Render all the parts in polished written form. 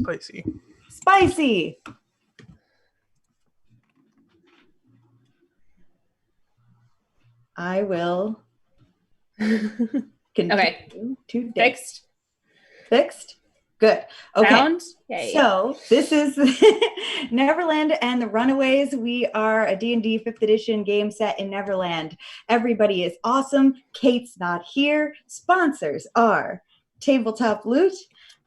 Spicy. Spicy. I will continue to Fixed. Fixed? Good. Okay. Found? Yay. So this is Neverland and the Runaways. We are a D&D 5th edition game set in Neverland. Everybody is awesome. Kate's not here. Sponsors are Tabletop Loot,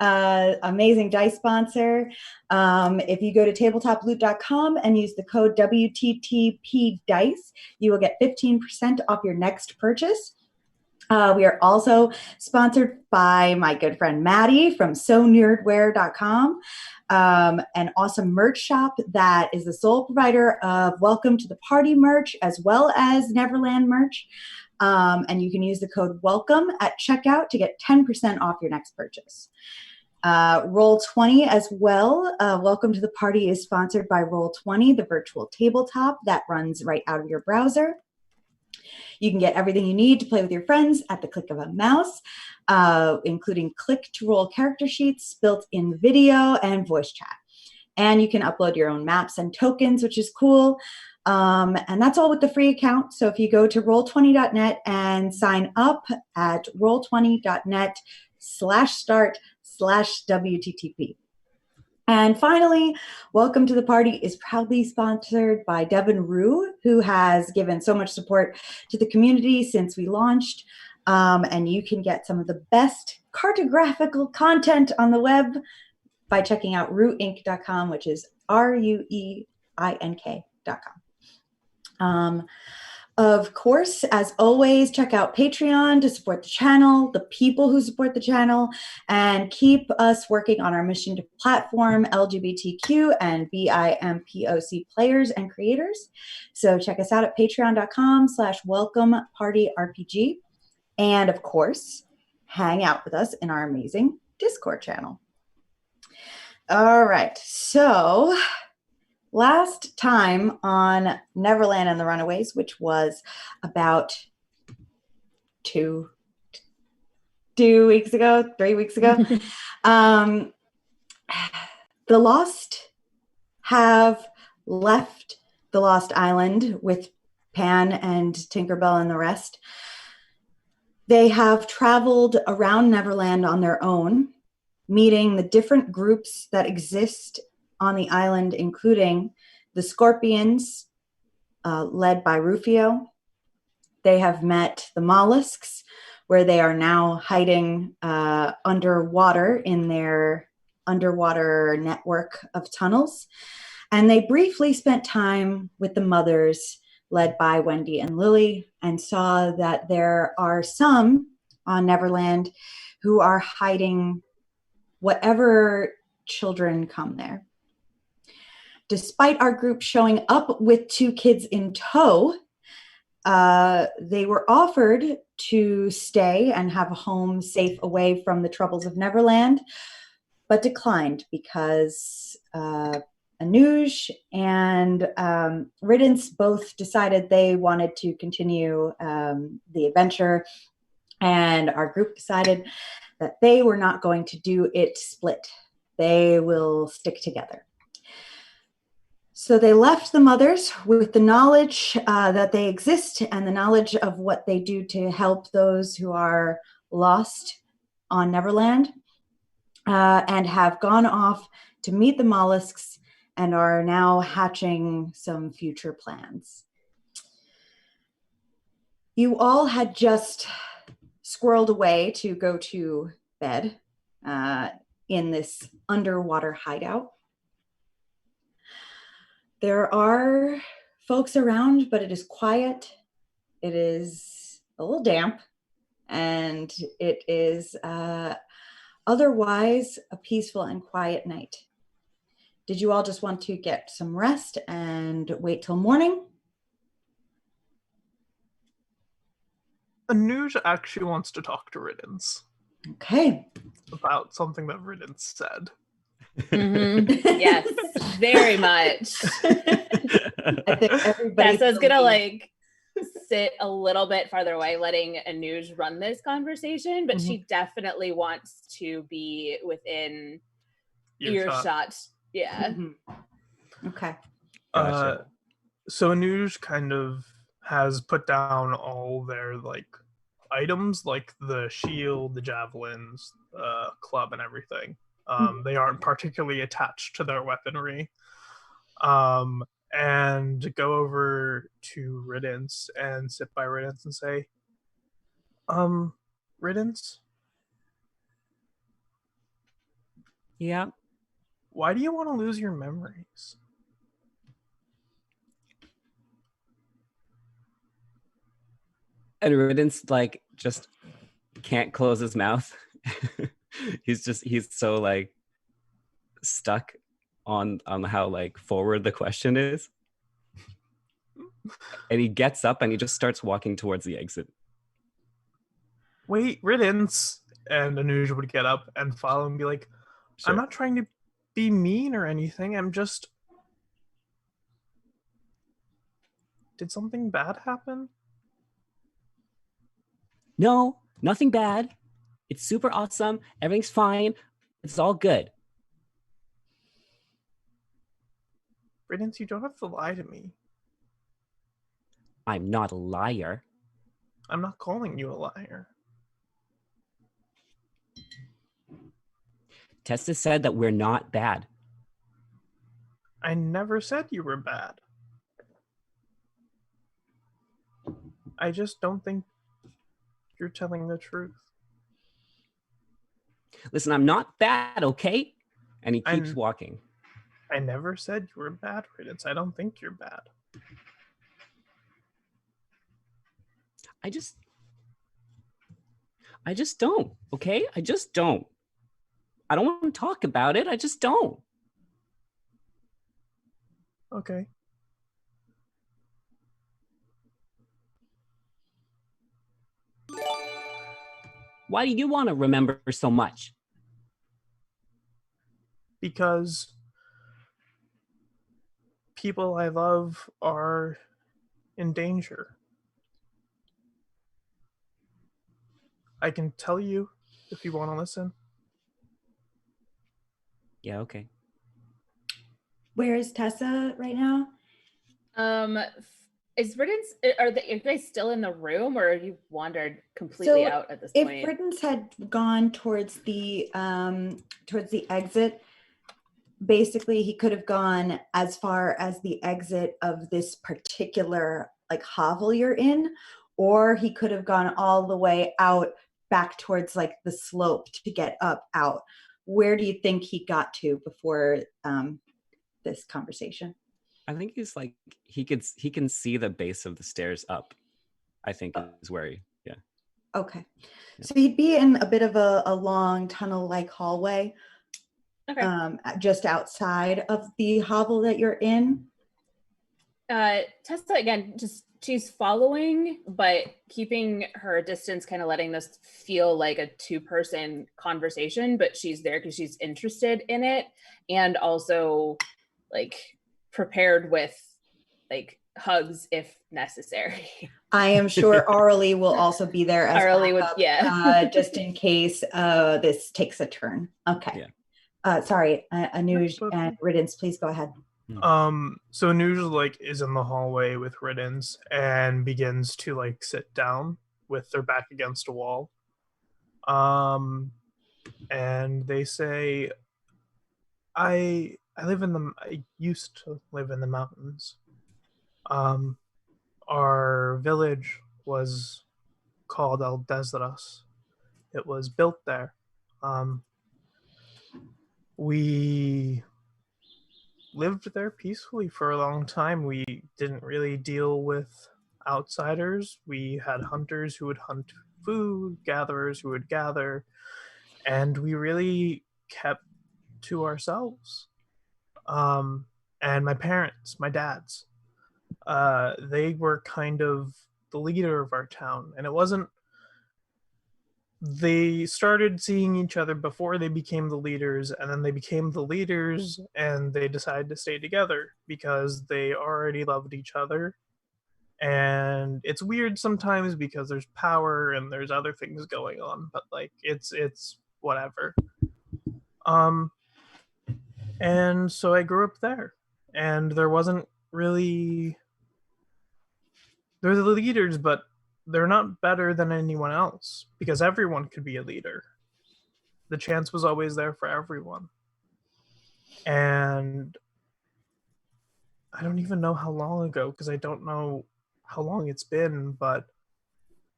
amazing dice sponsor. If you go to tabletoploot.com and use the code WTTPDICE, you will get 15% off your next purchase. We are also sponsored by my good friend Maddie from SoNerdwear.com, an awesome merch shop that is the sole provider of Welcome to the Party merch as well as Neverland merch. And you can use the code WELCOME at checkout to get 10% off your next purchase. Roll20 as well. Welcome to the Party is sponsored by Roll20, the virtual tabletop that runs right out of your browser. You can get everything you need to play with your friends at the click of a mouse, including click-to-roll character sheets, built-in video, and voice chat. And you can upload your own maps and tokens, which is cool. And that's all with the free account. So if you go to roll20.net and sign up at roll20.net/start/WTTP. And finally, Welcome to the Party is proudly sponsored by Devin Rue, who has given so much support to the community since we launched. And you can get some of the best cartographical content on the web by checking out rueinc.com, which is rueink.com. Of course, as always, check out Patreon to support the channel, the people who support the channel, and keep us working on our mission to platform LGBTQ and BIMPOC players and creators. So check us out at patreon.com/welcomepartyrpg. And of course, hang out with us in our amazing Discord channel. All right, so last time on Neverland and the Runaways, which was about 3 weeks ago, the Lost have left the Lost Island with Pan and Tinkerbell and the rest. They have traveled around Neverland on their own, meeting the different groups that exist on the island, including the Scorpions, led by Rufio. They have met the Mollusks, where they are now hiding underwater in their underwater network of tunnels. And they briefly spent time with the Mothers, led by Wendy and Lily, and saw that there are some on Neverland who are hiding whatever children come there. Despite our group showing up with 2 kids in tow, they were offered to stay and have a home safe away from the troubles of Neverland, but declined because Anuj and Riddance both decided they wanted to continue the adventure, and our group decided that they were not going to do it split. They will stick together. So they left the Mothers with the knowledge that they exist and the knowledge of what they do to help those who are lost on Neverland, and have gone off to meet the Mollusks and are now hatching some future plans. You all had just squirreled away to go to bed in this underwater hideout. There are folks around, but it is quiet. It is a little damp, and it is otherwise a peaceful and quiet night. Did you all just want to get some rest and wait till morning? Anuj actually wants to talk to Riddance. Okay. About something that Riddance said. Mm-hmm. Yes, very much. I think everybody. Tessa's gonna sit a little bit farther away, letting Anuj run this conversation, but she definitely wants to be within earshot. Yeah. Mhm. Okay. Gotcha. So Anuj kind of has put down all their like items, like the shield, the javelins, club, and everything. They aren't particularly attached to their weaponry. And go over to Riddance and sit by Riddance and say, Riddance, Yeah. why do you want to lose your memories? And Riddance like just can't close his mouth. he's so like stuck on how like forward the question is. And he gets up and he just starts walking towards the exit. Wait, Riddance. And Anuj would get up and follow and be like, Sure. I'm not trying to be mean or anything. I'm just. Did something bad happen? No, nothing bad. It's super awesome. Everything's fine. It's all good. Riddance, you don't have to lie to me. I'm not a liar. I'm not calling you a liar. Tessa said that we're not bad. I never said you were bad. I just don't think you're telling the truth. Listen, I'm not bad, okay? And he keeps I'm- walking. I never said you were bad, Riddance. I don't think you're bad. I just don't, okay? I just don't. I don't want to talk about it. I just don't. Okay. Why do you want to remember so much? Because people I love are in danger. I can tell you if you want to listen. Yeah, okay. Where is Tessa right now? Is Riddance, are you guys still in the room, or have you wandered completely out at this If point? Riddance had gone towards the exit, basically he could have gone as far as the exit of this particular like hovel you're in, or he could have gone all the way out back towards like the slope to get up out. Where do you think he got to before this conversation? I think he's like he can see the base of the stairs up. I think is where he Okay. Yeah. So he'd be in a bit of a long tunnel-like hallway, Okay. just outside of the hovel that you're in. Tessa, again, she's following, but keeping her distance, kind of letting this feel like a two-person conversation, but she's there because she's interested in it, and also like prepared with like hugs if necessary. I am sure Auralee will also be there as Auralee would, backup, yeah. just in case this takes a turn. Okay. Yeah. Sorry, Anuj But- and Riddance, please go ahead. So Anuj like is in the hallway with Riddance and begins to like sit down with their back against a wall. And they say, I used to live in the mountains. Our village was called El Desras. It was built there. We lived there peacefully for a long time. We didn't really deal with outsiders. We had hunters who would hunt food, gatherers who would gather, and we really kept to ourselves. And my parents, my dads, they were kind of the leader of our town, and it wasn't. They started seeing each other before they became the leaders, and then they became the leaders, and they decided to stay together because they already loved each other. And it's weird sometimes because there's power and there's other things going on, but like it's whatever. And so I grew up there. And there wasn't really. They're the leaders, but they're not better than anyone else because everyone could be a leader. The chance was always there for everyone. And I don't even know how long ago because I don't know how long it's been, but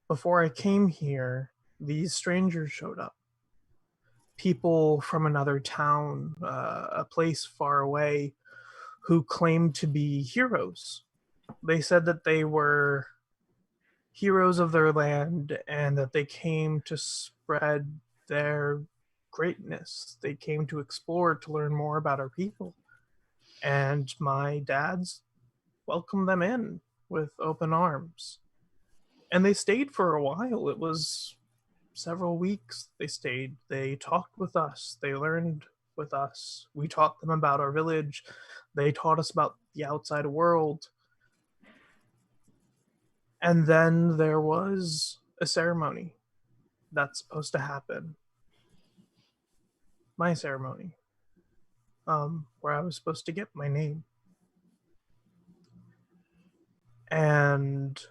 before I came here, these strangers showed up. People from another town, a place far away, who claimed to be heroes. They said that they were heroes of their land and that they came to spread their greatness. They came to explore, to learn more about our people. And my dad's welcomed them in with open arms. And they stayed for a while. It was several weeks they stayed. They talked with us. They learned with us. We taught them about our village. They taught us about the outside world. And then there was a ceremony that's supposed to happen. My ceremony. Where I was supposed to get my name. And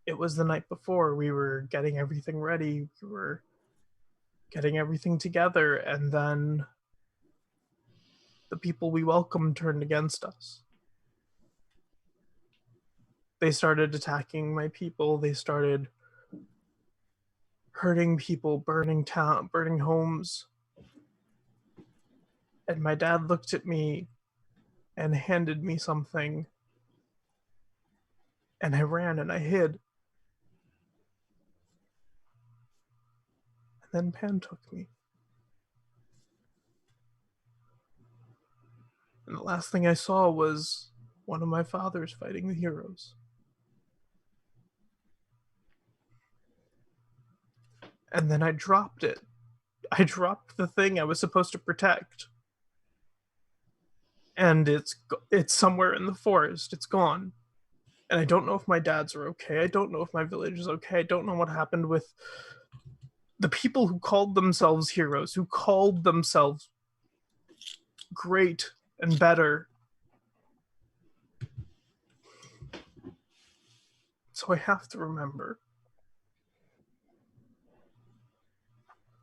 it was the night before. We were getting everything ready. We were getting everything together, and then the people we welcomed turned against us. They started attacking my people. They started hurting people, burning homes. And my dad looked at me and handed me something. And I ran and I hid. And then Pan took me. And the last thing I saw was one of my fathers fighting the heroes. And then I dropped it. I dropped the thing I was supposed to protect. And it's somewhere in the forest. It's gone. And I don't know if my dads are okay. I don't know if my village is okay. I don't know what happened with the people who called themselves heroes, who called themselves great and better. So I have to remember.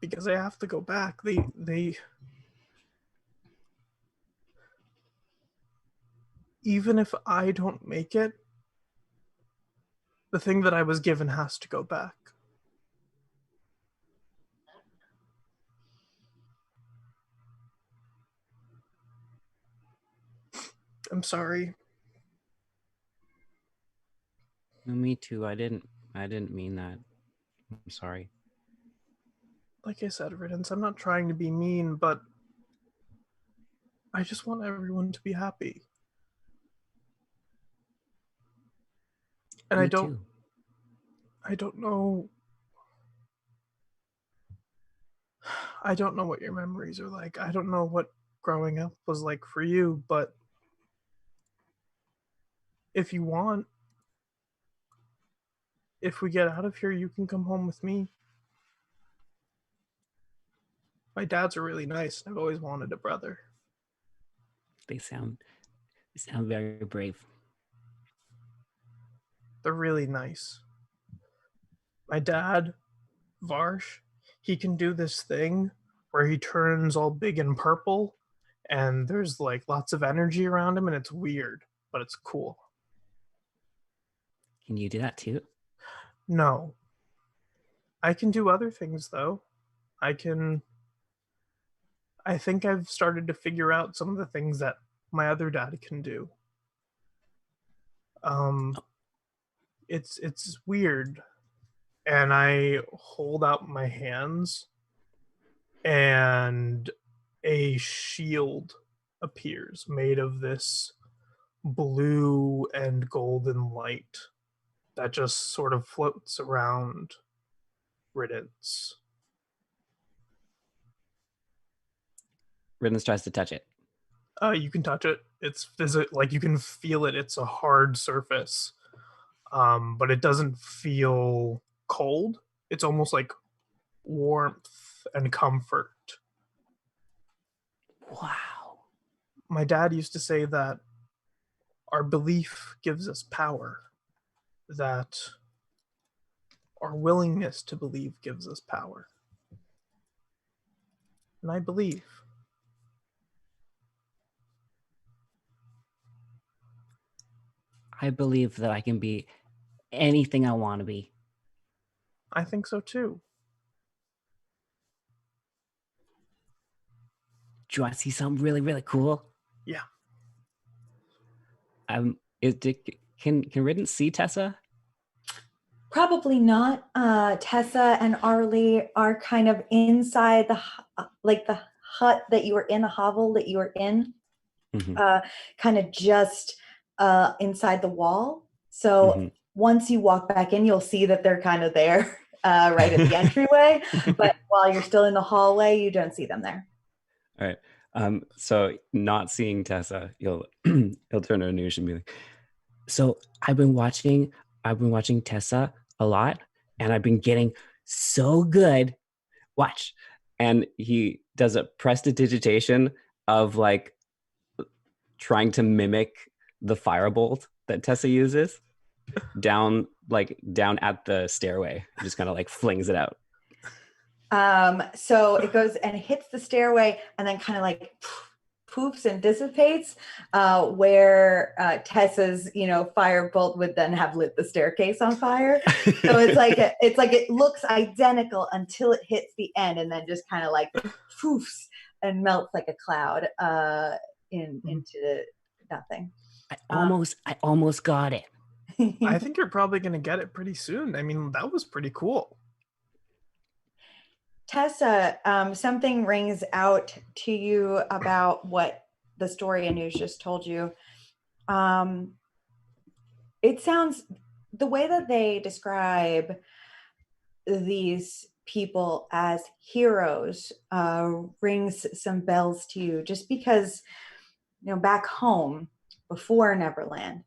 Because I have to go back. They even if I don't make it, the thing that I was given has to go back. I'm sorry. Me too. I didn't mean that. I'm sorry. Like I said, Riddance, I'm not trying to be mean, but I just want everyone to be happy. And Me I don't too. know. I don't know what your memories are like. I don't know what growing up was like for you, but if you want, if we get out of here, you can come home with me. My dads are really nice. I've always wanted a brother. They sound very brave. They're really nice. My dad, Varsh, he can do this thing where he turns all big and purple and there's like lots of energy around him and it's weird, but it's cool. Can you do that too? No. I can do other things though. I think I've started to figure out some of the things that my other dad can do. It's weird. And I hold out my hands and a shield appears made of this blue and golden light that just sort of floats around Riddance. Riddance tries to touch it. You can touch it. It's like you can feel it. It's a hard surface, but it doesn't feel cold. It's almost like warmth and comfort. Wow. my dad used to say that our belief gives us power, that our willingness to believe gives us power. And I believe. I believe that I can be anything I want to be. I think so too. Do you want to see something really, really cool? Yeah. Can Riddance see Tessa? Probably not. Tessa and Arlie are kind of inside the hut that you were in, the hovel that you were in, kind of just inside the wall. So once you walk back in, you'll see that they're kind of there right at the entryway. But while you're still in the hallway, you don't see them there. All right. So not seeing Tessa, he'll turn to Anush and be like, so I've been watching Tessa a lot, and I've been getting so good. Watch. And he does a prestidigitation of like trying to mimic the firebolt that Tessa uses down at the stairway. He just kind of like flings it out. So it goes and hits the stairway and then kind of like poofs and dissipates, where Tessa's, firebolt would then have lit the staircase on fire. So it's like it looks identical until it hits the end and then just kind of like poofs and melts like a cloud into nothing. I almost got it. I think you're probably going to get it pretty soon. I mean, that was pretty cool. Tessa, something rings out to you about what the story Anuj just told you. It sounds, the way that they describe these people as heroes rings some bells to you, just because, back home before Neverland,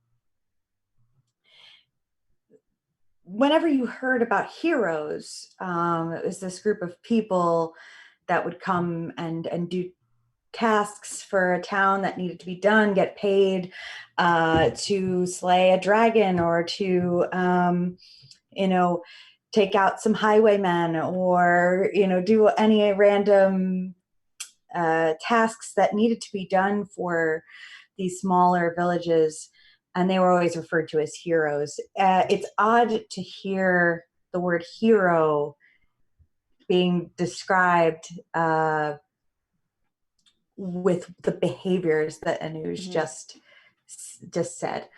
whenever you heard about heroes, it was this group of people that would come and do tasks for a town that needed to be done, get paid to slay a dragon or to, take out some highwaymen or, do any random tasks that needed to be done for these smaller villages. And they were always referred to as heroes. It's odd to hear the word hero being described with the behaviors that Anuj just said.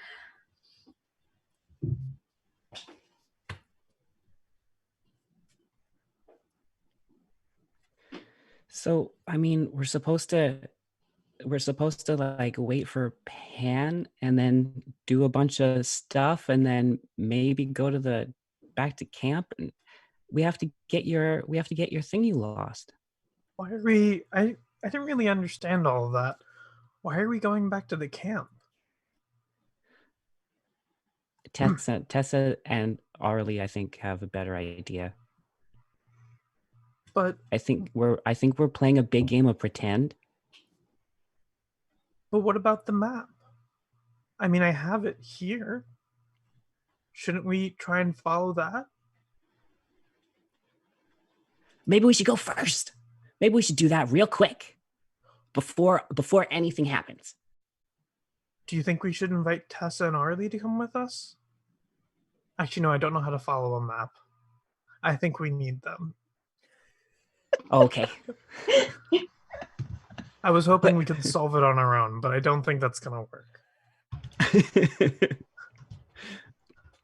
So, I mean, we're supposed to like wait for Pan and then do a bunch of stuff and then maybe go to back to camp, and we have to get your thing you lost. Why are we I didn't really understand all of that. Why are we going back to the camp? Tessa and Arlie, I think, have a better idea. But I think we're playing a big game of pretend. But what about the map? I mean, I have it here. Shouldn't we try and follow that? Maybe we should go first. Maybe we should do that real quick before anything happens. Do you think we should invite Tessa and Arlie to come with us? Actually, no, I don't know how to follow a map. I think we need them. Okay. I was hoping we could solve it on our own, but I don't think that's going to work.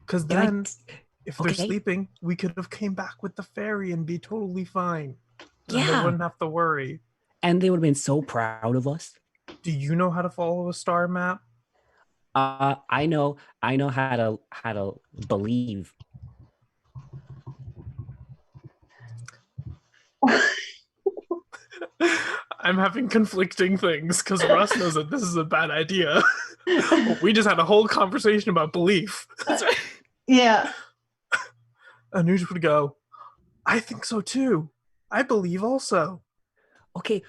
Because then, if they're sleeping, we could have came back with the fairy and be totally fine. Yeah. And they wouldn't have to worry. And they would have been so proud of us. Do you know how to follow a star map? I know how to believe. I'm having conflicting things because Russ knows that this is a bad idea. We just had a whole conversation about belief. That's right. Yeah. Anuj would go, I think so too. I believe also. Okay,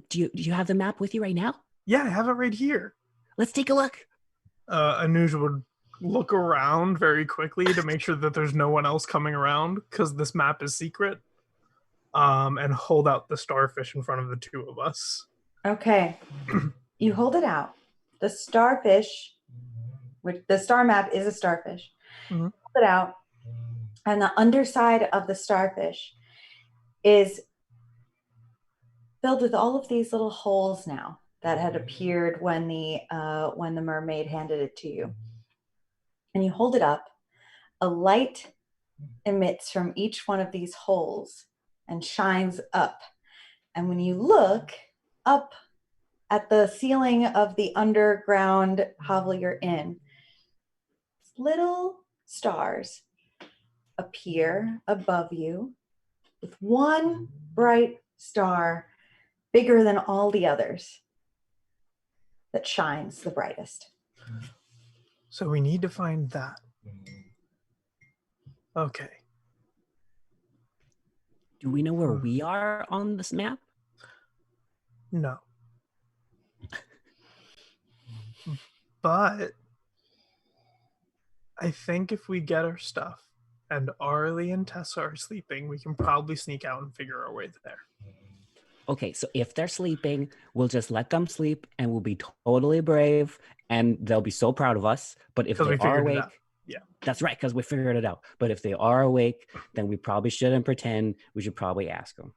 do you have the map with you right now? Yeah, I have it right here. Let's take a look. Anuj would look around very quickly to make sure that there's no one else coming around because this map is secret. And hold out the starfish in front of the two of us. Okay. You hold it out. The starfish, which the star map is a starfish. Mhm. Hold it out. And the underside of the starfish is filled with all of these little holes now that had appeared when the mermaid handed it to you. And you hold it up. A light emits from each one of these holes and shines up. And when you look up at the ceiling of the underground hovel you're in, little stars appear above you with one bright star bigger than all the others that shines the brightest. So we need to find that. Okay. Do we know where we are on this map? No. But I think if we get our stuff and Arlie and Tessa are sleeping, we can probably sneak out and figure our way there. Okay, so if they're sleeping, we'll just let them sleep and we'll be totally brave and they'll be so proud of us. But if 'Cause they we are figured it awake, out. Yeah. that's right, because we figured it out. But if they are awake, then we probably shouldn't pretend. We should probably ask them.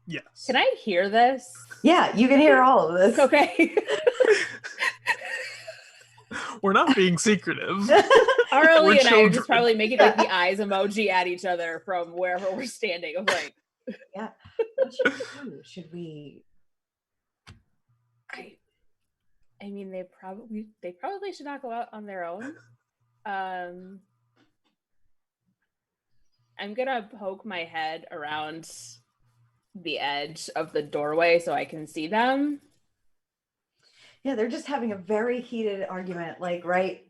Yes. Can I hear this? Yeah, you can hear all of this. Okay. We're not being secretive. Arlie We're and I are children. just probably making like the eyes emoji at each other from wherever we're standing. Of like, Yeah. What should we do? Should we? I mean, they probably should not go out on their own. I'm gonna poke my head around the edge of the doorway so I can see them. Yeah, they're just having a very heated argument, like right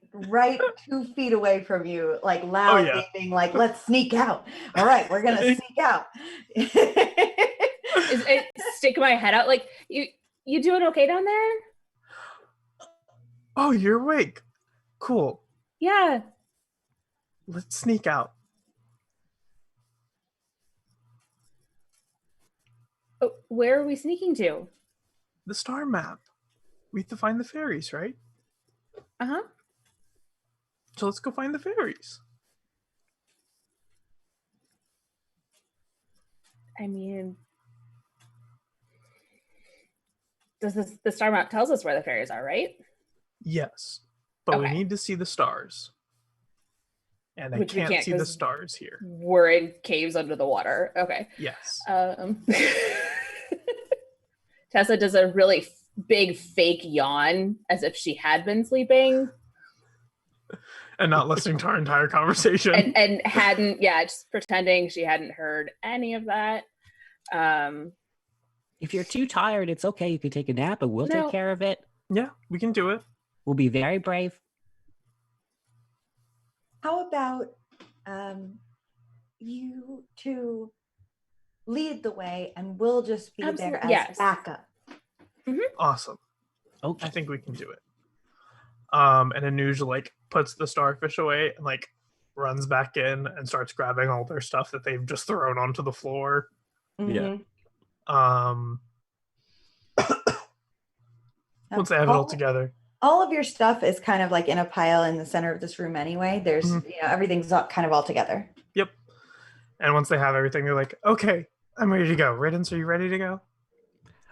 2 feet away from you, like loudly being like, "Let's sneak out." All right, we're gonna sneak out. Stick my head out. Like, you doing okay down there? Oh, you're awake. Cool. Yeah. Let's sneak out. Oh, where are we sneaking to? The star map. We have to find the fairies, right? Uh-huh. So let's go find the fairies. I mean, the star map tells us where the fairies are, right? Yes. But we Okay. need to see the stars. And I Which we can't can't see the 'cause stars here. We're in caves under the water. Okay. Yes. Tessa does a really big fake yawn as if she had been sleeping And not listening to our entire conversation. and hadn't, just pretending she hadn't heard any of that. If you're too tired, it's okay. You can take a nap and we'll take care of it. Yeah, we can do it. We'll be very brave. How about you two lead the way and we'll just be there as backup. Mm-hmm. Awesome. Okay. I think we can do it. And Anuj like puts the starfish away and like runs back in and starts grabbing all their stuff that they've just thrown onto the floor. Mm-hmm. Once they have it all together. All of your stuff is kind of like in a pile in the center of this room anyway. There's, everything's kind of all together. Yep. And once they have everything, they're like, okay, I'm ready to go. Riddance, are you ready to go?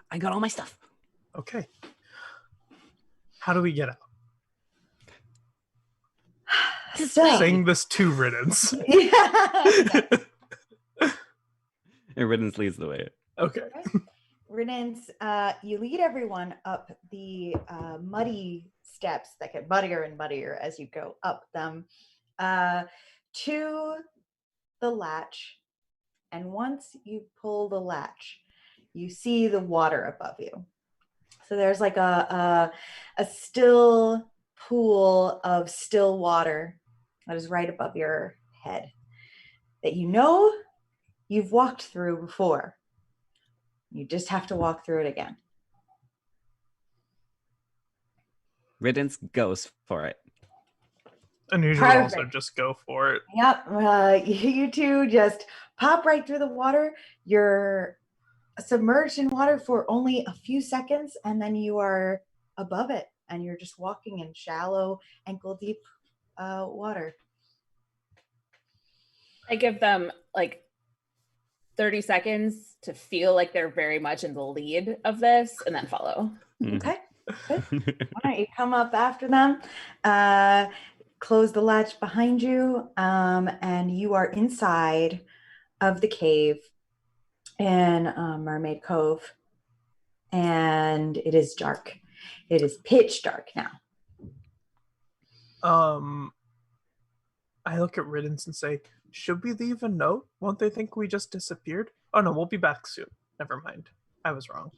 I got all my stuff. Okay. How do we get out? Sing this to Riddance. Yeah. And Riddance leads the way. Okay. Riddance, you lead everyone up the muddy steps that get muddier and muddier as you go up them to the latch. And once you pull the latch, you see the water above you. So there's like a still pool of still water that is right above your head that you know you've walked through before. You just have to walk through it again. Riddance goes for it. Unusual would also Perfect. just go for it. Yep. You two just pop right through the water. You're submerged in water for only a few seconds, and then you are above it, and you're just walking in shallow, ankle-deep water. I give them like 30 seconds to feel like they're very much in the lead of this and then follow. Okay, good. All right, you come up after them, close the latch behind you, and you are inside of the cave in Mermaid Cove, and it is dark. It is pitch dark now. I look at Riddance and say, should we leave a note? Won't they think we just disappeared? Oh no, we'll be back soon. Never mind. I was wrong.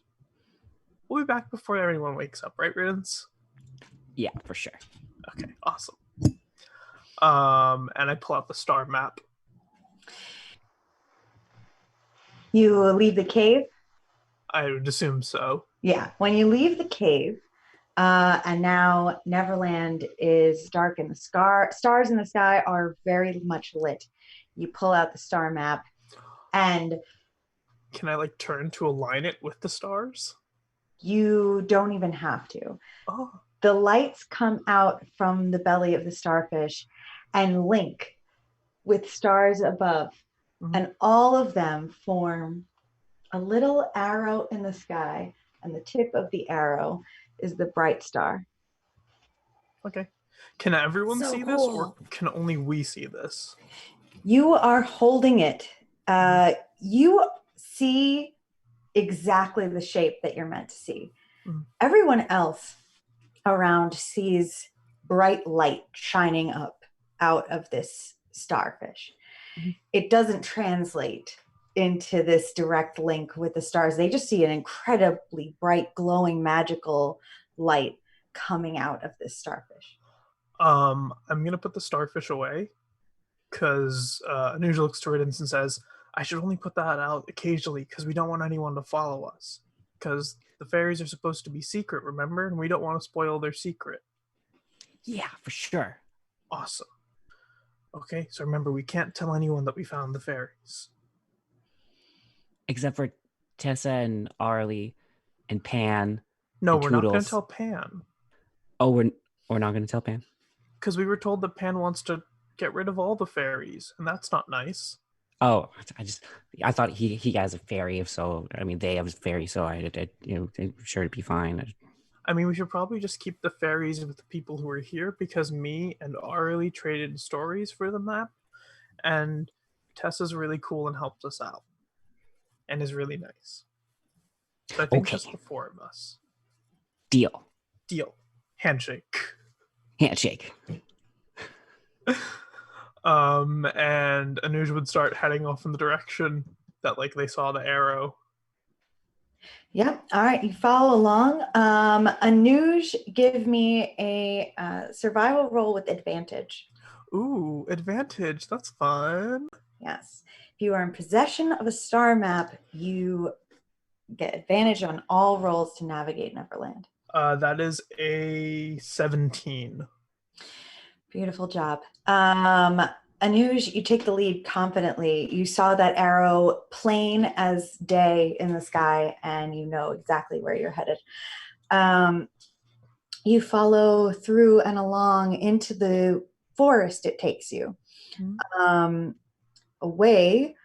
We'll be back before anyone wakes up, right, Riddance? Yeah, for sure. Okay, awesome. And I pull out the star map. You leave the cave. I would assume so. Yeah, when you leave the cave, and now Neverland is dark and the stars in the sky are very much lit. You pull out the star map, and can I like turn to align it with the stars? You don't even have to. Oh. The lights come out from the belly of the starfish and link with stars above, and all of them form a little arrow in the sky, and the tip of the arrow is the bright star. Okay. Can everyone see cool. this, or can only we see this? You are holding it. You see exactly the shape that you're meant to see. Everyone else around sees bright light shining up out of this starfish. It doesn't translate into this direct link with the stars. They just see an incredibly bright, glowing, magical light coming out of this starfish. I'm gonna put the starfish away because Anuja looks to Riddance and says, I should only put that out occasionally because we don't want anyone to follow us. Because the fairies are supposed to be secret, remember? And we don't want to spoil their secret. Yeah, for sure. Awesome. Okay, so remember, we can't tell anyone that we found the fairies. Except for Tessa and Arlie and Pan. No, and we're Toodles. not going to tell Pan. Oh, we're not going to tell Pan? Because we were told that Pan wants to get rid of all the fairies, and that's not nice. Oh, I thought he has a fairy, so I mean they have a fairy, so I'm sure it'd be fine. I mean, we should probably just keep the fairies with the people who are here, because me and Arlie traded stories for the map, and Tessa's really cool and helped us out, and is really nice. So I think just the four of us. Deal. Handshake. And Anuj would start heading off in the direction that like they saw the arrow. Yep. All right. You follow along. Anuj, give me a survival roll with advantage. Ooh, advantage. That's fun. Yes. If you are in possession of a star map, you get advantage on all rolls to navigate Neverland. That is a 17. Beautiful job. Anuj, you take the lead confidently. You saw that arrow plain as day in the sky, and you know exactly where you're headed. You follow through and along into the forest. It takes you away,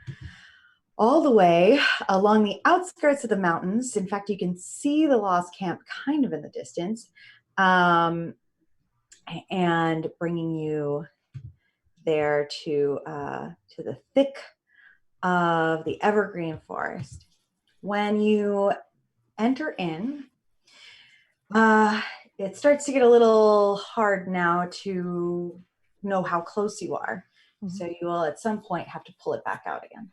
all the way along the outskirts of the mountains. In fact, you can see the Lost Camp kind of in the distance, and bringing you there to the thick of the evergreen forest. When you enter in, it starts to get a little hard now to know how close you are. So you will at some point have to pull it back out again.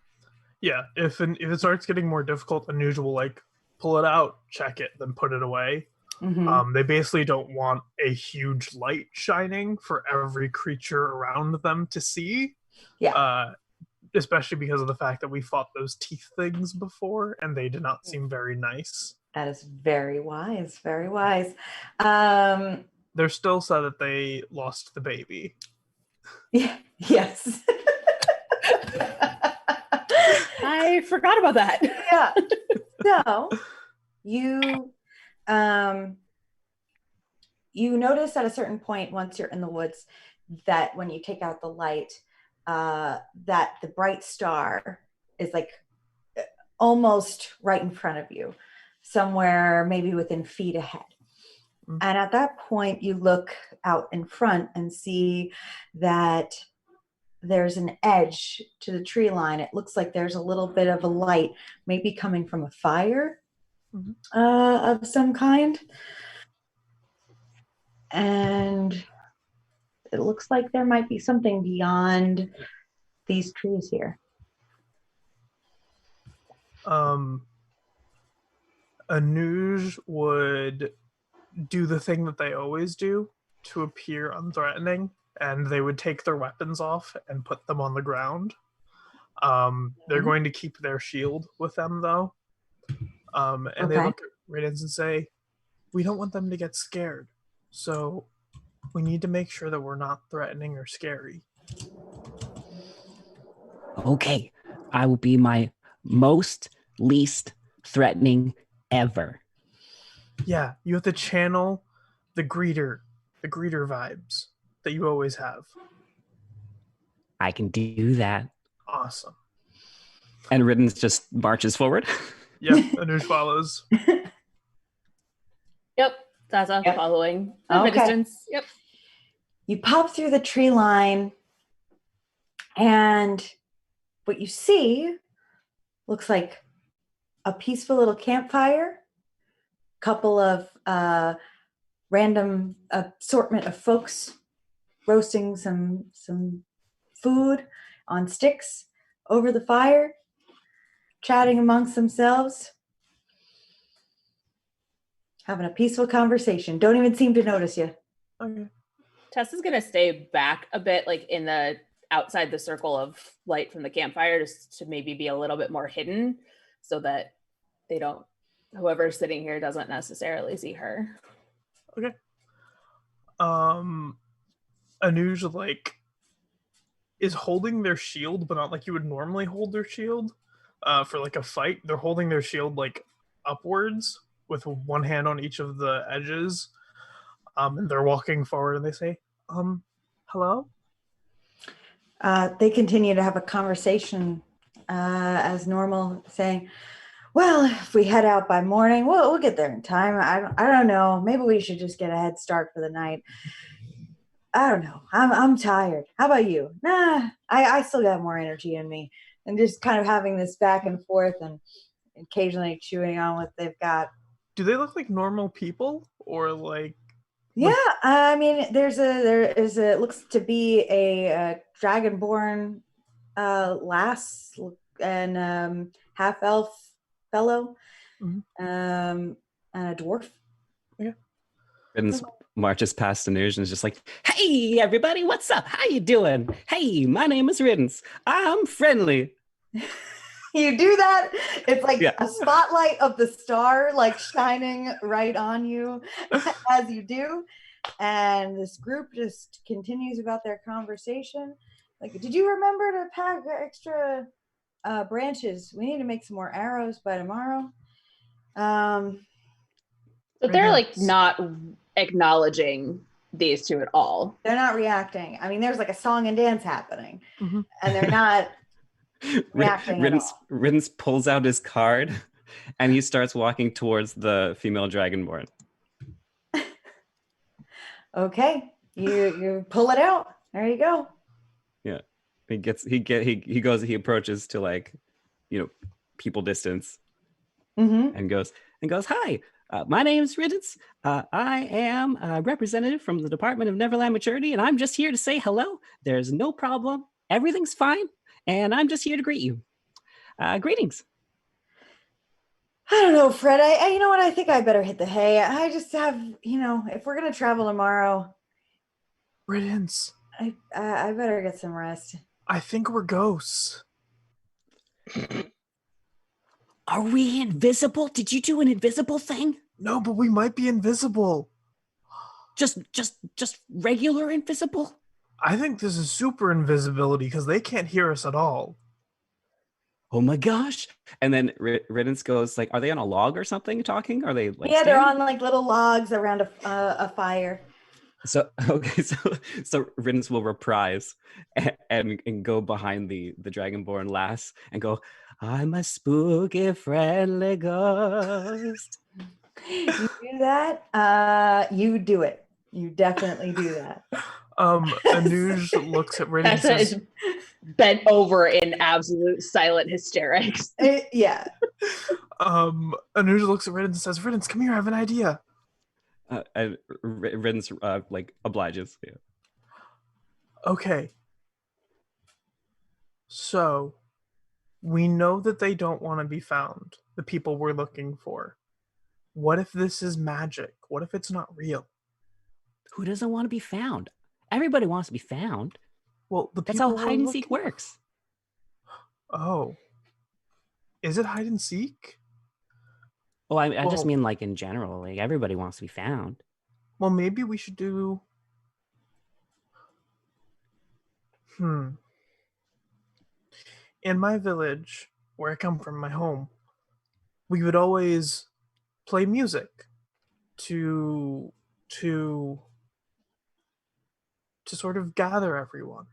Yeah, if it starts getting more difficult, Anuj will like pull it out, check it, then put it away. They basically don't want a huge light shining for every creature around them to see. Yeah. Especially because of the fact that we fought those teeth things before, and they did not seem very nice. That is very wise, very wise. they're still sad that they lost the baby. Yeah. Yes. I forgot about that. Yeah. So you you notice at a certain point once you're in the woods that when you take out the light, that the bright star is like almost right in front of you, somewhere maybe within feet ahead. And at that point, you look out in front and see that there's an edge to the tree line. It looks like there's a little bit of a light, maybe coming from a fire of some kind. And it looks like there might be something beyond these trees here. Anuj would do the thing that they always do to appear unthreatening, and they would take their weapons off and put them on the ground. They're going to keep their shield with them, though. And they look at Riddance and say, we don't want them to get scared, so we need to make sure that we're not threatening or scary. Okay, I will be my most least threatening ever. Yeah, you have to channel the greeter vibes that you always have. I can do that. Awesome. And Riddance just marches forward. Yep, Anuj follows. Yep, Zaza following Okay. the distance. Yep. You pop through the tree line, and what you see looks like a peaceful little campfire, couple of random assortment of folks roasting some food on sticks over the fire, chatting amongst themselves, having a peaceful conversation. Don't even seem to notice you. Okay. Tessa's gonna stay back a bit, like in the outside the circle of light from the campfire, just to maybe be a little bit more hidden, so that whoever's sitting here doesn't necessarily see her. Okay. Anuj is holding their shield, but not like you would normally hold their shield. For like a fight, they're holding their shield like upwards with one hand on each of the edges. And they're walking forward and they say, hello? They continue to have a conversation as normal, saying, well, if we head out by morning, we'll get there in time. I don't know. Maybe we should just get a head start for the night. I don't know. I'm tired. How about you? Nah, I still got more energy in me. And just kind of having this back and forth and occasionally chewing on what they've got. Do they look like normal people or like? Yeah, I mean, it looks to be a dragonborn lass and half elf fellow, and a dwarf. Yeah. Riddance marches past Anuj and is just like, hey, everybody, what's up? How you doing? Hey, my name is Riddance. I'm friendly. You do that, it's like a spotlight of the star like shining right on you as you do, and this group just continues about their conversation. Like, did you remember to pack extra branches? We need to make some more arrows by tomorrow. So they're like not acknowledging these two at all. They're not reacting. I mean, there's like a song and dance happening, and they're not reacting at all. Riddance pulls out his card and he starts walking towards the female dragonborn. Okay, you pull it out. There you go. Yeah, he approaches to like, people distance, and goes, hi, my name's Riddance. I am a representative from the Department of Neverland Maturity, and I'm just here to say hello. There's no problem. Everything's fine. And I'm just here to greet you. Greetings. I don't know, Fred. I you know what? I think I better hit the hay. I just have, if we're going to travel tomorrow. Riddance. I better get some rest. I think we're ghosts. Are we invisible? Did you do an invisible thing? No, but we might be invisible. Just regular invisible? I think this is super invisibility because they can't hear us at all. Oh my gosh. And then Riddance goes like, "Are they on a log or something talking? Are they like Yeah, they're standing?" on like little logs around a fire. So okay, so Riddance will reprise and go behind the dragonborn lass and go, "I'm a spooky friendly ghost." You do that? You do it. You definitely do that. Anuj looks at Ridden and Tessa says, is bent over in absolute silent hysterics. Yeah. Anuj looks at Ridden and says, Riddance, come here, I have an idea. And Riddance like obliges. Yeah. Okay. So, we know that they don't want to be found, the people we're looking for. What if this is magic? What if it's not real? Who doesn't want to be found? Everybody wants to be found. Well, the That's people how we're hide and seek looking- works. Oh. Is it hide and seek? Well, I just Well- mean like in general, like everybody wants to be found. Well, maybe we should do... In my village, where I come from, my home, we would always play music to sort of gather everyone.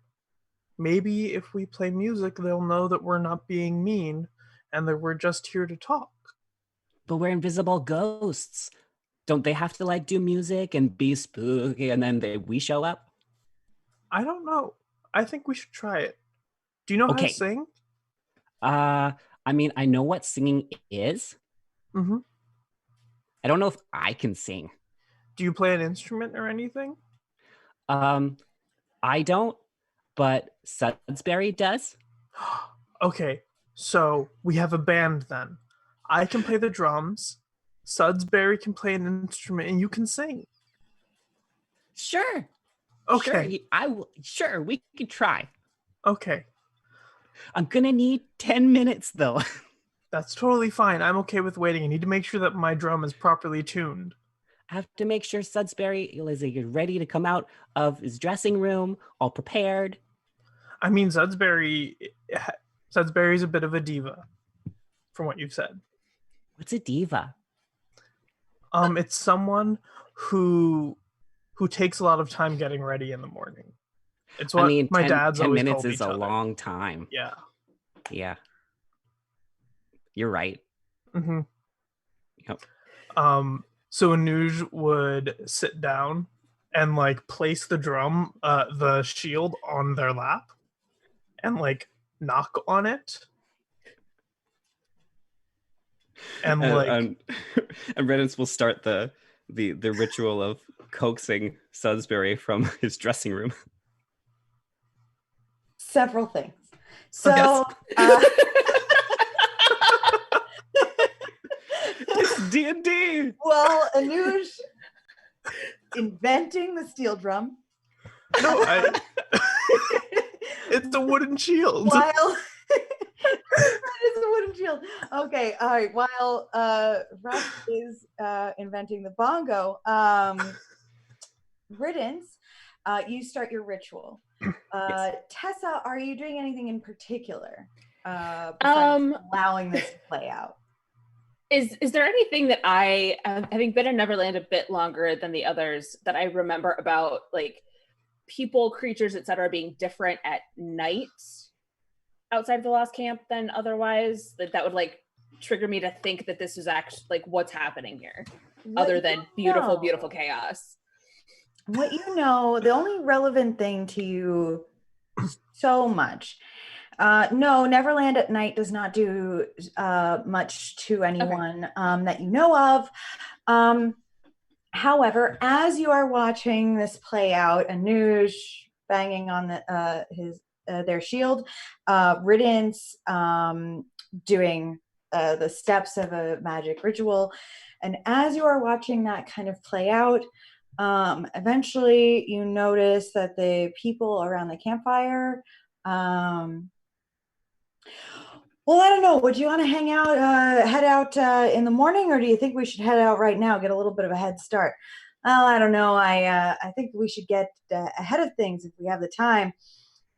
Maybe if we play music, they'll know that we're not being mean and that we're just here to talk. But we're invisible ghosts. Don't they have to like do music and be spooky and then we show up? I don't know. I think we should try it. Do you know how Okay. to sing? I mean, I know what singing is. Mm-hmm. I don't know if I can sing. Do you play an instrument or anything? I don't, but Sudsbury does. Okay, so we have a band then. I can play the drums, Sudsbury can play an instrument, and you can sing. Sure. Okay, Sure, we can try. okay. I'm gonna need 10 minutes though. That's totally fine. I'm okay with waiting. I need to make sure that my drum is properly tuned. I have to make sure Sudsbury is like, ready to come out of his dressing room, all prepared. I mean, Sudsbury's a bit of a diva, from what you've said. What's a diva? It's someone who takes a lot of time getting ready in the morning. It's what my 10, dad's 10 always minutes told is each a other. long time. Yeah. Yeah. You're right. Mm-hmm. Yep. So Anuj would sit down and like place the drum, the shield on their lap, and like knock on it, and like and Riddance will start the ritual of coaxing Sudsbury from his dressing room. Several things. So, Yes. It's D&D. well, Anuj inventing the steel drum. no, it's a wooden shield. While it's a wooden shield. Okay, all right. While Russ is inventing the bongo, Riddance, you start your ritual. Yes. Tessa, are you doing anything in particular besides allowing this to play out? Is there anything that I, having been in Neverland a bit longer than the others, that I remember about like people, creatures, etc., being different at night outside of the Lost Camp than otherwise? That would like trigger me to think that this is actually like what's happening here, other than beautiful, beautiful chaos. What you know, the only relevant thing to you so much. No, Neverland at night does not do much to anyone that you know of. However, as you are watching this play out, Anuj banging on their shield, Riddance doing the steps of a magic ritual, and as you are watching that kind of play out, eventually you notice that the people around the campfire. Well, I don't know. Would you want to head out in the morning, or do you think we should head out right now, get a little bit of a head start? Oh, I don't know. I think we should get ahead of things if we have the time.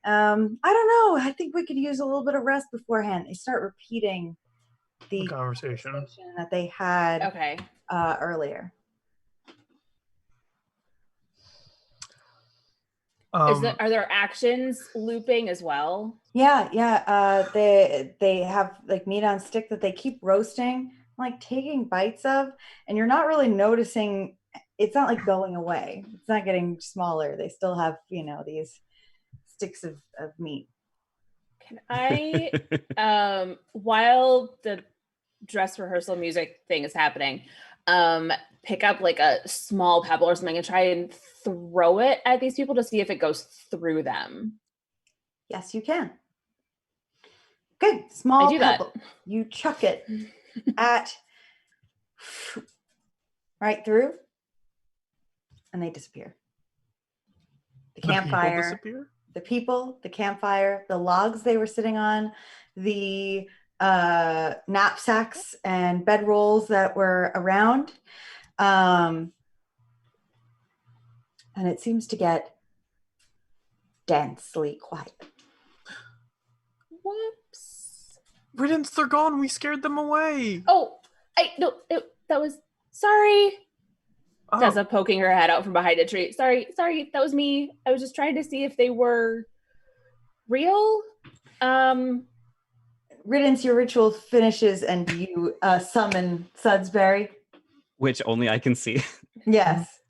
I don't know. I think we could use a little bit of rest beforehand. They start repeating the conversation that they had earlier. Are there actions looping as well? Yeah. They have like meat on stick that they keep roasting, like taking bites of, and you're not really noticing. It's not like going away. It's not getting smaller. They still have, these sticks of meat. Can I, while the dress rehearsal music thing is happening, pick up like a small pebble or something and try and throw it at these people to see if it goes through them? Yes, you can. Good. Small pebble. You chuck it at right through, and they disappear. The campfire. People disappear? The people, the campfire, the logs they were sitting on, the knapsacks and bedrolls that were around. And it seems to get densely quiet. Whoops. Riddance, they're gone. We scared them away. Oh, that was, sorry. Oh. Tessa poking her head out from behind a tree. Sorry, that was me. I was just trying to see if they were real. Riddance, your ritual finishes and you summon Sudsberry. Which only I can see. Yes.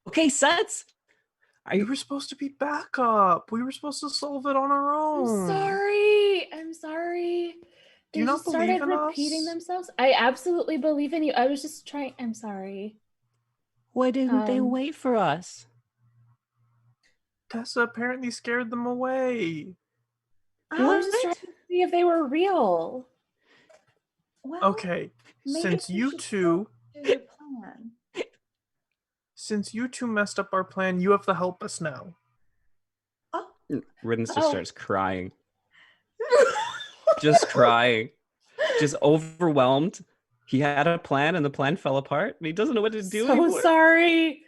Okay, Suds. You were supposed to be backup. We were supposed to solve it on our own. I'm sorry. Do you not believe in us? Started repeating themselves. I absolutely believe in you. I was just trying. I'm sorry. Why didn't they wait for us? Tessa apparently scared them away. I was just trying to see if they were real. Well, okay, since you two messed up our plan, you have to help us now. Oh. Riddance just starts crying. Just crying. Just overwhelmed. He had a plan and the plan fell apart. And he doesn't know what to do anymore. So sorry.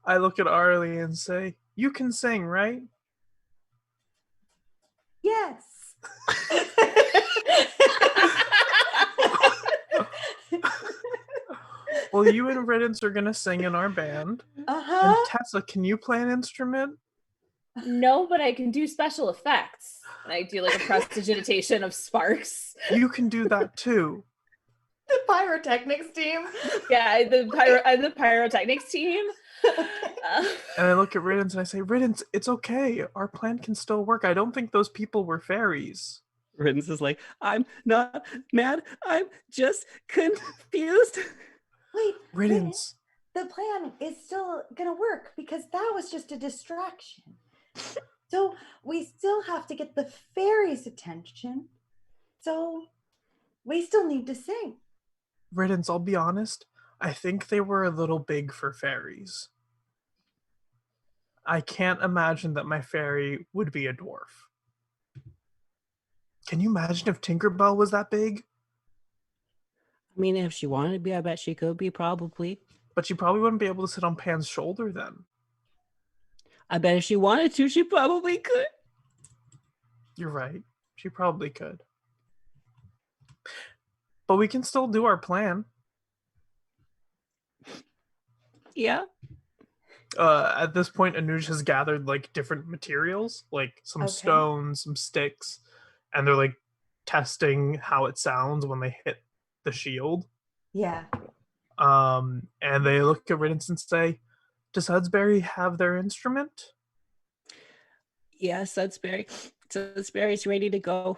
I look at Arlie and say, "You can sing, right?" Yes. Well, you and Riddance are going to sing in our band. Uh-huh. And Tessa, can you play an instrument? No, but I can do special effects. And I do like a prestidigitation of sparks. You can do that too. The pyrotechnics team. Yeah, the pyrotechnics team. And I look at Riddance and I say, "Riddance, it's okay. Our plan can still work. I don't think those people were fairies." Riddance is like, "I'm not mad. I'm just confused." Wait, Riddance. The plan is still gonna work because that was just a distraction. So we still have to get the fairies' attention. So we still need to sing. Riddance, I'll be honest. I think they were a little big for fairies. I can't imagine that my fairy would be a dwarf. Can you imagine if Tinkerbell was that big? I mean, if she wanted to be, I bet she could be, probably. But she probably wouldn't be able to sit on Pan's shoulder then. I bet if she wanted to, she probably could. You're right. She probably could. But we can still do our plan. Yeah. At this point, Anuj has gathered like different materials, like some stones, some sticks, and they're like testing how it sounds when they hit the shield. Yeah. And they look at Riddance and say, "Does Sudsberry have their instrument?" Yeah, Sudsberry's ready to go.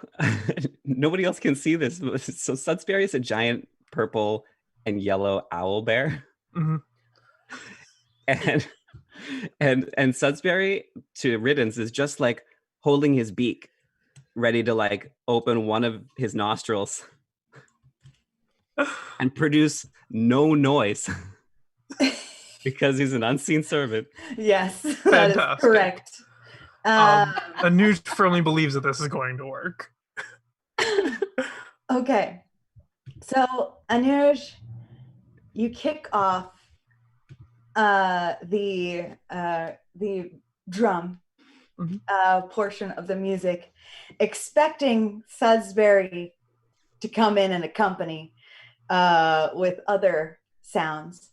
Nobody else can see this. So Sudsberry is a giant purple and yellow owl bear. Mm-hmm. And Sudsberry to Riddance is just like holding his beak, ready to like open one of his nostrils and produce no noise because he's an unseen servant. Yes, Fantastic. That is correct. Anuj firmly believes that this is going to work. Okay. So, Anuj, you kick off the drum portion of the music, expecting Sudbury to come in and accompany with other sounds.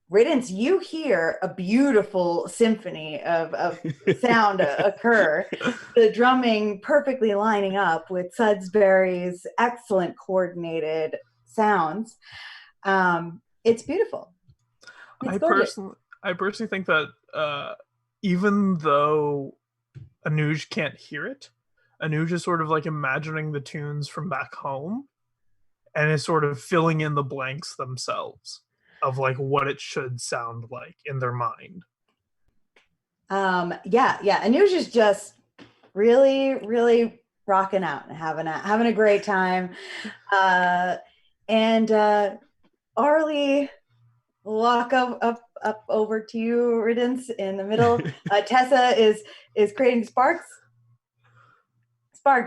Riddance, you hear a beautiful symphony of sound occur, the drumming perfectly lining up with Sudbury's excellent coordinated sounds. It's beautiful. It's gorgeous. I personally think that even though Anuj can't hear it, Anuj is sort of like imagining the tunes from back home and is sort of filling in the blanks themselves of like what it should sound like in their mind. Yeah. Anuj is just really, really rocking out and having a great time. And Arlie will walk up over to you, Riddance, in the middle. Tessa is creating sparks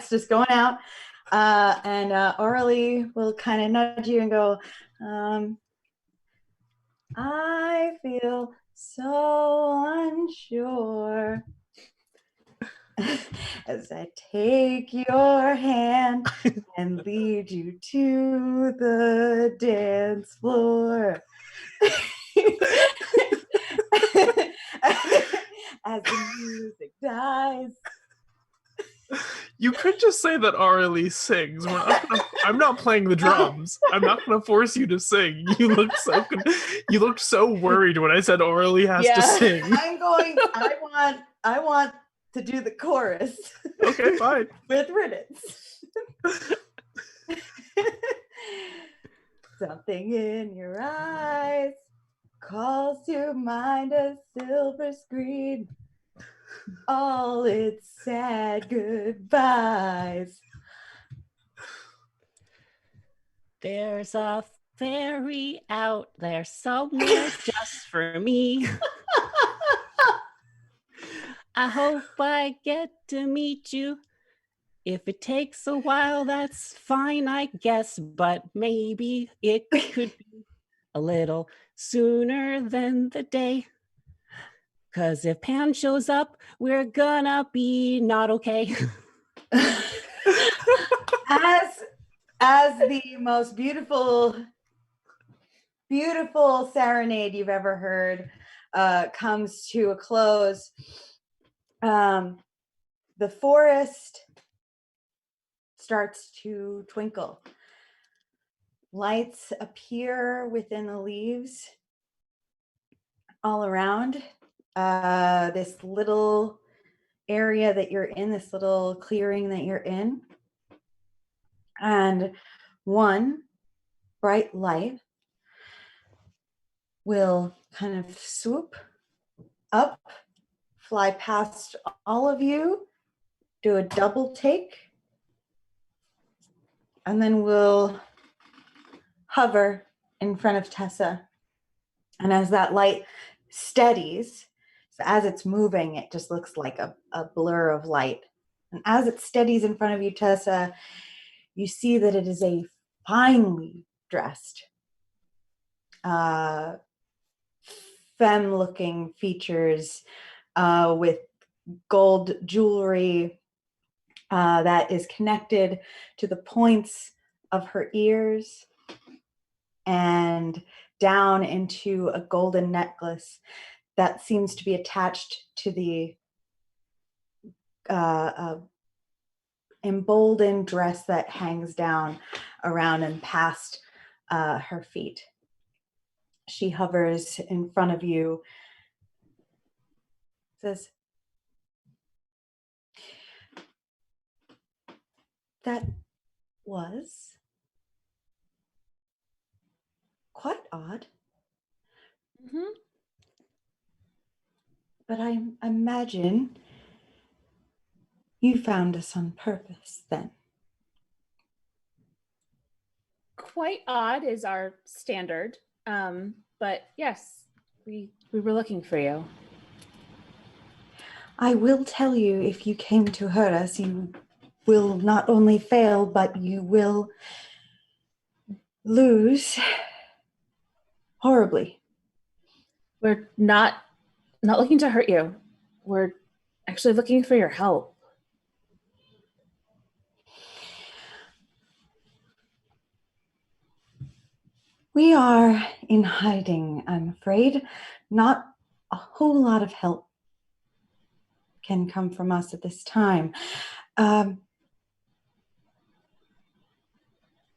just going out. And Arlie will kind of nudge you and go, I feel so unsure as I take your hand and lead you to the dance floor. As the music dies. You could just say that Arlie sings. I'm not playing the drums. I'm not going to force you to sing. You looked so worried when I said Arlie has to sing. I want to do the chorus. Okay, fine. With Riddance. Something in your eyes calls to mind a silver screen. All its sad goodbyes. There's a fairy out there somewhere just for me. I hope I get to meet you. If it takes a while, that's fine, I guess, but maybe it could be a little sooner than the day. 'Cause if Pan shows up, we're gonna be not okay. As the most beautiful serenade you've ever heard comes to a close, the forest starts to twinkle. Lights appear within the leaves all around this little area that you're in, this little clearing that you're in. And one bright light will kind of swoop up, fly past all of you, do a double take, and then we'll hover in front of Tessa. And as that light steadies, so as it's moving, it just looks like a blur of light. And as it steadies in front of you, Tessa, you see that it is a finely dressed, femme-looking features with gold jewelry that is connected to the points of her ears and down into a golden necklace that seems to be attached to the emboldened dress that hangs down around and past her feet. She hovers in front of you, says, "That was quite odd." Mm-hmm. But I imagine you found us on purpose then. Quite odd is our standard. But yes, we were looking for you. I will tell you, if you came to hurt us, you will not only fail, but you will lose horribly. We're not looking to hurt you. We're actually looking for your help. We are in hiding, I'm afraid. Not a whole lot of help can come from us at this time.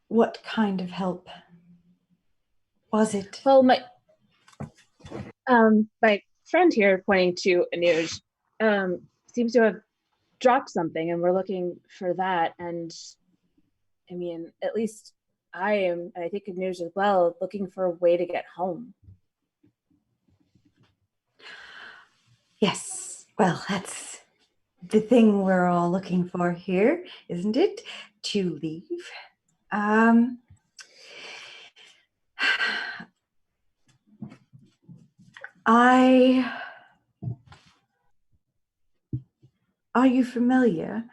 What kind of help was it? Well, my friend here, pointing to Anuj, seems to have dropped something, and we're looking for that. And I mean, at least I am, and I think Anuj as well, looking for a way to get home. Yes, well, that's the thing we're all looking for here, isn't it? To leave. Are you familiar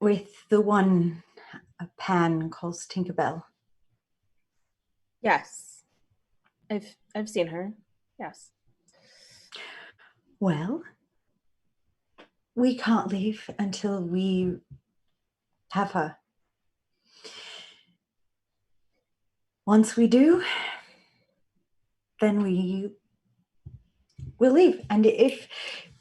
with the one a Pan calls Tinkerbell? Yes, I've seen her. Yes. Well, we can't leave until we have her. Once we do, then we will leave. And if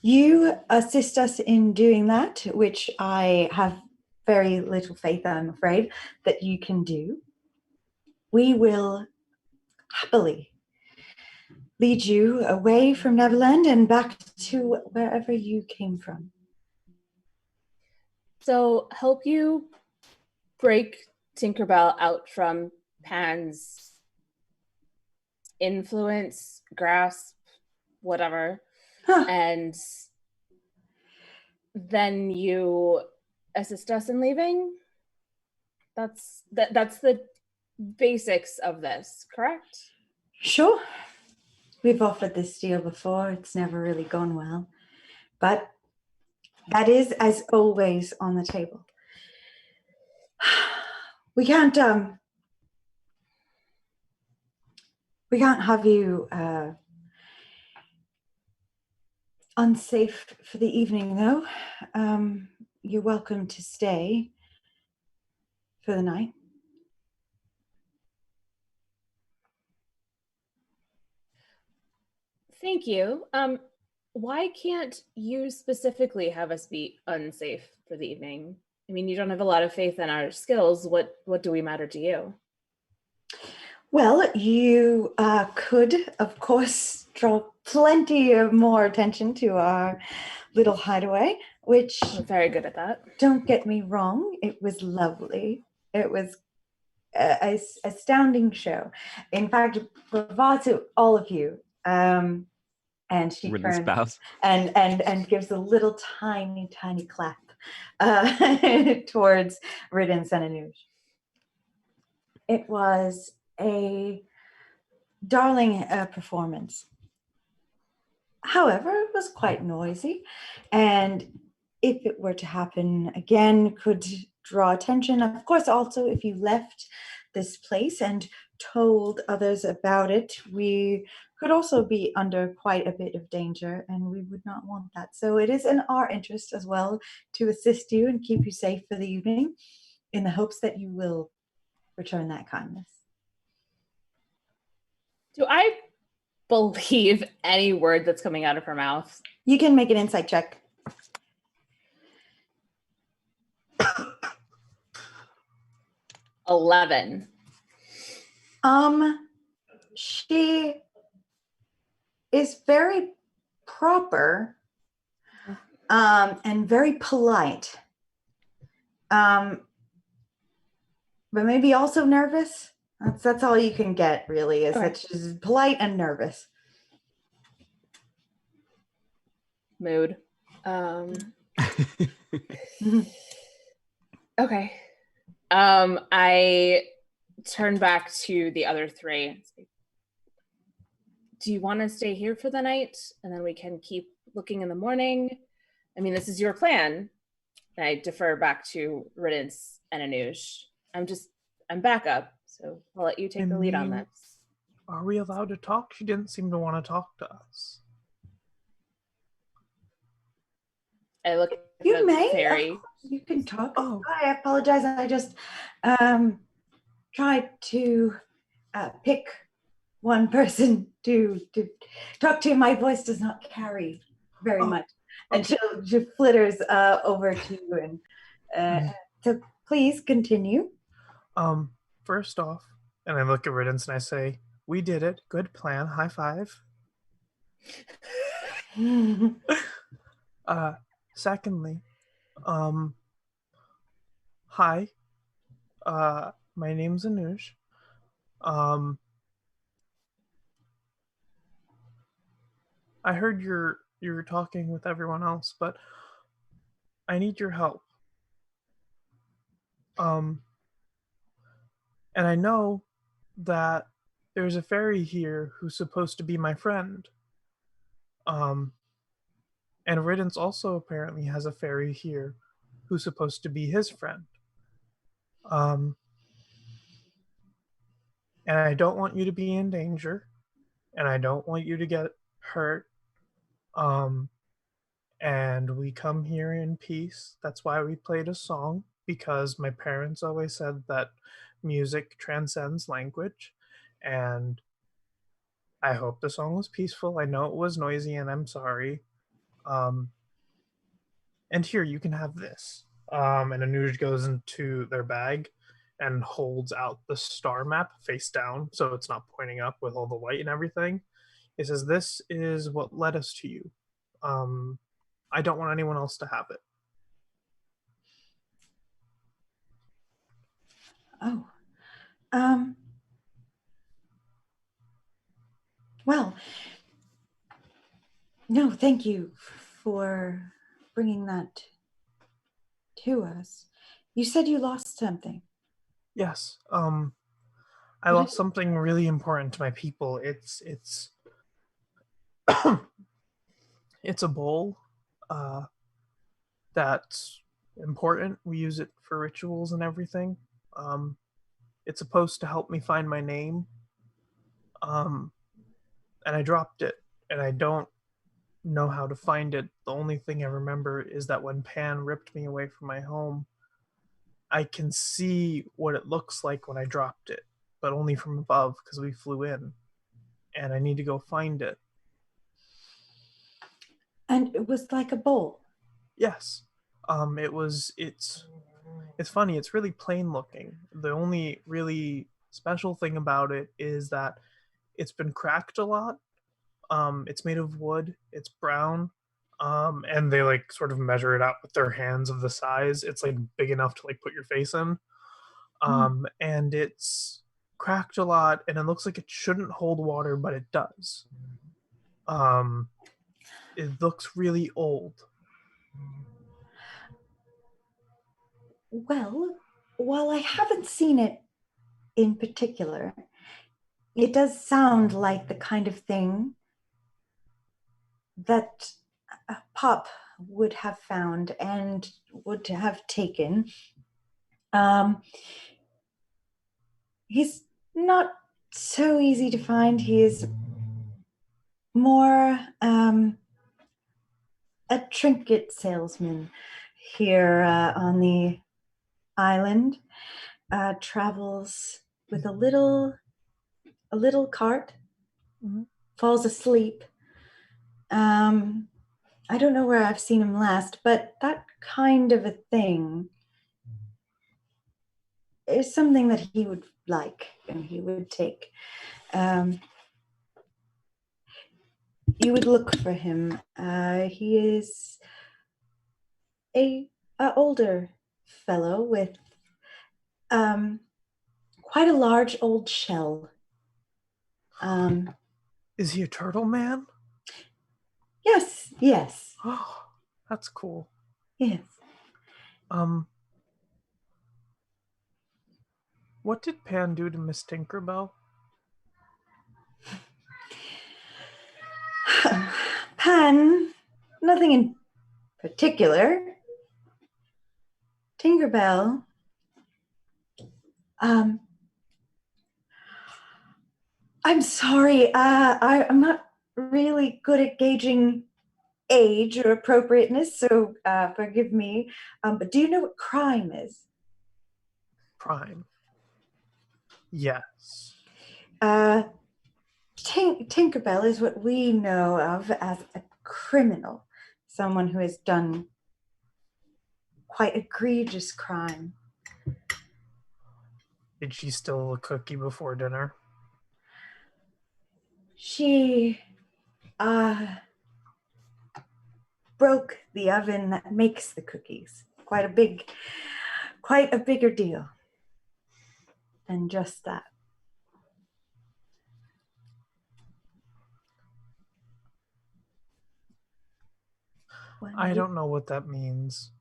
you assist us in doing that, which I have very little faith, I'm afraid, that you can do, we will happily lead you away from Neverland and back to wherever you came from. So help you break Tinkerbell out from Pan's influence, grasp, whatever, and then you assist us in leaving. That's the basics of this, correct? Sure. We've offered this deal before. It's never really gone well. But that is, as always, on the table. We can't have you unsafe for the evening, though. You're welcome to stay for the night. Thank you. Why can't you specifically have us be unsafe for the evening? I mean, you don't have a lot of faith in our skills. What do we matter to you? Well, you could, of course, draw plenty of more attention to our little hideaway, which... We're very good at that. Don't get me wrong, it was lovely. It was an astounding show. In fact, bravo to all of you. And she turns and gives a little tiny clap towards Riddance and Anuj. It was a darling performance. However, it was quite noisy, and if it were to happen again, could draw attention. Of course, also, if you left this place and told others about it, we could also be under quite a bit of danger, and we would not want that. So it is in our interest as well to assist you and keep you safe for the evening, in the hopes that you will return that kindness. Do I believe any word that's coming out of her mouth? You can make an insight check. $11. She is very proper and very polite, but maybe also nervous. That's all you can get, really, is that she's polite and nervous. Mood. Okay. I turn back to the other three. Do you want to stay here for the night, and then we can keep looking in the morning? I mean, this is your plan. And I defer back to Riddance and Anuj. I'm back up, so I'll let you take the lead on this. Are we allowed to talk? She didn't seem to want to talk to us. I look at You the may. fairy. You can talk. Oh. I apologize. I just tried to pick one person to talk to. My voice does not carry very much until she flitters over to you. And so please continue. First off, and I look at Riddance and I say, "We did it. Good plan. High five." Secondly, hi. My name's Anuj. I heard you're talking with everyone else, but I need your help. And I know that there's a fairy here who's supposed to be my friend. And Riddance also apparently has a fairy here who's supposed to be his friend. And I don't want you to be in danger, and I don't want you to get hurt. And we come here in peace. That's why we played a song, because my parents always said that music transcends language, and I hope the song was peaceful. I know it was noisy, and I'm sorry. And here, you can have this. And Anuj goes into their bag and holds out the star map face down, so it's not pointing up with all the light and everything. It says, "This is what led us to you. I don't want anyone else to have it." Oh. Well, no, thank you for bringing that to us. You said you lost something. Yes. I lost something really important to my people. It's it's a bowl that's important. We use it for rituals and everything. It's supposed to help me find my name. And I dropped it, and I don't know how to find it. The only thing I remember is that when Pan ripped me away from my home, I can see what it looks like when I dropped it, but only from above because we flew in, and I need to go find it. And it was like a bowl. Yes. It's funny, it's really plain looking. The only really special thing about it is that it's been cracked a lot. It's made of wood, it's brown. And they like sort of measure it out with their hands of the size. It's like big enough to like put your face in. And it's cracked a lot, and it looks like it shouldn't hold water, but it does. It looks really old. Well, while I haven't seen it in particular, it does sound like the kind of thing that Pop would have found and would have taken. He's not so easy to find. He is more a trinket salesman here on the island. Travels with a little cart. Falls asleep. I don't know where I've seen him last, but that kind of a thing is something that he would like and he would take. You would look for him. He is a older fellow with quite a large old shell. Is he a turtle man? Yes. Oh, that's cool. Yes. What did Pan do to Miss Tinkerbell? Pan, nothing in particular. Tinkerbell, I'm sorry. I'm not really good at gauging age or appropriateness, so forgive me. But do you know what crime is? Prime. Yes. Tinkerbell is what we know of as a criminal, someone who has done quite egregious crime. Did she steal a cookie before dinner? She broke the oven that makes the cookies. Quite a bigger deal than just that. I don't know what that means.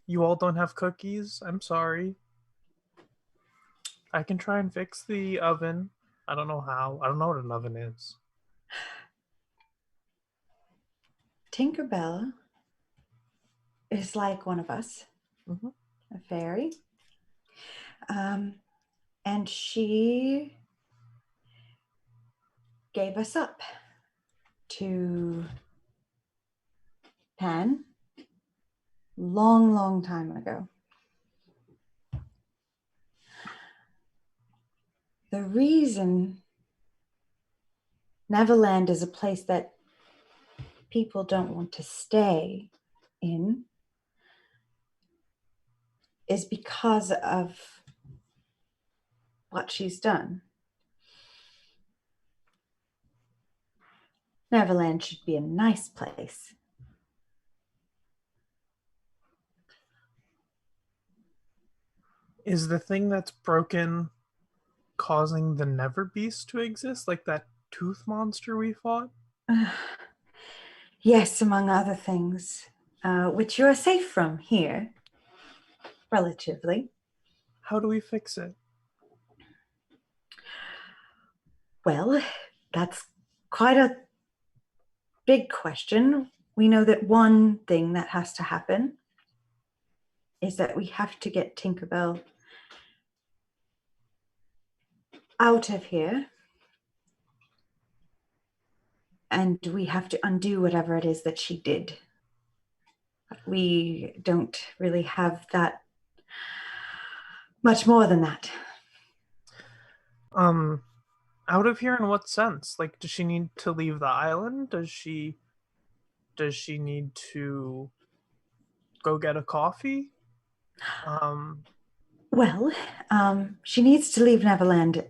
You all don't have cookies? I'm sorry. I can try and fix the oven. I don't know how. I don't know what an oven is. Tinkerbell is like one of us, a fairy. And she gave us up to Pan long time ago. The reason Neverland is a place that people don't want to stay in is because of what she's done. Neverland should be a nice place. Is the thing that's broken causing the Never Beast to exist? Like that tooth monster we fought? Yes, among other things, which you are safe from here, relatively. How do we fix it? Well, that's quite a big question. We know that one thing that has to happen is that we have to get Tinkerbell out of here, and we have to undo whatever it is that she did. We don't really have that much more than that. Out of here in what sense? Like, does she need to leave the island? Does she need to go get a coffee? Well, she needs to leave Neverland,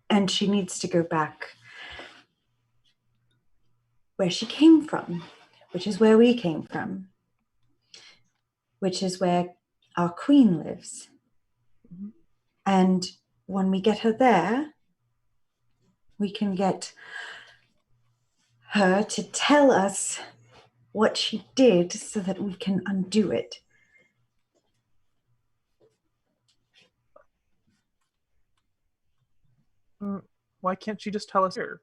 and she needs to go back where she came from, which is where we came from, which is where our queen lives. And when we get her there, we can get her to tell us what she did so that we can undo it. Why can't she just tell us here?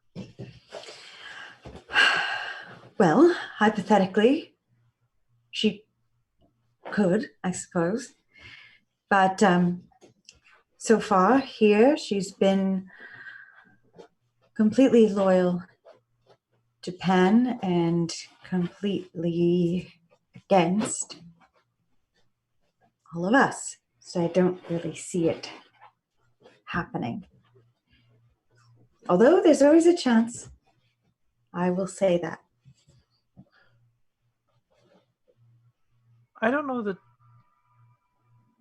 Well, hypothetically, she could, I suppose. But so far here, she's been completely loyal to Pan and completely against all of us. So I don't really see it happening. Although there's always a chance. I will say that. I don't know that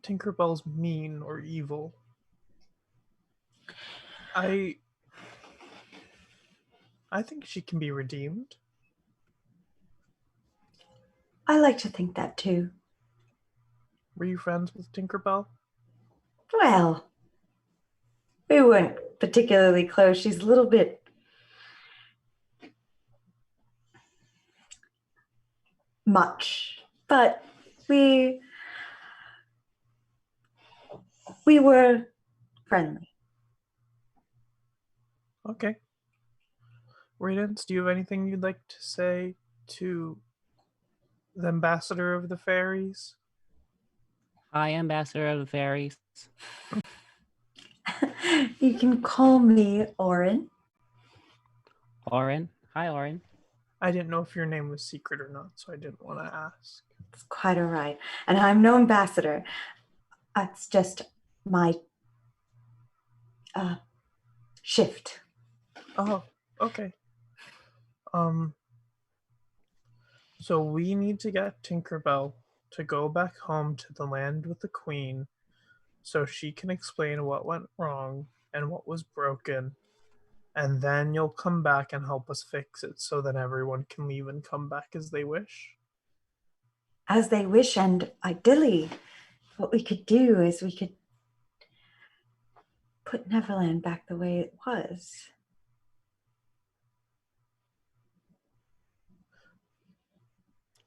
Tinkerbell's mean or evil. I think she can be redeemed. I like to think that too. Were you friends with Tinkerbell? Well, we weren't particularly close. She's a little bit much, but we were friendly. Okay. Radiance, do you have anything you'd like to say to the ambassador of the fairies. Hi, Ambassador of the Fairies. You can call me Orin. Orin. Hi, Orin. I didn't know if your name was secret or not, so I didn't want to ask. It's quite all right. And I'm no ambassador. It's just my shift. Oh, okay. So we need to get Tinkerbell to go back home to the land with the queen so she can explain what went wrong and what was broken. And then you'll come back and help us fix it so that everyone can leave and come back as they wish. As they wish, and ideally, what we could do is we could put Neverland back the way it was.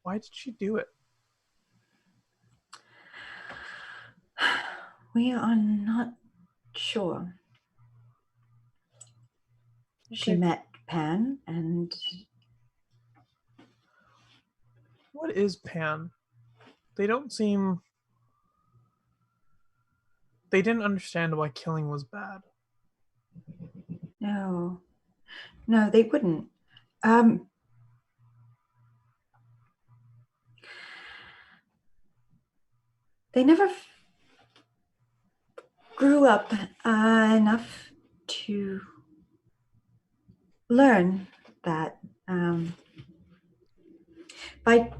Why did she do it? We are not sure. She Okay. met Pan, and What is Pan? They don't seem. They didn't understand why killing was bad. no, they wouldn't. They never grew up enough to learn that by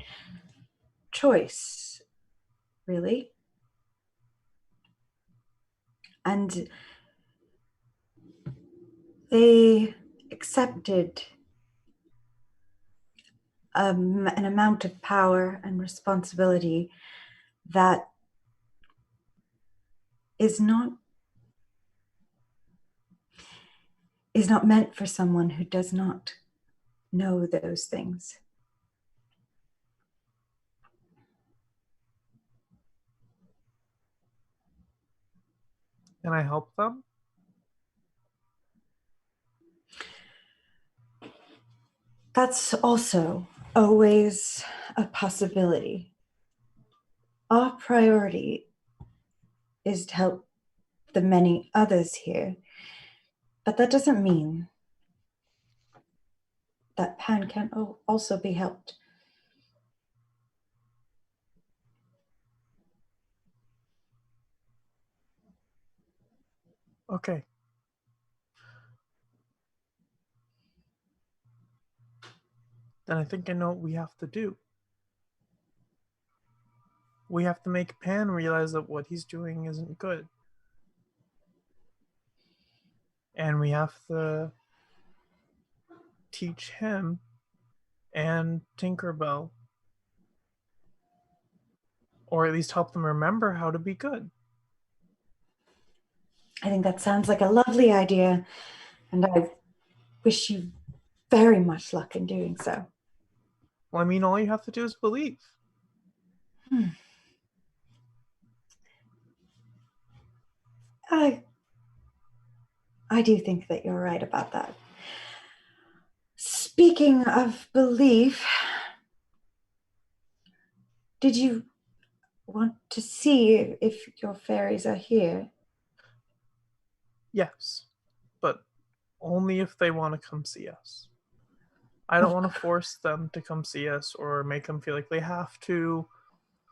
choice, really. And they accepted an amount of power and responsibility that is not meant for someone who does not know those things. Can I help them? That's also always a possibility. Our priority is to help the many others here, but that doesn't mean that Pan can also be helped. Okay. Then I think I know what we have to do. We have to make Pan realize that what he's doing isn't good. And we have to teach him and Tinkerbell, or at least help them remember how to be good. I think that sounds like a lovely idea, and I wish you very much luck in doing so. Well, I mean, all you have to do is believe. I do think that you're right about that. Speaking of belief, did you want to see if your fairies are here? Yes, but only if they want to come see us. I don't want to force them to come see us or make them feel like they have to.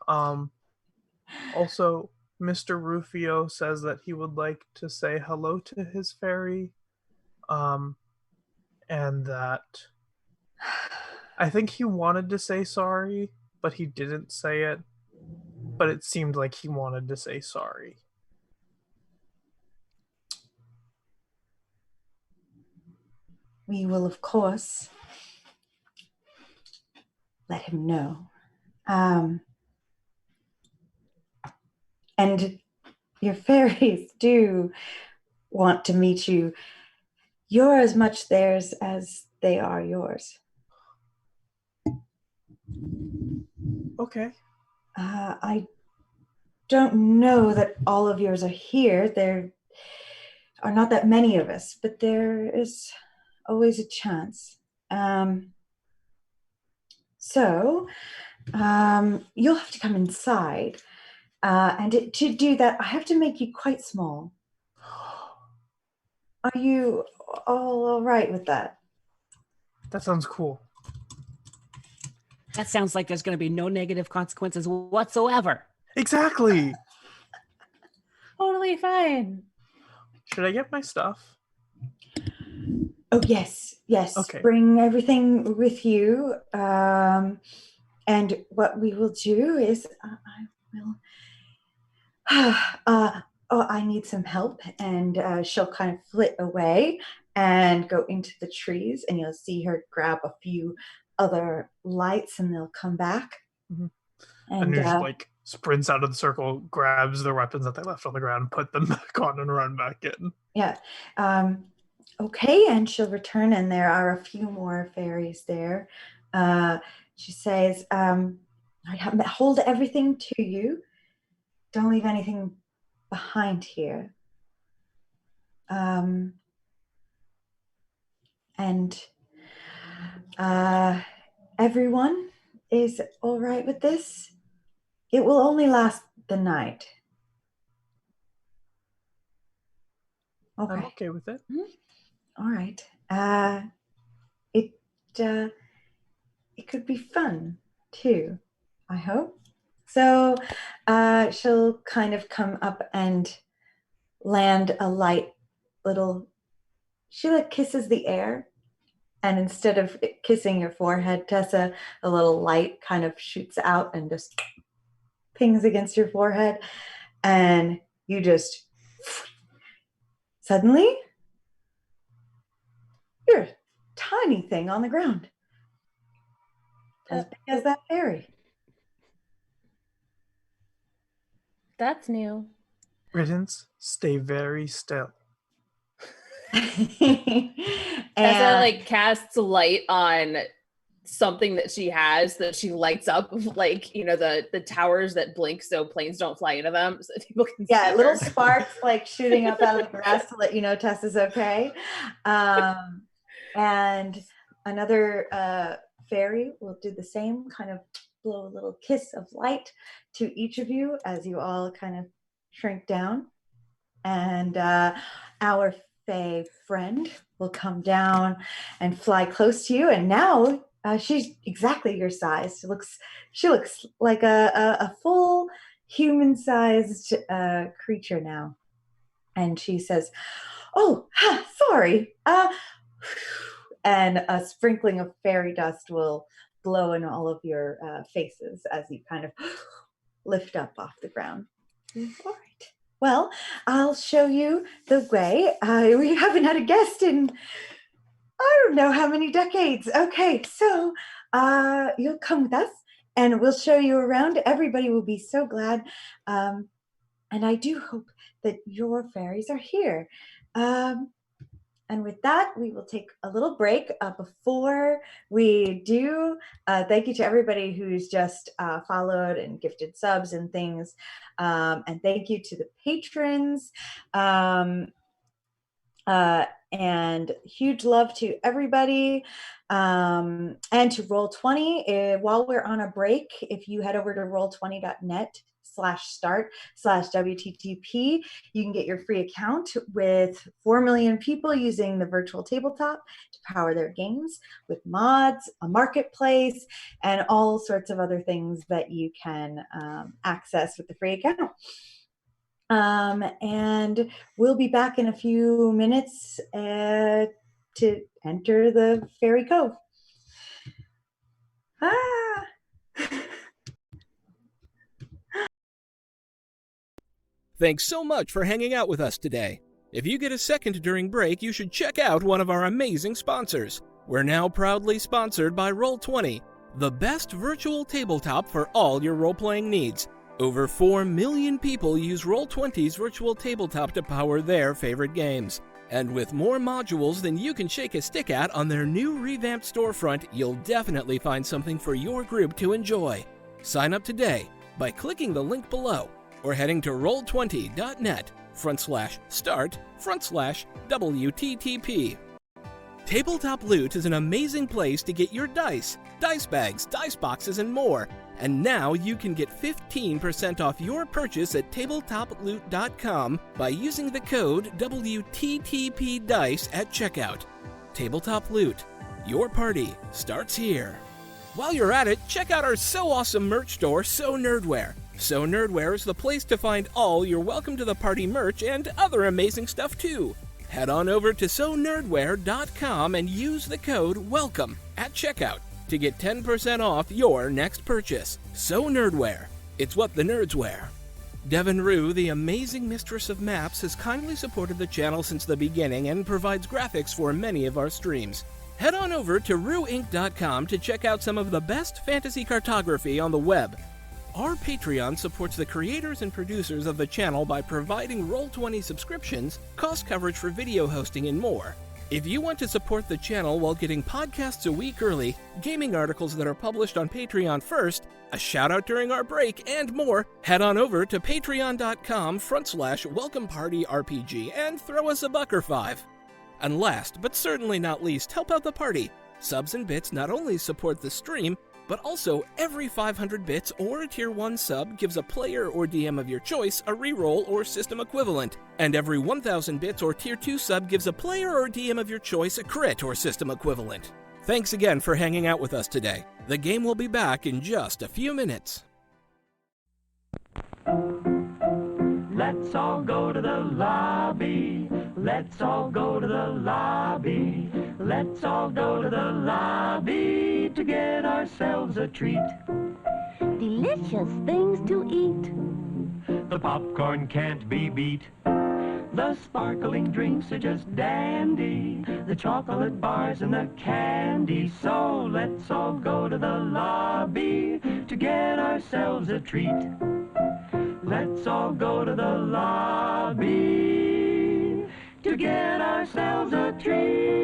Also, Mr. Rufio says that he would like to say hello to his fairy, and that I think he wanted to say sorry, but he didn't say it. But it seemed like he wanted to say sorry. We will, of course, let him know. And your fairies do want to meet you. You're as much theirs as they are yours. Okay. I don't know that all of yours are here. There are not that many of us, but there is always a chance. So You'll have to come inside. And to do that, I have to make you quite small. Are you all right with that? That sounds cool. That sounds like there's going to be no negative consequences whatsoever. Exactly. Totally fine. Should I get my stuff? Oh, yes. Okay. Bring everything with you. And what we will do is I need some help. And she'll kind of flit away and go into the trees, and you'll see her grab a few other lights, and they'll come back. Mm-hmm. And just like sprints out of the circle, grabs the weapons that they left on the ground, put them back on, and run back in. Yeah. Okay, and she'll return, and there are a few more fairies there. She says, hold everything to you. Don't leave anything behind here. And everyone is all right with this? It will only last the night. Okay. I'm okay with it. All right. It could be fun too, I hope. So she'll kind of come up and land a light little. She kisses the air, and instead of kissing your forehead, Tessa, a little light kind of shoots out and just pings against your forehead, and you just suddenly you're a tiny thing on the ground, as big as that fairy. That's new. Riddance, stay very still. Tessa like casts light on something that she has that she lights up, like, you know, the towers that blink so planes don't fly into them, so that people can see little her. sparks like shooting up out of the grass to let you know Tessa's okay. And another fairy will do the same, kind of blow a little kiss of light to each of you as you all kind of shrink down. And our fae friend will come down and fly close to you, and now she's exactly your size. She looks like a full human-sized creature now. And she says, "Oh, sorry." And a sprinkling of fairy dust will blow in all of your faces as you kind of lift up off the ground. All right. Well, I'll show you the way. We haven't had a guest in I don't know how many decades. Okay, so you'll come with us, and we'll show you around. Everybody will be so glad. And I do hope that your fairies are here. And with that, we will take a little break. Before we do, thank you to everybody who's just followed and gifted subs and things. And thank you to the patrons. And huge love to everybody. And to Roll20, while we're on a break, if you head over to roll20.net/start/WTTP, you can get your free account with 4 million people using the virtual tabletop to power their games with mods, a marketplace, and all sorts of other things that you can access with the free account. And we'll be back in a few minutes to enter the Fairy Cove. Thanks so much for hanging out with us today. If you get a second during break, you should check out one of our amazing sponsors. We're now proudly sponsored by Roll20, the best virtual tabletop for all your role-playing needs. Over 4 million people use Roll20's virtual tabletop to power their favorite games. And with more modules than you can shake a stick at on their new revamped storefront, you'll definitely find something for your group to enjoy. Sign up today by clicking the link below or heading to roll20.net/start/WTTP. Tabletop Loot is an amazing place to get your dice bags, dice boxes, and more And now you can get 15% off your purchase at tabletoploot.com by using the code WTTPDICE at checkout. Tabletop Loot. Your party starts here. While you're at it, check out our so awesome merch store, So Nerdware. So Nerdware is the place to find all your Welcome to the Party merch and other amazing stuff too. Head on over to sonerdware.com and use the code WELCOME at checkout to get 10% off your next purchase. So Nerdware. It's what the nerds wear. Devin Rue, the amazing mistress of maps, has kindly supported the channel since the beginning and provides graphics for many of our streams. Head on over to rueinc.com to check out some of the best fantasy cartography on the web. Our Patreon supports the creators and producers of the channel by providing Roll20 subscriptions, cost coverage for video hosting, and more. If you want to support the channel while getting podcasts a week early, gaming articles that are published on Patreon first, a shout out during our break, and more, head on over to patreon.com/welcomepartyrpg and throw us a buck or five. And last, but certainly not least, help out the party. Subs and bits not only support the stream, but also every 500 bits or a tier 1 sub gives a player or DM of your choice a reroll or system equivalent, and every 1000 bits or tier 2 sub gives a player or DM of your choice a crit or system equivalent. Thanks again for hanging out with us today. The game will be back in just a few minutes. Let's all go to the lobby. Let's all go to the lobby. Let's all go to the lobby to get ourselves a treat. Delicious things to eat. The popcorn can't be beat. The sparkling drinks are just dandy. The chocolate bars and the candy. So let's all go to the lobby to get ourselves a treat. Let's all go to the lobby to get ourselves a treat.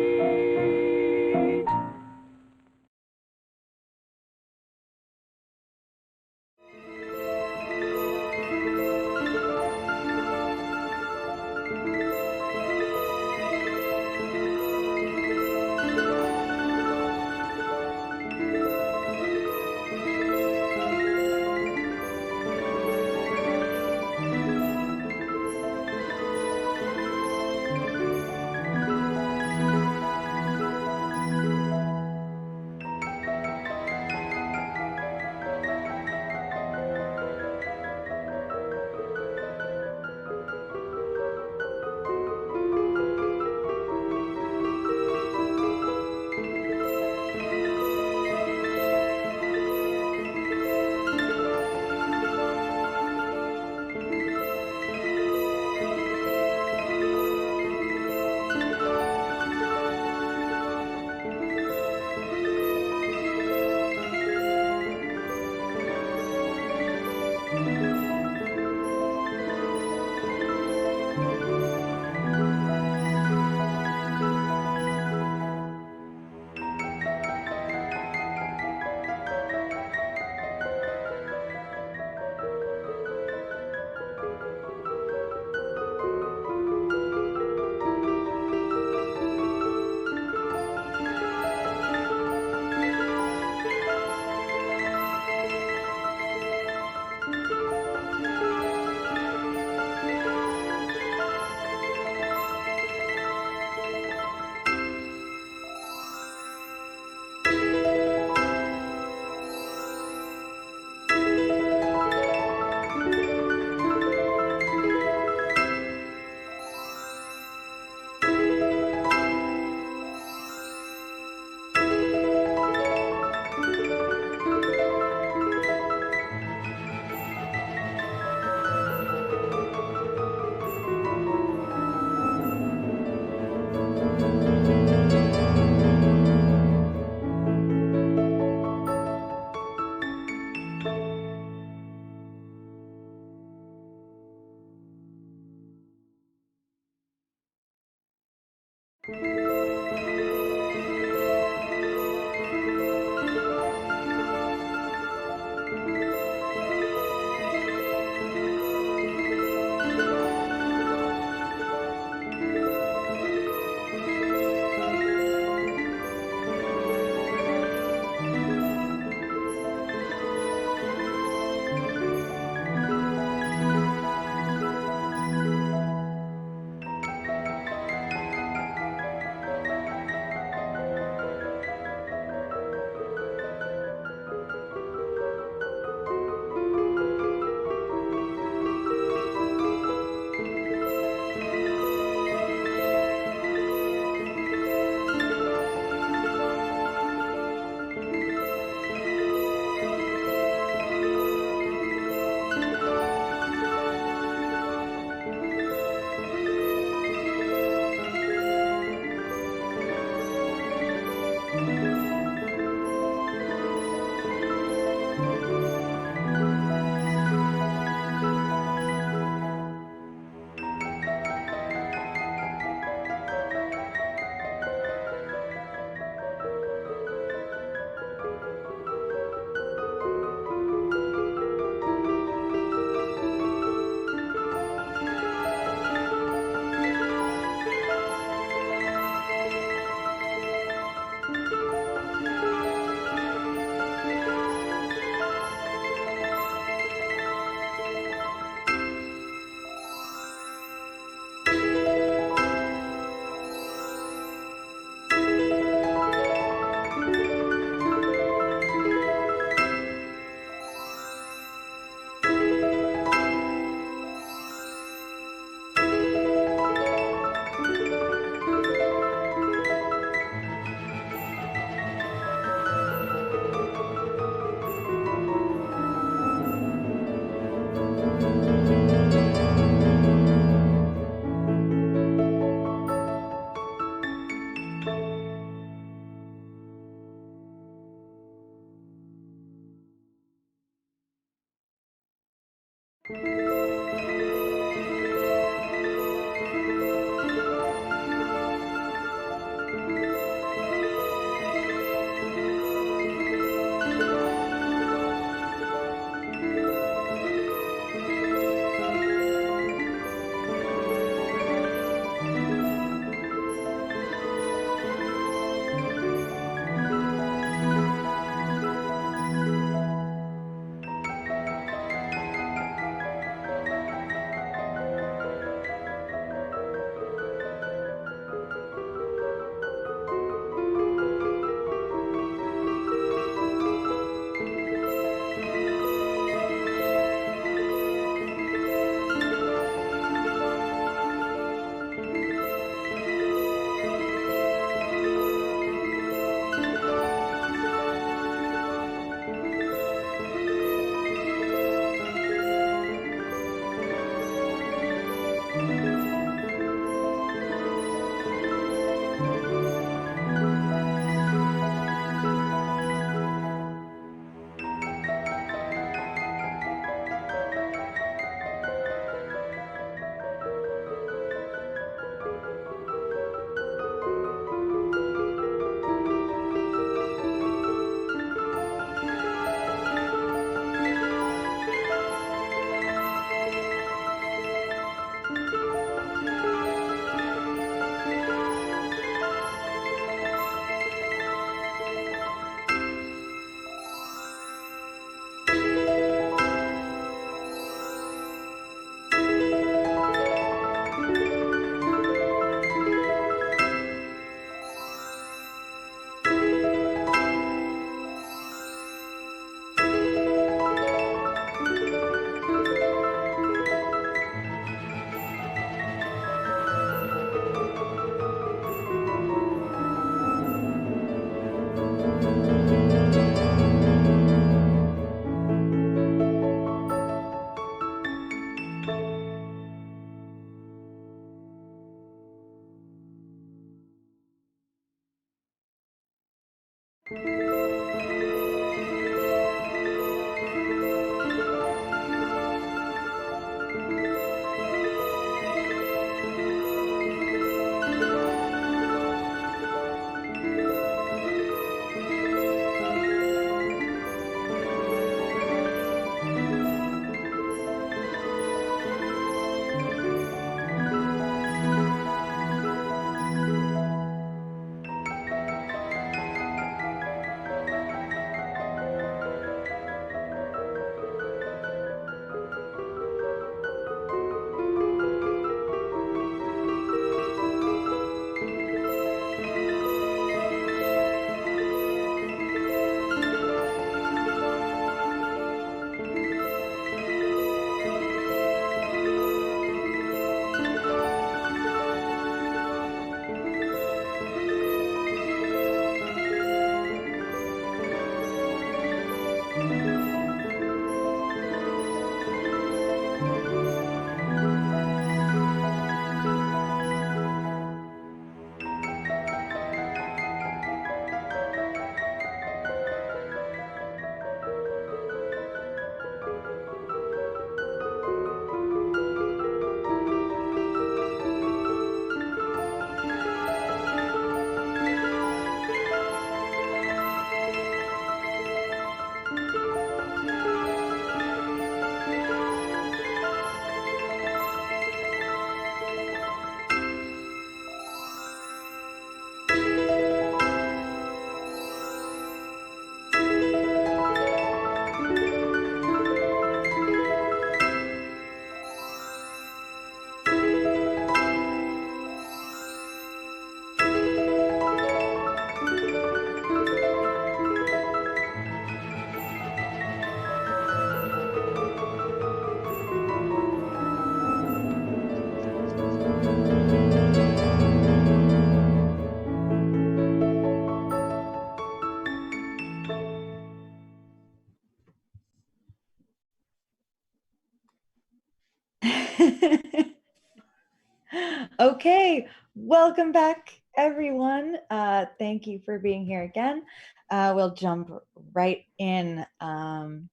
Okay, welcome back, everyone. Thank you for being here again. We'll jump right in. The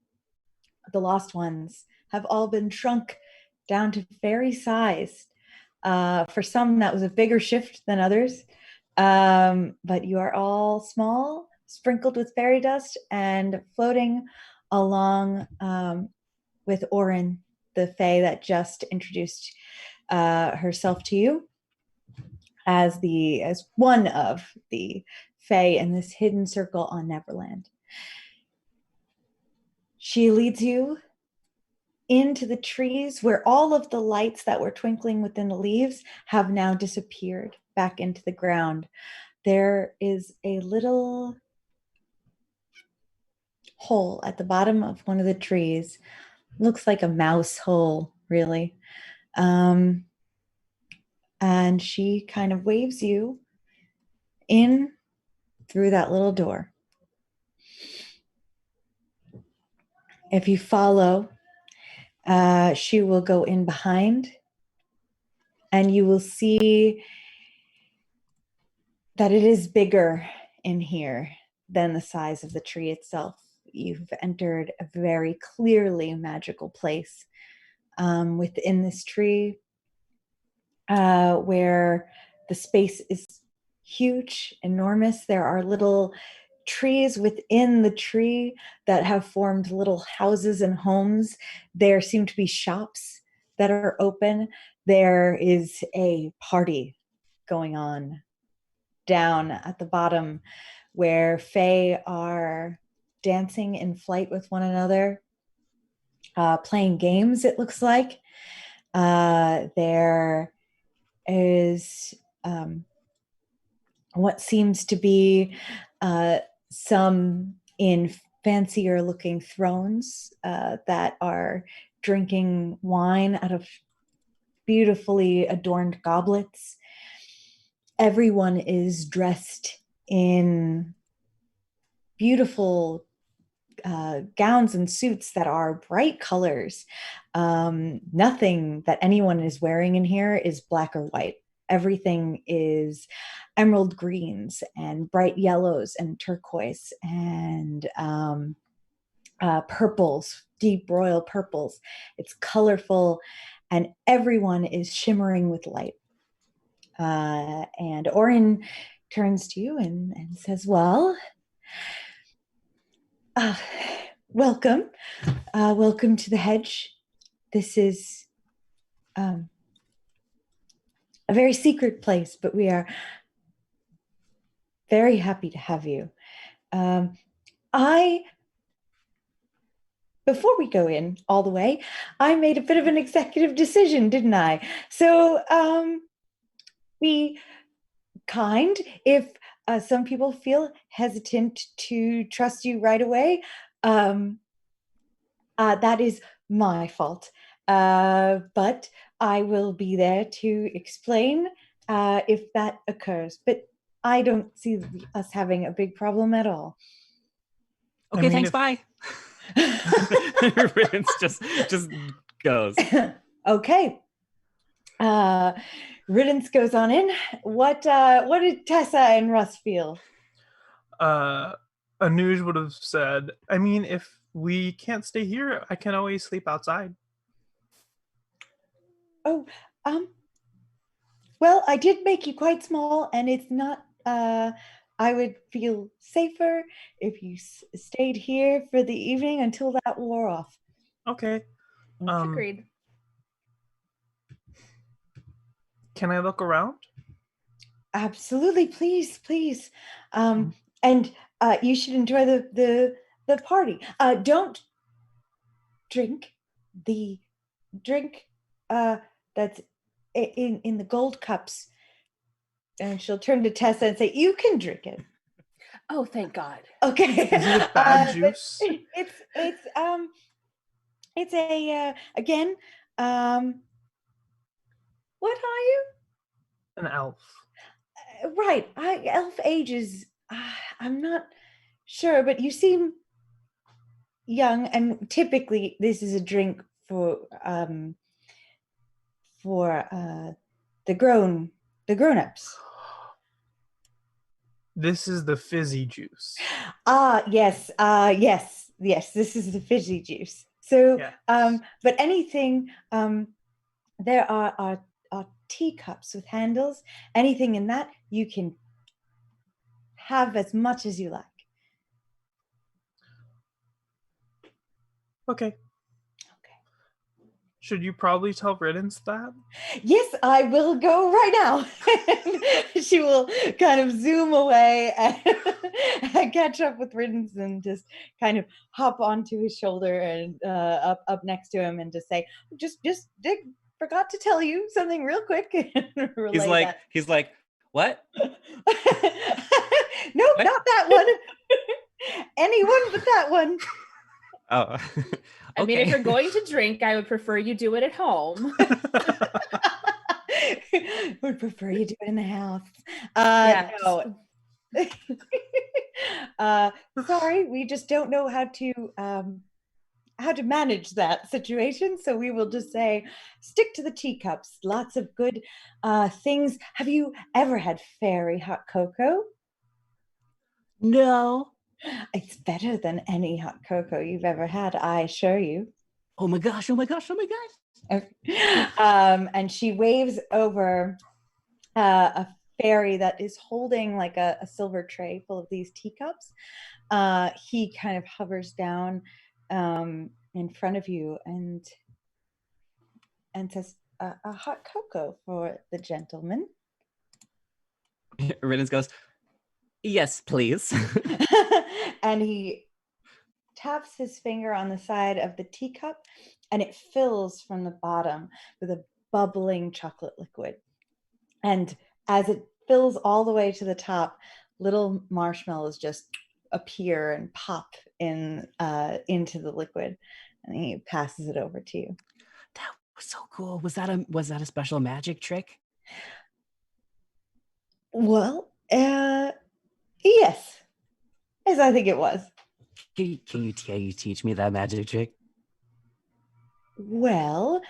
lost ones have all been shrunk down to fairy size. For some, that was a bigger shift than others. But you are all small, sprinkled with fairy dust, and floating along with Orin, the fae that just introduced herself to you as one of the fae in this hidden circle on Neverland. She leads you into the trees where all of the lights that were twinkling within the leaves have now disappeared back into the ground. There is a little hole at the bottom of one of the trees. Looks like a mouse hole, really. And she kind of waves you in through that little door. If you follow, she will go in behind, and you will see that it is bigger in here than the size of the tree itself. You've entered a very clearly magical place within this tree, where the space is huge, enormous. There are little trees within the tree that have formed little houses and homes. There seem to be shops that are open. There is a party going on down at the bottom where fae are dancing in flight with one another, playing games, it looks like. There is what seems to be some in fancier looking thrones that are drinking wine out of beautifully adorned goblets. Everyone is dressed in beautiful gowns and suits that are bright colors. Nothing that anyone is wearing in here is black or white. everything is emerald greens and bright yellows and turquoise and purples, deep royal purples. It's colorful, and everyone is shimmering with light. And Orin turns to you and says, well, welcome. Welcome to the hedge. This is a very secret place, but we are very happy to have you. Before we go in all the way, I made a bit of an executive decision, didn't I? So be kind if some people feel hesitant to trust you right away. That is my fault. But I will be there to explain if that occurs. But I don't see us having a big problem at all. Okay, thanks, bye. Riddance just goes. Okay. Riddance goes on in. What did Tessa and Russ feel? Anuj would have said, I mean, if we can't stay here, I can always sleep outside. Oh, well, I did make you quite small, and it's not, I would feel safer if you stayed here for the evening until that wore off. Okay. Agreed. Can I look around? Absolutely, please. And you should enjoy the party. Don't drink the drink that's in the gold cups. And she'll turn to Tessa and say, "You can drink it." Oh, thank God. Okay. Is it bad juice? It's a again. What are you? An elf. Right. Elf ages. I'm not sure, but you seem young, and typically this is a drink for the grown-ups. This is the fizzy juice. Yes. This is the fizzy juice. So, Yes. But anything, there are teacups with handles. Anything in that, you can have as much as you like. Okay. Should you probably tell Riddance that? Yes, I will go right now. She will kind of zoom away and catch up with Riddance and just kind of hop onto his shoulder and up next to him and just say, just forgot to tell you something real quick. He's like, what? Nope, not that one. Anyone but that one. Oh. I mean, if you're going to drink, I would prefer you do it at home. Would prefer you do it in the house. Yes. No. Sorry, we just don't know how to manage that situation. So we will just say, stick to the teacups. Lots of good things. Have you ever had fairy hot cocoa? No. It's better than any hot cocoa you've ever had, I assure you. Oh my gosh. Okay. And she waves over a fairy that is holding like a silver tray full of these teacups. He kind of hovers down in front of you and says, a hot cocoa for the gentleman. Riddance goes, yes, please. And he taps his finger on the side of the teacup, and it fills from the bottom with a bubbling chocolate liquid. And as it fills all the way to the top, little marshmallows just appear and pop into the liquid, and he passes it over to you. That was so cool. Was that a special magic trick? Well, yes, I think it was. Can you teach me that magic trick? Well,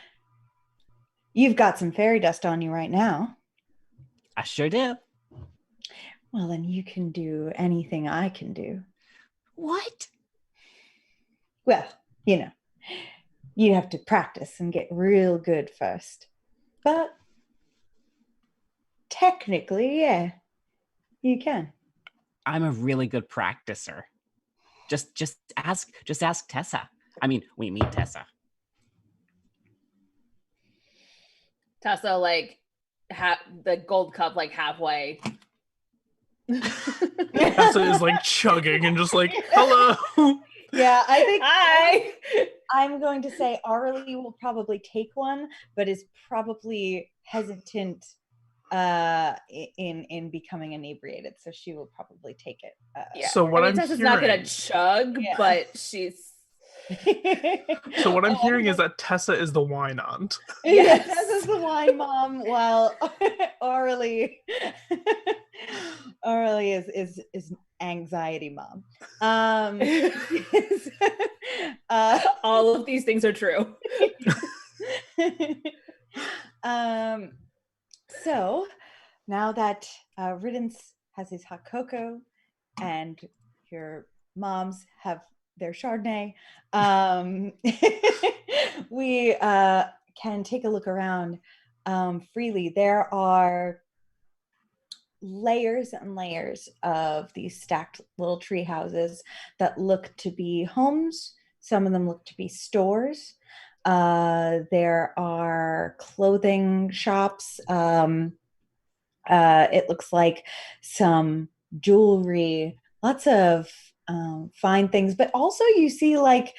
you've got some fairy dust on you right now. I sure do. Well, then you can do anything I can do. What? Well, you have to practice and get real good first. But technically, yeah, you can. I'm a really good practicer. Just ask Tessa. I mean, we meet Tessa. Tessa, like, the gold cup, like, halfway. Tessa is like chugging and just like, hello. Yeah, I think Hi. I'm going to say Arlie will probably take one, but is probably hesitant in becoming inebriated, so she will probably take it. Yeah. So what I'm Tessa's hearing, not gonna chug, Yeah. but she's. so what I'm hearing is that Tessa is the wine aunt. Yes. Yes, Tessa's the wine mom, while Arlie is anxiety mom. All of these things are true. So now that Riddance has his hot cocoa and your moms have their Chardonnay, we can take a look around freely. There are layers and layers of these stacked little tree houses that look to be homes. Some of them look to be stores. There are clothing shops. It looks like some jewelry, lots of fine things, but also you see like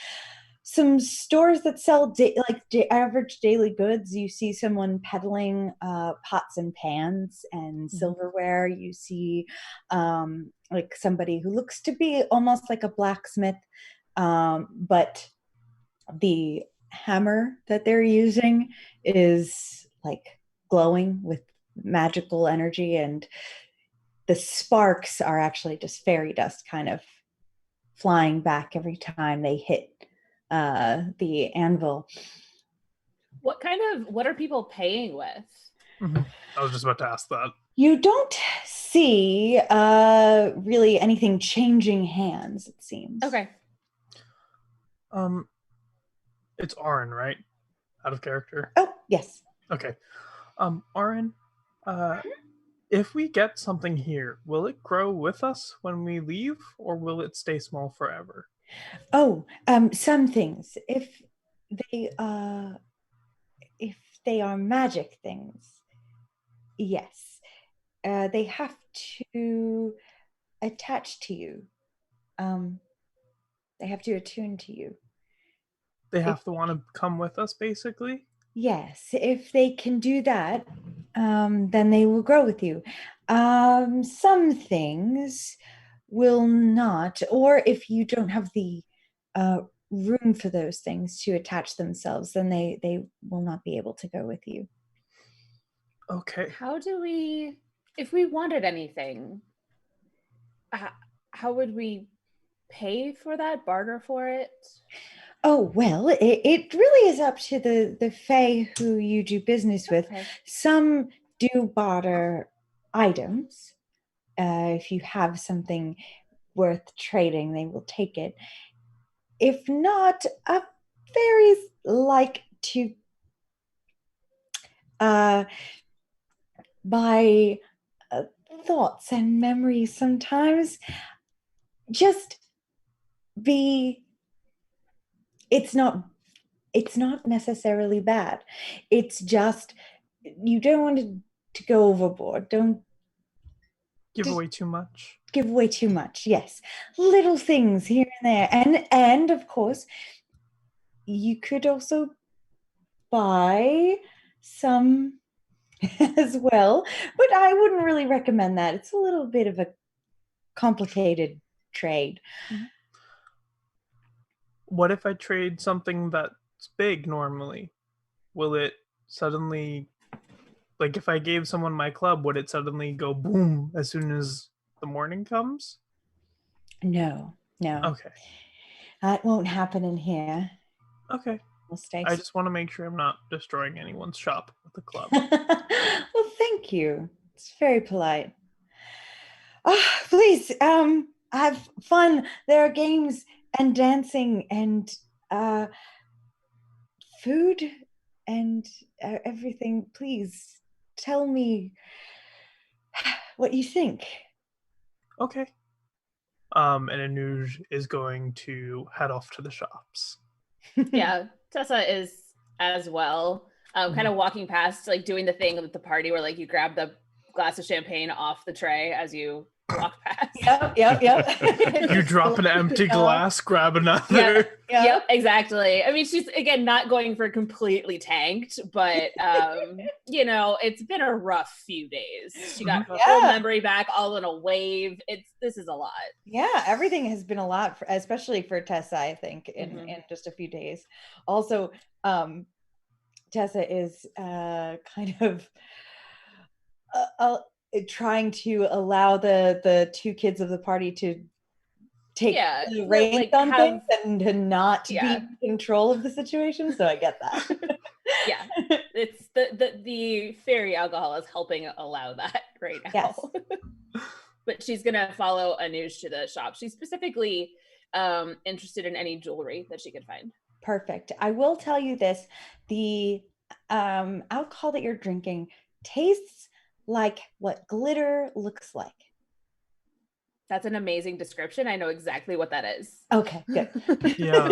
some stores that sell average daily goods. You see someone peddling pots and pans and silverware. You see like somebody who looks to be almost like a blacksmith, but the hammer that they're using is like glowing with magical energy, and the sparks are actually just fairy dust kind of flying back every time they hit the anvil. What are people paying with? Mm-hmm. I was just about to ask that. You don't see really anything changing hands, it seems. Okay. It's Arin, right? Out of character. Oh, yes. Okay. Arin, if we get something here, will it grow with us when we leave, or will it stay small forever? Oh, some things. If they are magic things, yes. They have to attach to you. They have to attune to you. They have to want to come with us, basically? Yes, if they can do that, then they will grow with you. Some things will not, or if you don't have the room for those things to attach themselves, then they will not be able to go with you. Okay. How do we, if we wanted anything, how would we pay for that, barter for it? Oh, well, it really is up to the Fae who you do business with. Okay. Some do barter items. If you have something worth trading, they will take it. If not, fairies like to buy thoughts and memories sometimes. Just it's not necessarily bad. It's just you don't want to go overboard. Don't give away too much. Give away too much. Yes, little things here and there, and of course, you could also buy some as well. But I wouldn't really recommend that. It's a little bit of a complicated trade. What if I trade something that's big normally? Will it suddenly, like if I gave someone my club, would it suddenly go boom as soon as the morning comes? No. Okay. That won't happen in here. Okay. We'll stay. I just want to make sure I'm not destroying anyone's shop with the club. Well, thank you. It's very polite. Oh, please, have fun. There are games and dancing and food and everything. Please tell me what you think. Okay. And Anuj is going to head off to the shops. Yeah, Tessa is as well. Kind of walking past, like doing the thing at the party where like you grab the glass of champagne off the tray as you walk past. Yep. You drop an empty glass, grab another. Yep, exactly. I mean, she's again not going for completely tanked, but it's been a rough few days. She got her whole memory back all in a wave. This is a lot. Yeah, everything has been a lot, especially for Tessa, I think, in just a few days. Also, Tessa is kind of trying to allow the two kids of the party to take the reins on things and to not be in control of the situation. So I get that. Yeah, it's the fairy alcohol is helping allow that right now. Yes. But she's gonna follow Anuj to the shop. She's specifically interested in any jewelry that she could find. Perfect. I will tell you this: the alcohol that you're drinking tastes like what glitter looks like. That's an amazing description. I know exactly what that is. Okay, good. Yeah.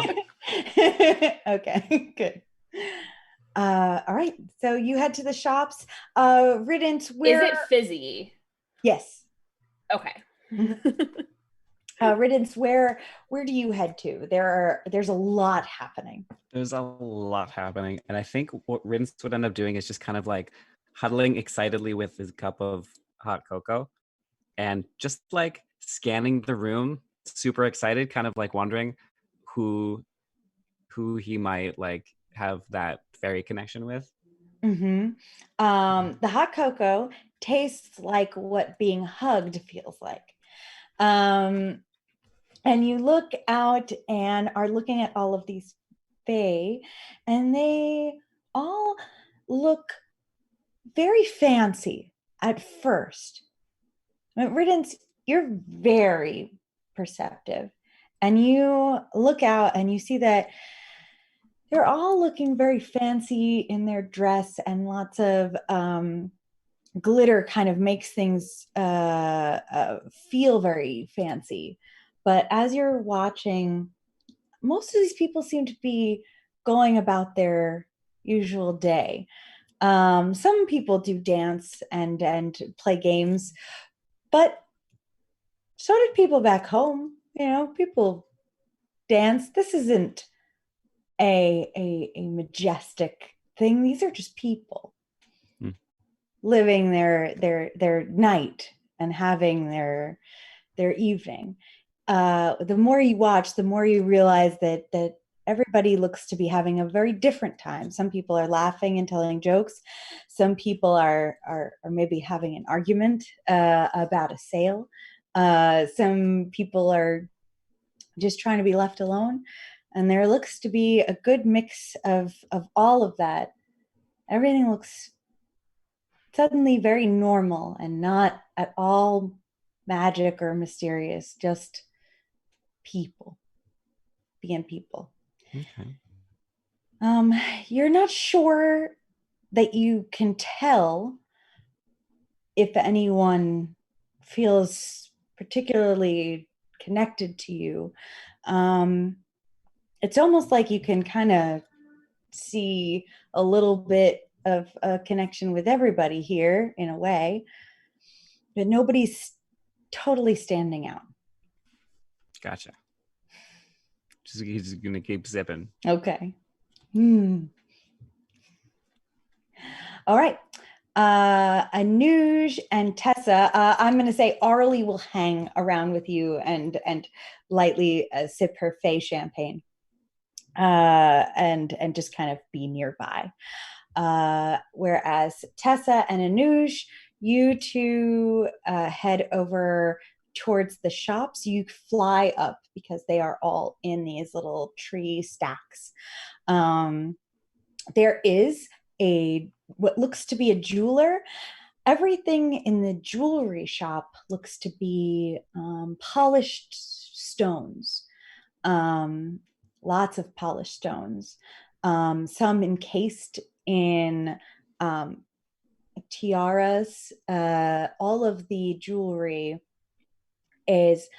Okay, good. All right. So you head to the shops. Riddance, where is it fizzy? Yes. Okay. Riddance, where do you head to? There's a lot happening. There's a lot happening. And I think what Riddance would end up doing is just kind of like huddling excitedly with his cup of hot cocoa and just like scanning the room, super excited, kind of like wondering who he might like have that fairy connection with. Mm-hmm. The hot cocoa tastes like what being hugged feels like. And you look out and are looking at all of these fae, and they all look very fancy at first. Riddance, you're very perceptive, and you look out and you see that they're all looking very fancy in their dress, and lots of glitter kind of makes things feel very fancy. But as you're watching, most of these people seem to be going about their usual day. Some people do dance and play games, but so did people back home. People dance. This isn't a majestic thing. These are just people living their night and having their evening. The more you watch, the more you realize that everybody looks to be having a very different time. Some people are laughing and telling jokes. Some people are maybe having an argument about a sale. Some people are just trying to be left alone. And there looks to be a good mix of all of that. Everything looks suddenly very normal and not at all magic or mysterious, just people being people. Okay. You're not sure that you can tell if anyone feels particularly connected to you. It's almost like you can kind of see a little bit of a connection with everybody here in a way, but nobody's totally standing out. Gotcha. He's gonna keep zipping. Okay. All right. Anuj and Tessa, I'm going to say Arlie will hang around with you and lightly sip her fey champagne and just kind of be nearby. Whereas Tessa and Anuj, you two head over towards the shops. You fly up because they are all in these little tree stacks. There is what looks to be a jeweler everything in the jewelry shop looks to be polished stones, lots of polished stones, some encased in tiaras. All of the jewelry is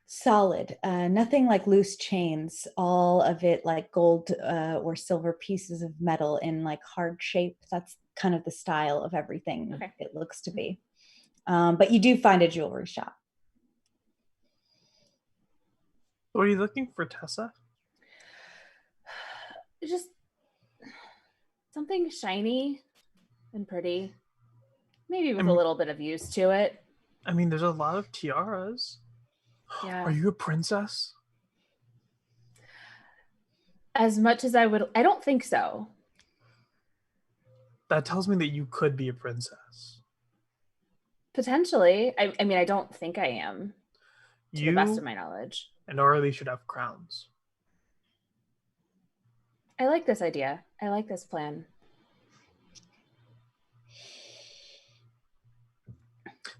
solid, nothing like loose chains, all of it like gold or silver pieces of metal in like hard shape. That's kind of the style of everything. Okay. It looks to be. But you do find a jewelry shop. What are you looking for, Tessa? Just something shiny and pretty, maybe with a little bit of use to it. I mean, there's a lot of tiaras. Yeah. Are you a princess? As much as I don't think so. That tells me that you could be a princess. Potentially. I mean, I don't think I am, to the best of my knowledge. And Orly should have crowns. I like this idea. I like this plan.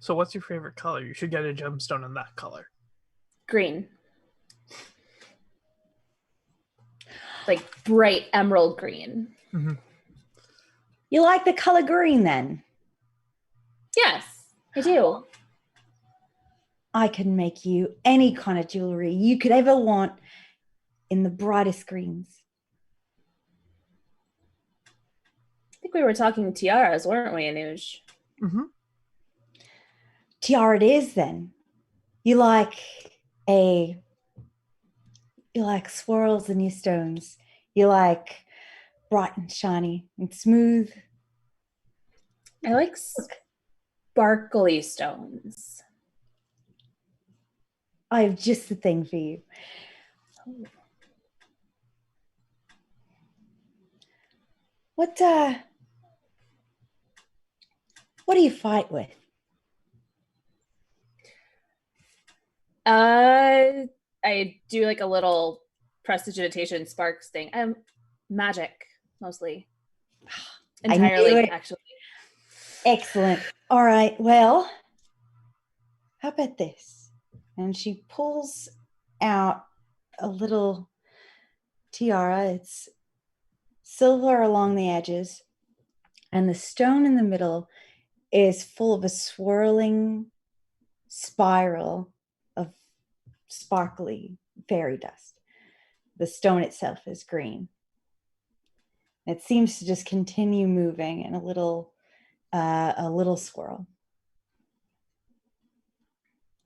So what's your favorite color? You should get a gemstone in that color. Green. Like bright emerald green. Mm-hmm. You like the color green then? Yes, I do. I can make you any kind of jewelry you could ever want in the brightest greens. I think we were talking tiaras, weren't we, Anuj? Mm-hmm. Tiara it is then. You like swirls in your stones. You like bright and shiny and smooth. I like sparkly stones. I have just the thing for you. What do you fight with? I do like a little prestidigitation sparks thing. Magic mostly. Entirely, actually. Excellent. All right. Well, how about this? And she pulls out a little tiara. It's silver along the edges, and the stone in the middle is full of a swirling spiral of sparkly fairy dust. The stone itself is green. It seems to just continue moving in a little swirl.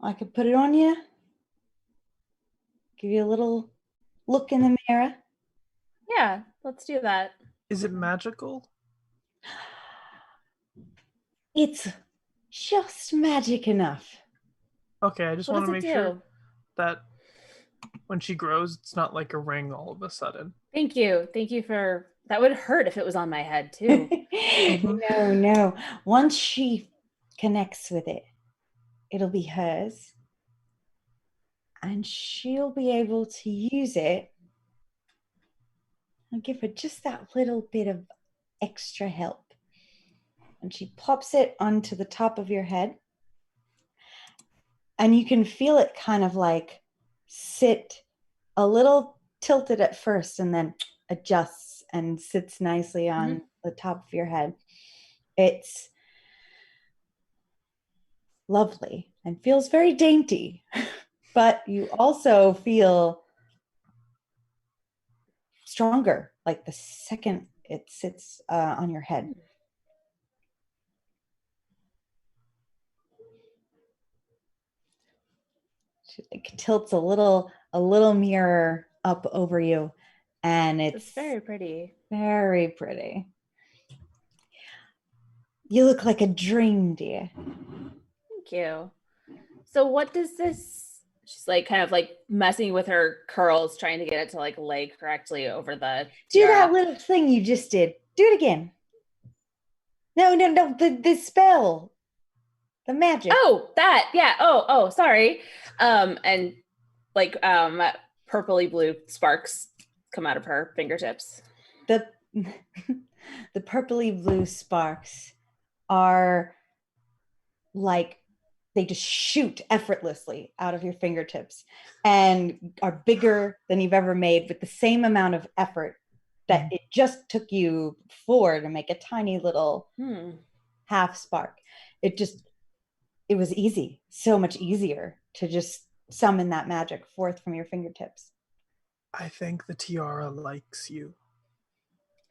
I could put it on you. Give you a little look in the mirror. Yeah, let's do that. Is it magical? It's just magic enough. Okay, I just What want to does make it sure do? that when she grows, it's not like a ring all of a sudden. Thank you. Thank you for that. Would hurt if it was on my head too. No. Once she connects with it, it'll be hers. And she'll be able to use it and give her just that little bit of extra help. And she pops it onto the top of your head. And you can feel it kind of like sit a little tilted at first and then adjusts and sits nicely on the top of your head. It's lovely and feels very dainty, but you also feel stronger like the second it sits on your head. She like tilts a little mirror up over you, and it's very pretty. Very pretty. You look like a dream, dear. Thank you. So what does this? She's like kind of like messing with her curls, trying to get it to like lay correctly over the Do that little thing you just did. Do it again. No. The spell. The magic. Oh, that. Yeah. Oh, sorry. And like purpley blue sparks come out of her fingertips. The purpley blue sparks are like, they just shoot effortlessly out of your fingertips and are bigger than you've ever made with the same amount of effort that it just took you before to make a tiny little half spark. It was easy, so much easier to just summon that magic forth from your fingertips. I think the tiara likes you.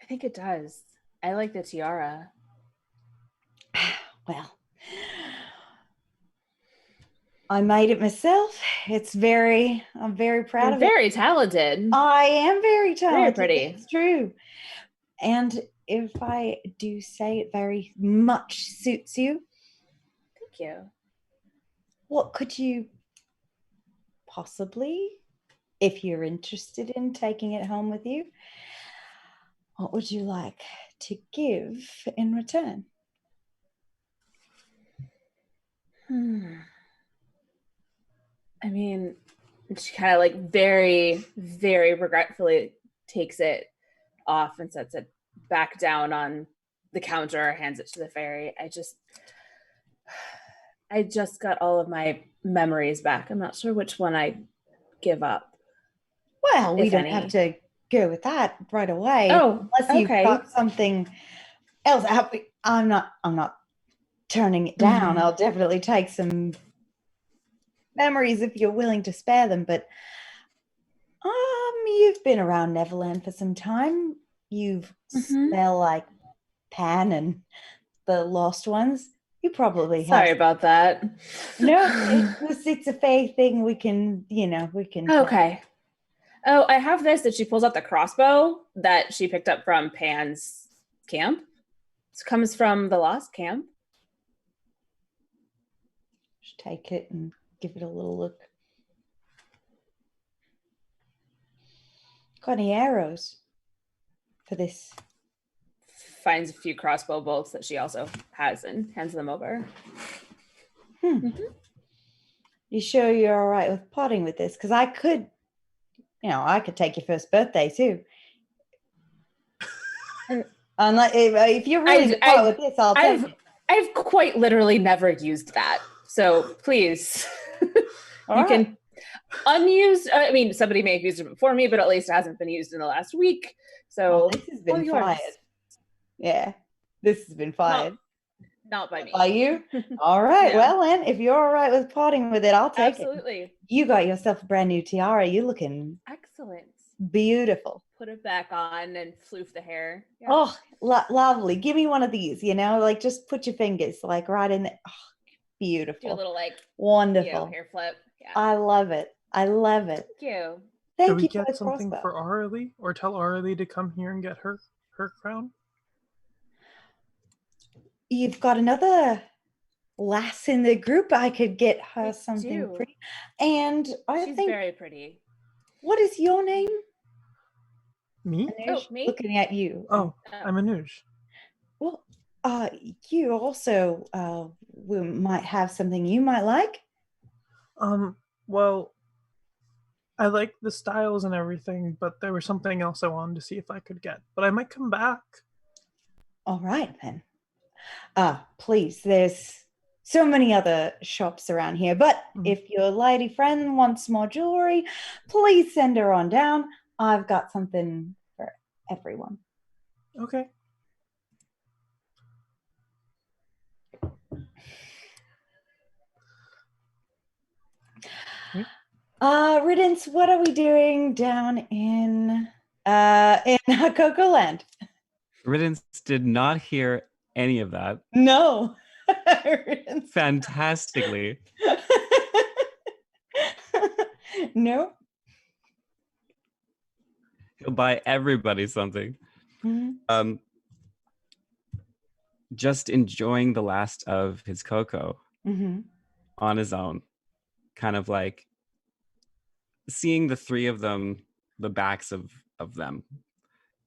I think it does. I like the tiara. Well, I made it myself. I'm very proud You're of very it. talented. I am very talented. Very pretty. It's true. And if I do say, it very much suits you. Thank you. What could you possibly, if you're interested in taking it home with you, what would you like to give in return? I mean, she kind of like very, very regretfully takes it off and sets it back down on the counter, hands it to the fairy. I just got all of my memories back. I'm not sure which one I give up. Well, we don't have to go with that right away. Oh, unless you've got something else. I'm not turning it down. I'll definitely take some memories if you're willing to spare them. But you've been around Neverland for some time. You smell like Pan and the lost ones. You probably have. Sorry about that. No, it's a fair thing. We can. Okay. Oh, I have this that she pulls out the crossbow that she picked up from Pan's camp. It comes from the lost camp. Just take it and give it a little look. Got any arrows for this? Finds a few crossbow bolts that she also has and hands them over. You sure you're all right with parting with this? Because I could take your first birthday too. Unless if you're willing to part with this, I'll take it. I've quite literally never used that. So please, you can unused. I mean, somebody may have used it before me, but at least it hasn't been used in the last week. So this has been fired. Yeah, this has been fired. Not by me. By you? All right. Yeah. Well, then, if you're all right with parting with it, I'll take it. Absolutely. You got yourself a brand new tiara. You're looking excellent. Beautiful. Put it back on and floof the hair. Yeah. Oh, lovely. Give me one of these, like just put your fingers like right in there. Oh, beautiful. Do a little wonderful hair flip. Yeah. I love it. Thank you. Thank you. Can we get something for Aurelie, or tell Aurelie to come here and get her crown? You've got another lass in the group. I could get her something pretty. And she's very pretty. What is your name? Me? Anuj, me? Looking at you. Oh, I'm Anuj. Well, you also we might have something you might like. Well, I like the styles and everything, but there was something else I wanted to see if I could get. But I might come back. All right, then. Please, there's so many other shops around here, but if your lady friend wants more jewelry, please send her on down. I've got something for everyone. Okay. Riddance, what are we doing down in Cocoa Land? Riddance did not hear any of that. No. Fantastically. No. He'll buy everybody something. Mm-hmm. Just enjoying the last of his cocoa on his own. Kind of like seeing the three of them, the backs of them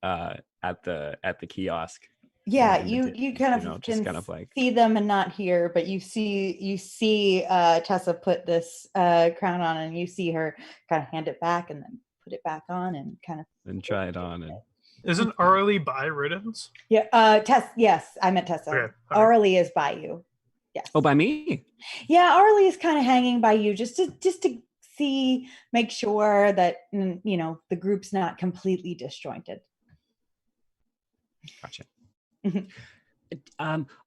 at the kiosk. Yeah, you kind of can kind of like see them and not hear, but you see Tessa put this crown on, and you see her kind of hand it back and then put it back on and kind of try it on Isn't Arlie by Riddance? Yeah, Tess. Yes, I meant Tessa. Okay, all right. Arlie is by you. Yes. Oh, by me? Yeah, Arlie is kind of hanging by you just to see, make sure that the group's not completely disjointed. Gotcha.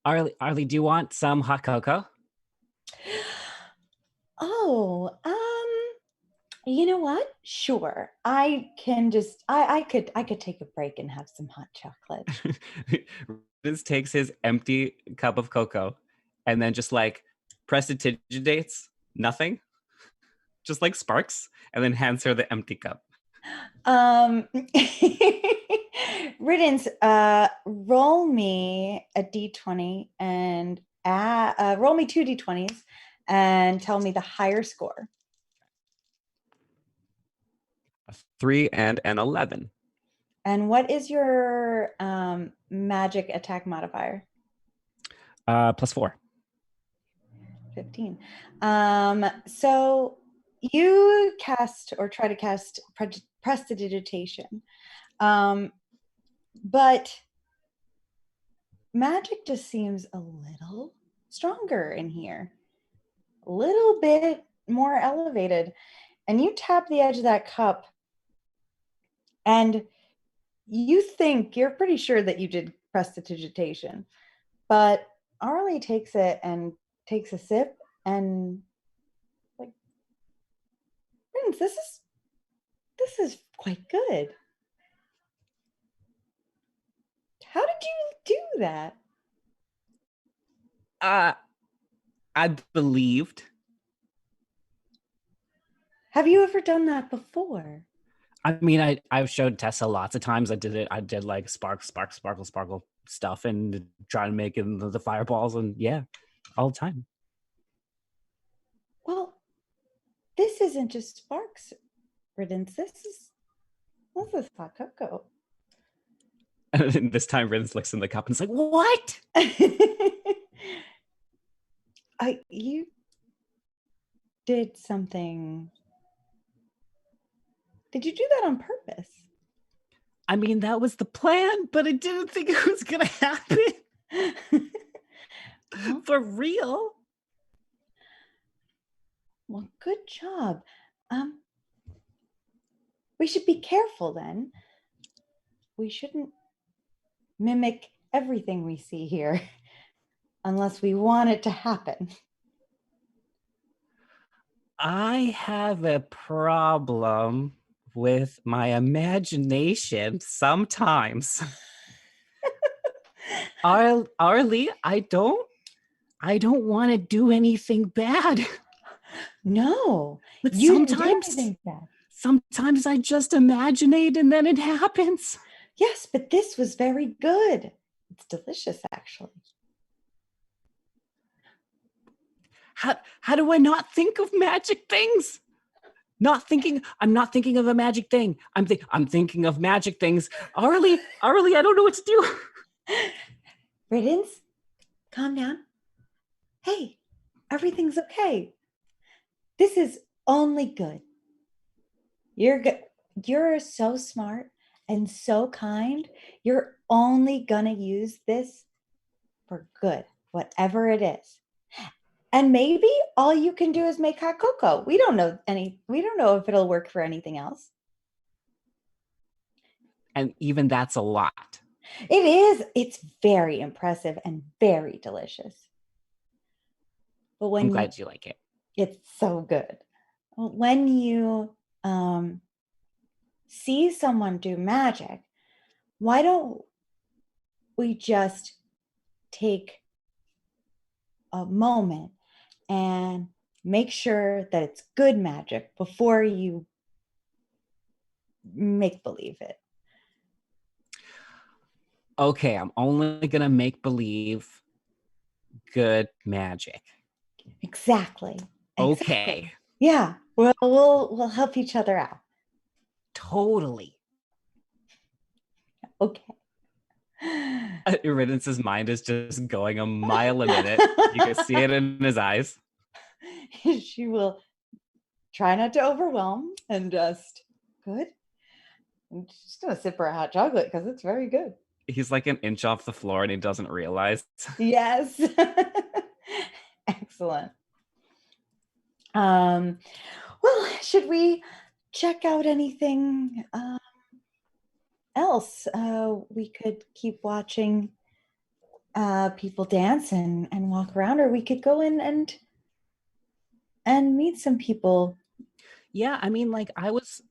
Arlie, do you want some hot cocoa? Oh, you know what? Sure. I can just I could take a break and have some hot chocolate. Riddance takes his empty cup of cocoa and then just like prestidigitates nothing, just like sparks, and then hands her the empty cup. Riddance, roll me a d20 and roll me 2 d20s and tell me the higher score. A 3 and an 11. And what is your magic attack modifier? +4. 15. So you cast or try to cast prestidigitation, but magic just seems a little stronger in here, a little bit more elevated. And you tap the edge of that cup and you're pretty sure that you did prestidigitation, but Arlie takes it and takes a sip and like, Prince, this is quite good. How did you do that? I believed. Have you ever done that before? I mean, I've showed Tessa lots of times. I did like sparkle stuff and try to make it the fireballs, and yeah, all the time. Well, this isn't just sparks, Riddance. This is hot cocoa. And this time Riddance looks in the cup and is like, what? You did something. Did you do that on purpose? I mean, that was the plan, but I didn't think it was going to happen. For real. Well, good job. We should be careful then. We shouldn't mimic everything we see here unless we want it to happen. I have a problem with my imagination sometimes. Arlie, I don't want to do anything bad. No, but you didn't do anything bad. Sometimes I just imagine it and then it happens. Yes, but this was very good. It's delicious, actually. How do I not think of magic things? I'm not thinking of a magic thing. I'm thinking of magic things. Arlie, I don't know what to do. Riddance, calm down. Hey, everything's okay. This is only good. You're so smart and so kind. You're only gonna use this for good, whatever it is. And maybe all you can do is make hot cocoa. We don't know if it'll work for anything else. And even that's a lot. It is. It's very impressive and very delicious. But I'm glad you like it. It's so good. When you see someone do magic, why don't we just take a moment and make sure that it's good magic before you make believe it? Okay, I'm only gonna make believe good magic. Exactly. Okay. Yeah. Well, we'll help each other out. Totally. Okay. Riddance's mind is just going a mile a minute. You can see it in his eyes. She will try not to overwhelm and just good. I'm just gonna sip her hot chocolate because it's very good. He's like an inch off the floor and he doesn't realize. Yes. Excellent. Well, should we check out anything else? We could keep watching people dance and walk around, or we could go in and meet some people. Yeah, I mean, like I was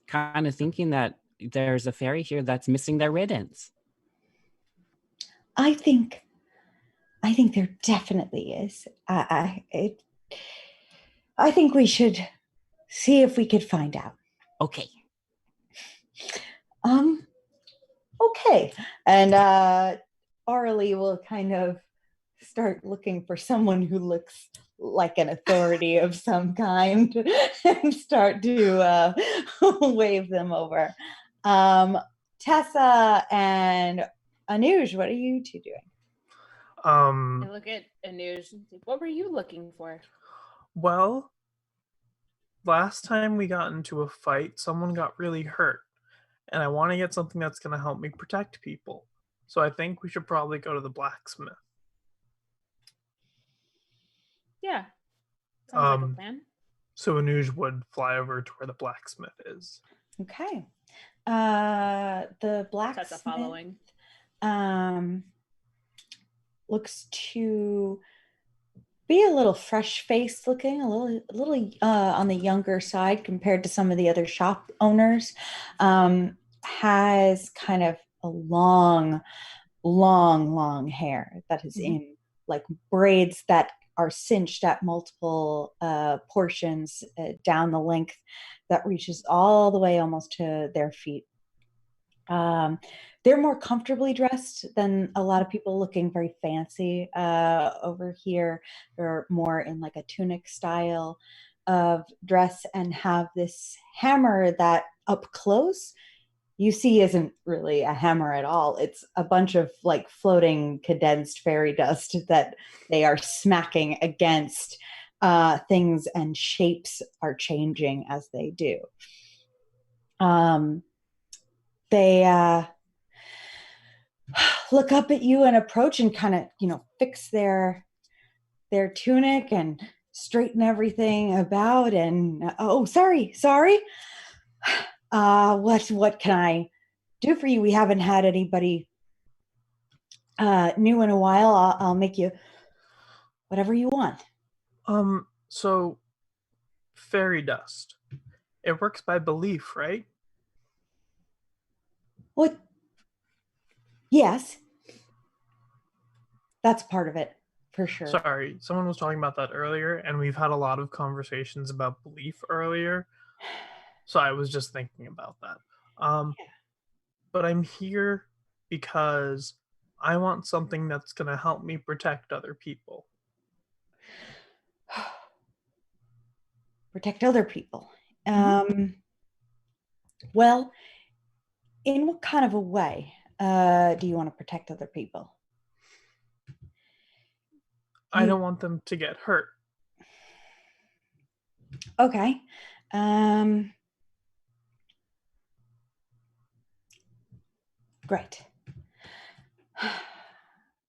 kind of thinking that there's a fairy here that's missing their riddance. I think there definitely is. I think we should see if we could find out. Okay. Okay. And Arlie will kind of start looking for someone who looks like an authority of some kind and start to wave them over. Tessa and Anuj, what are you two doing? I look at Anuj and think, what were you looking for? Well, last time we got into a fight, someone got really hurt, and I want to get something that's going to help me protect people. So I think we should probably go to the blacksmith. Yeah. Sounds like a plan. So Anuj would fly over to where the blacksmith is. Okay. The blacksmith Tessa following. Looks to be a little fresh-faced looking, a little on the younger side compared to some of the other shop owners. Has kind of a long hair that is in like braids that are cinched at multiple portions down the length that reaches all the way almost to their feet. They're more comfortably dressed than a lot of people looking very fancy over here. They're more in like a tunic style of dress and have this hammer that up close you see isn't really a hammer at all. It's a bunch of like floating condensed fairy dust that they are smacking against things, and shapes are changing as they do. They look up at you and approach and kind of, fix their tunic and straighten everything about. And sorry. What can I do for you? We haven't had anybody new in a while. I'll make you whatever you want. So fairy dust. It works by belief, right? What? Yes. That's part of it, for sure. Sorry, someone was talking about that earlier, and we've had a lot of conversations about belief earlier. So I was just thinking about that. But I'm here because I want something that's going to help me protect other people. Protect other people. Well, in what kind of a way do you want to protect other people? I don't want them to get hurt. Okay. Great.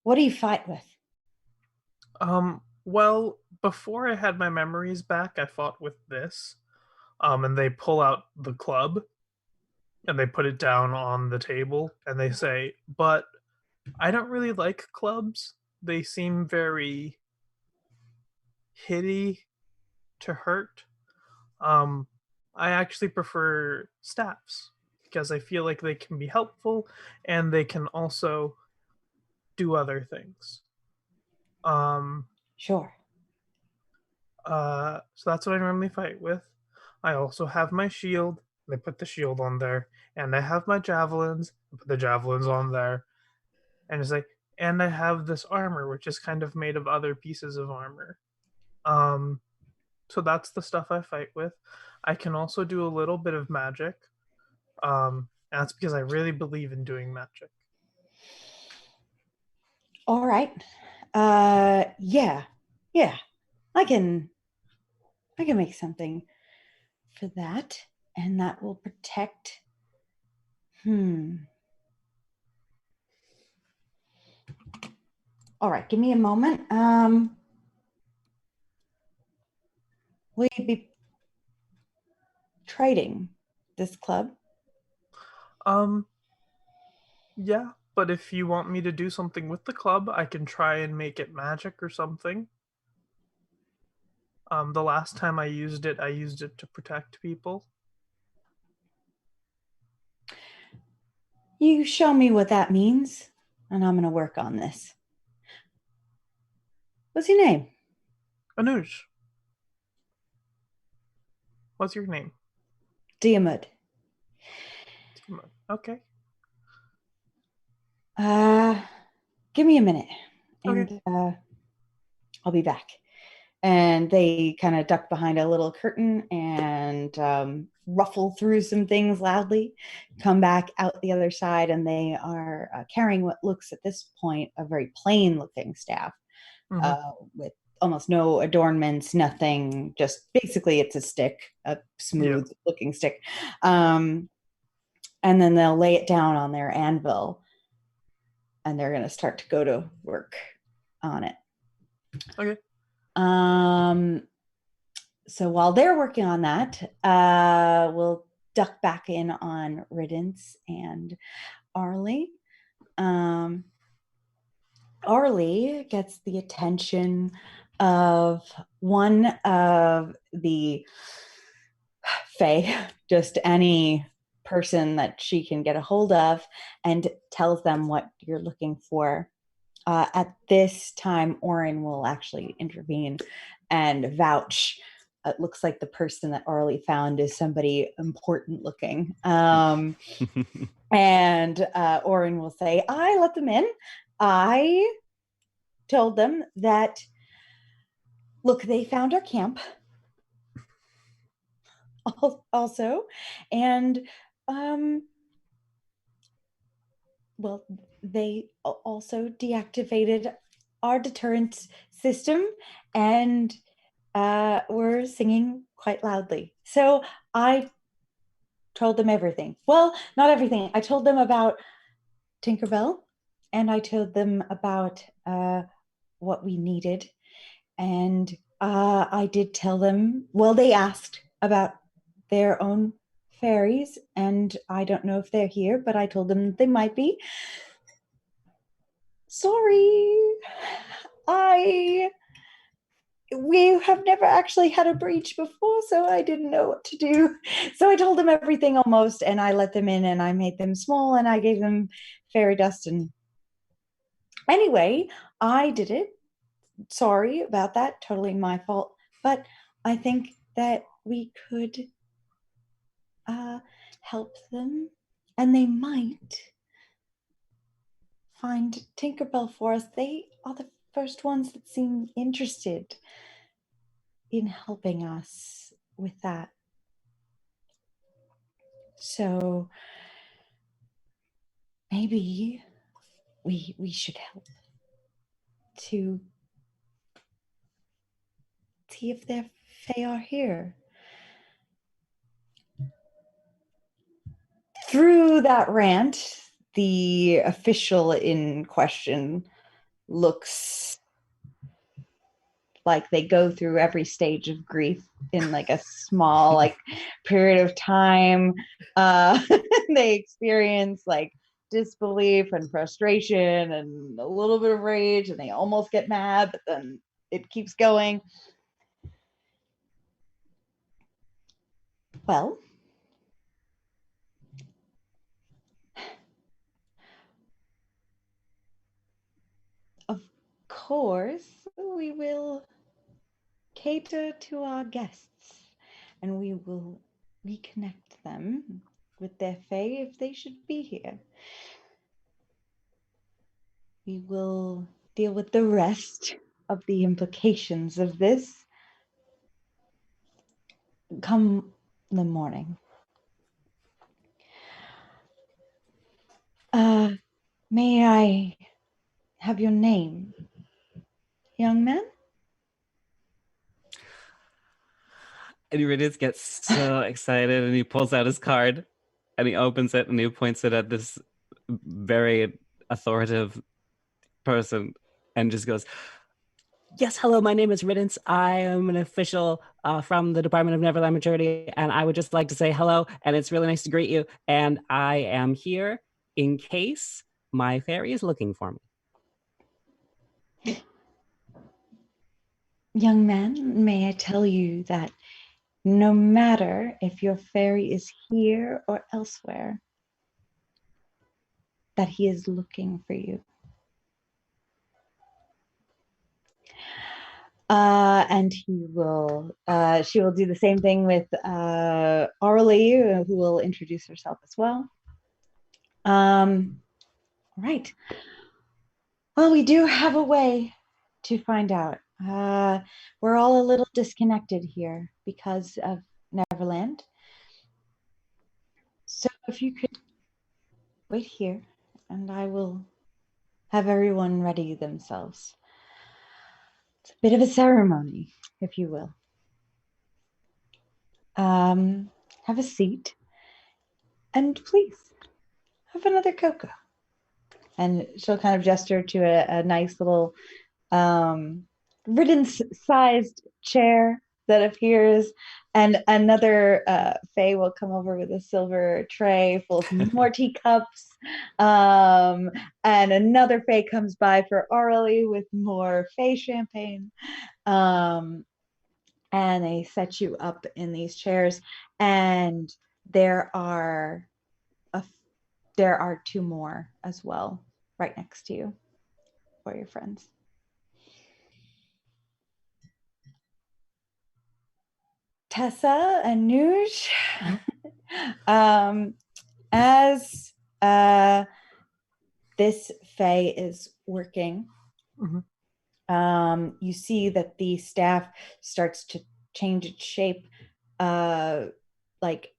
What do you fight with? Well, before I had my memories back, I fought with this. And they pull out the club and they put it down on the table and they say, but I don't really like clubs. They seem very hitty to hurt. I actually prefer staffs because I feel like they can be helpful and they can also do other things. Sure. So that's what I normally fight with. I also have my shield. They put the shield on there, and I have my javelins. Put the javelins on there, and it's like, and I have this armor, which is kind of made of other pieces of armor. So that's the stuff I fight with. I can also do a little bit of magic. And that's because I really believe in doing magic. All right. Yeah. I can make something for that. And that will protect. All right, give me a moment. Will you be trading this club? Yeah, but if you want me to do something with the club, I can try and make it magic or something. The last time I used it to protect people. You show me what that means, and I'm going to work on this. What's your name? Anuj. What's your name? Diamond. Okay. Give me a minute, and Okay. I'll be back. And they kind of duck behind a little curtain and ruffle through some things loudly, come back out the other side, and they are carrying what looks at this point a very plain looking staff with almost no adornments, nothing, just basically it's a stick, a smooth looking stick. And then they'll lay it down on their anvil and they're going to start to go to work on it. Okay. So while they're working on that, we'll duck back in on Riddance and Arlie. Arlie gets the attention of one of the Fae, just any person that she can get a hold of, and tells them what you're looking for. At this time, Orin will actually intervene and vouch. It looks like the person that Arlie found is somebody important looking. And Orin will say, I let them in. I told them that, look, they found our camp also. And, well, they also deactivated our deterrent system and were singing quite loudly. So I told them everything. Well, not everything. I told them about Tinkerbell, and I told them about what we needed. And I did tell them, well, they asked about their own fairies, and I don't know if they're here, but I told them they might be. Sorry. We have never actually had a breach before, so I didn't know what to do. So I told them everything almost, and I let them in, and I made them small, and I gave them fairy dust. And anyway, I did it. Sorry about that. Totally my fault. But I think that we could help them, and they might find Tinkerbell for us. They are the first ones that seem interested in helping us with that. So maybe we should help to see if their Fae are here. Through that rant, the official in question looks like they go through every stage of grief in like a small period of time. They experience like disbelief and frustration and a little bit of rage, and they almost get mad, but then it keeps going. Well, of course, we will cater to our guests, and we will reconnect them with their Fae if they should be here. We will deal with the rest of the implications of this come the morning. May I have your name, young man? And Riddance gets so excited and he pulls out his card and he opens it and he points it at this very authoritative person and just goes, Yes, hello, my name is Riddance. I am an official from the Department of Neverland Maturity, and I would just like to say hello, and it's really nice to greet you. And I am here in case my fairy is looking for me. Young man, may I tell you that no matter if your fairy is here or elsewhere, that he is looking for you. And she will do the same thing with Orly, who will introduce herself as well. Right. Well, we do have a way to find out. We're all a little disconnected here because of Neverland. So if you could wait here, and I will have everyone ready themselves. It's a bit of a ceremony, if you will. Have a seat, and please have another cocoa. And she'll kind of gesture to a nice little Riddance-sized chair that appears, and another Fae will come over with a silver tray full of more teacups, and another Fae comes by for Orally with more Fae champagne, and they set you up in these chairs, and there are two more as well right next to you for your friends. Tessa and Nuj, as this Fae is working, you see that the staff starts to change its shape, like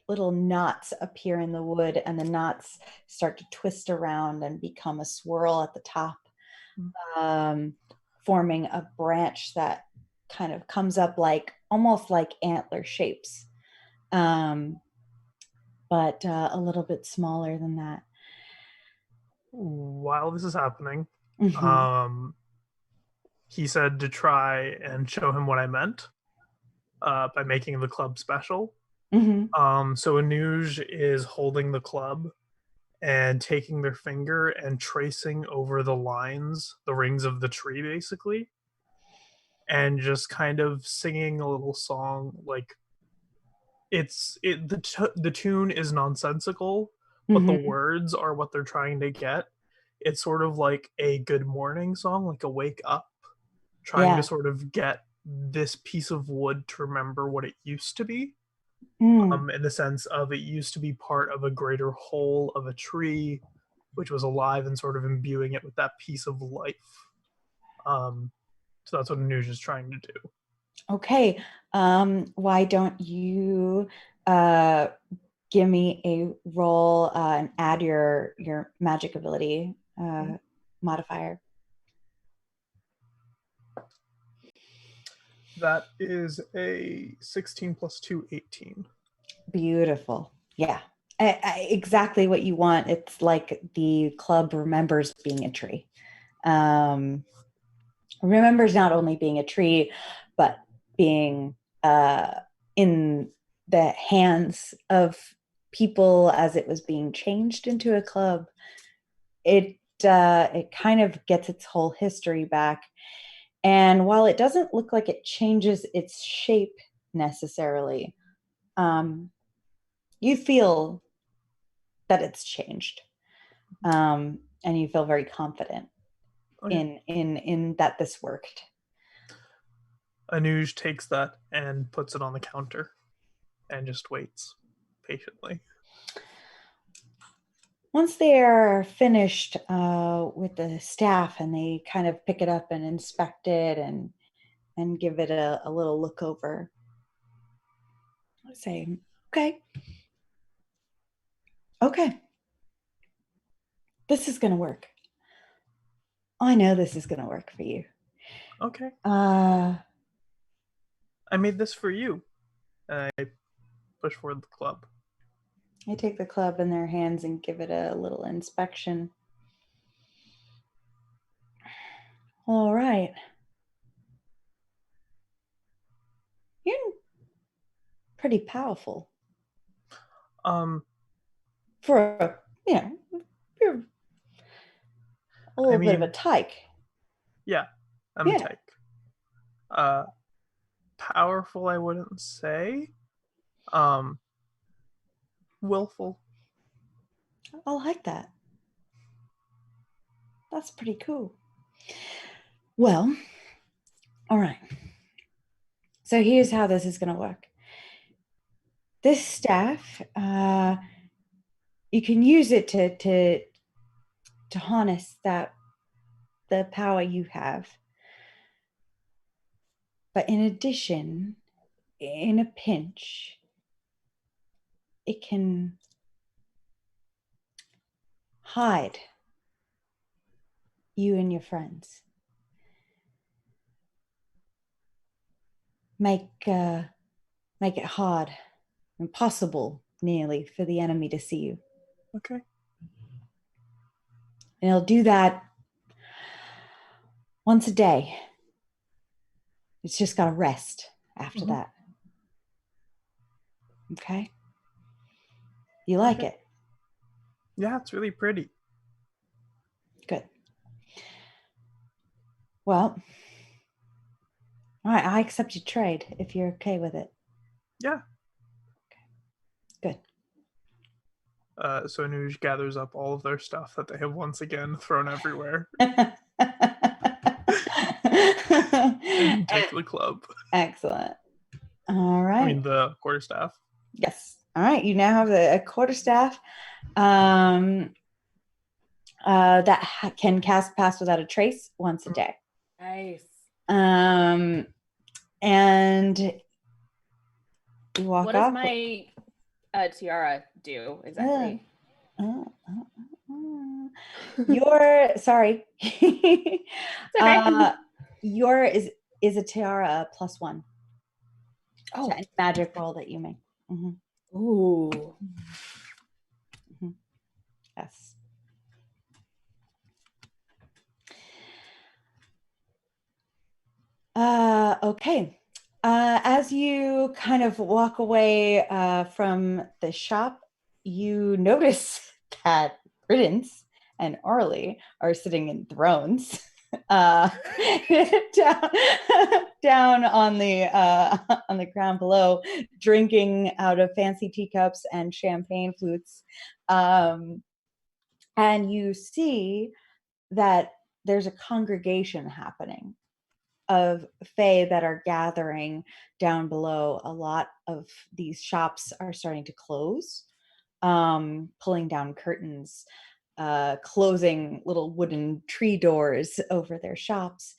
little knots appear in the wood, and the knots start to twist around and become a swirl at the top, forming a branch that kind of comes up like almost like antler shapes, but a little bit smaller than that. While this is happening, he said to try and show him what I meant by making the club special. So Anuj is holding the club and taking their finger and tracing over the lines, the rings of the tree, basically, and just kind of singing a little song. Like the tune is nonsensical, but the words are what they're trying to get. It's sort of like a good morning song, like a wake up, trying to sort of get this piece of wood to remember what it used to be. In the sense of it used to be part of a greater whole of a tree, which was alive, and sort of imbuing it with that piece of life. So that's what Anuj is trying to do. Okay. Why don't you give me a roll and add your magic ability modifier. That is a 16 plus 2, 18. Beautiful. Yeah. Exactly what you want. It's like the club remembers being a tree. Remembers not only being a tree, but being in the hands of people as it was being changed into a club. It kind of gets its whole history back. And while it doesn't look like it changes its shape necessarily, you feel that it's changed, and you feel very confident in that this worked. Anuj takes that and puts it on the counter and just waits patiently. Once they are finished with the staff and they kind of pick it up and inspect it and give it a little look over, I say, okay, this is going to work. I know this is going to work for you. Okay. I made this for you. And I push forward the club. I take the club in their hands and give it a little inspection. All right. You're pretty powerful. For a, you're a little bit of a tyke. Yeah, I'm a tyke. Powerful, I wouldn't say. Willful. I like that. That's pretty cool. Well, all right. So here's how this is going to work. This staff, you can use it to harness the power you have. But in addition, in a pinch, it can hide you and your friends. Make it hard, impossible nearly, for the enemy to see you. Okay. And it'll do that once a day. It's just got to rest after that. Okay? You like it? Yeah, it's really pretty. Good. Well, all right, I accept your trade if you're okay with it. Yeah. Okay. Good. So Anuj gathers up all of their stuff that they have once again thrown everywhere. And take the club. Excellent. All right. I mean, the quarterstaff. Yes. All right. You now have a quarterstaff that can cast Pass Without a Trace once a day. Nice. And you walk what off. does my tiara do exactly? Your sorry. Okay. Your is a tiara +1. Oh, to any magic roll that you make. Ooh. Yes. Okay. As you kind of walk away from the shop, you notice that Prudence and Arlie are sitting in thrones down on the ground below, drinking out of fancy teacups and champagne flutes. And you see that there's a congregation happening of fae that are gathering down below. A lot of these shops are starting to close, pulling down curtains, closing little wooden tree doors over their shops,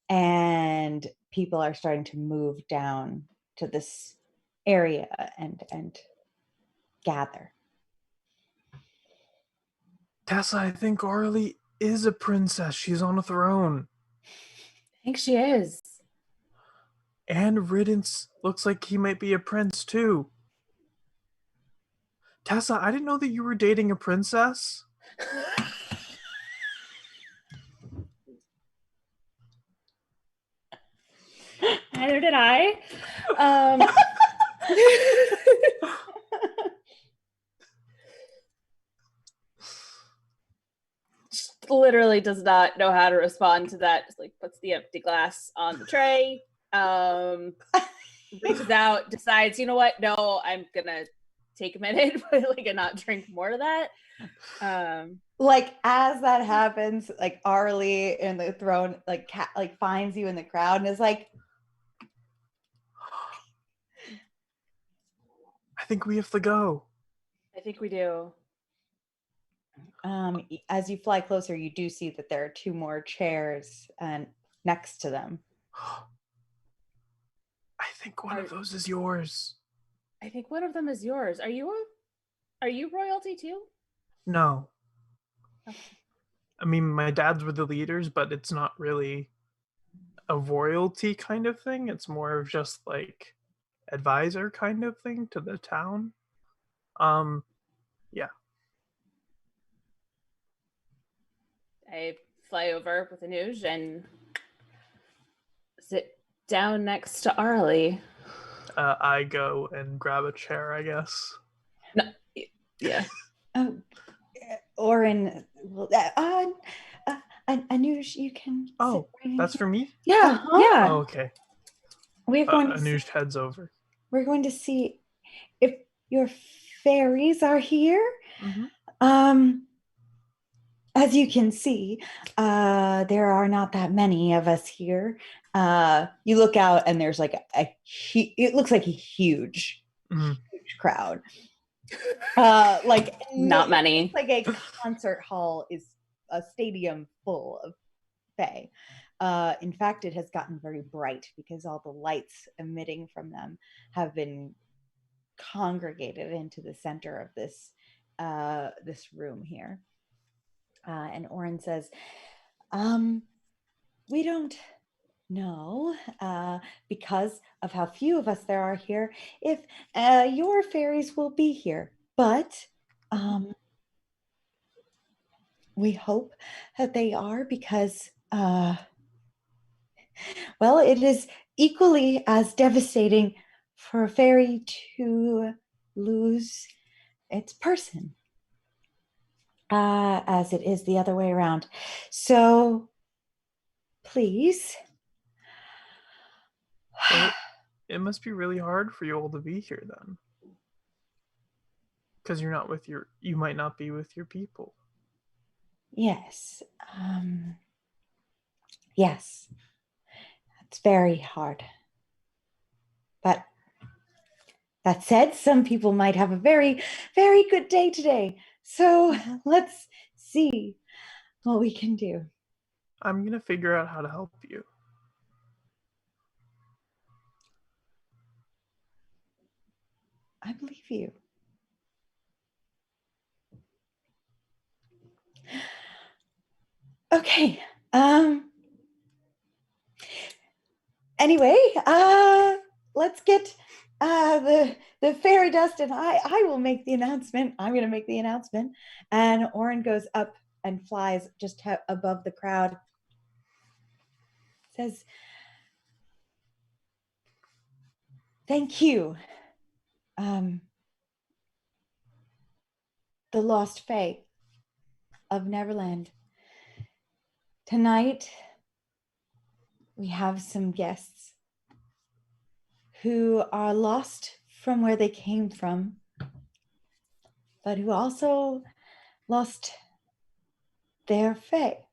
and people are starting to move down to this area and gather. Tessa, I think Arlie is a princess. She's on a throne. I think she is. And Riddance looks like he might be a prince too. Tessa, I didn't know that you were dating a princess. Neither did I. Literally does not know how to respond to that. Just like puts the empty glass on the tray, reaches out, decides, you know what? No, I'm gonna take a minute, but and not drink more of that. Like as that happens, like Arlie in the throne, finds you in the crowd and is like, I think we have to go. I think we do. As you fly closer, you do see that there are 2 more chairs and next to them. I think one of those is yours. I think one of them is yours. Are you royalty too? No. Okay. I mean, my dads were the leaders, but it's not really a royalty kind of thing. It's more of just like advisor kind of thing to the town. Yeah. I fly over with Anuj and sit down next to Arlie. I go and grab a chair, I guess. No, yeah. Orin, Anuj, you can. Oh, sit that's for me? Yeah, Uh-huh. yeah. Oh, okay. We're going to Anuj heads over. we're going to see if your fairies are here. Mm-hmm. As you can see, there are not that many of us here. You look out and there's like it looks like a huge crowd. Like Not many. Like a concert hall is a stadium full of fae. In fact, it has gotten very bright because all the lights emitting from them have been congregated into the center of this room here. And Orin says, we don't know, because of how few of us there are here, if your fairies will be here. But we hope that they are because, well, it is equally as devastating for a fairy to lose its person as it is the other way around. So please. So it must be really hard for you all to be here then. Because you might not be with your people. Yes. Yes. It's very hard. But that said, some people might have a very, very good day today. So let's see what we can do. I'm going to figure out how to help you. I believe you. Okay. Anyway, let's get the fairy dust, and I will make the announcement. I'm going to make the announcement. And Orin goes up and flies just above the crowd. Says, "Thank you. The lost fae of Neverland. Tonight, we have some guests who are lost from where they came from, but who also lost their fae.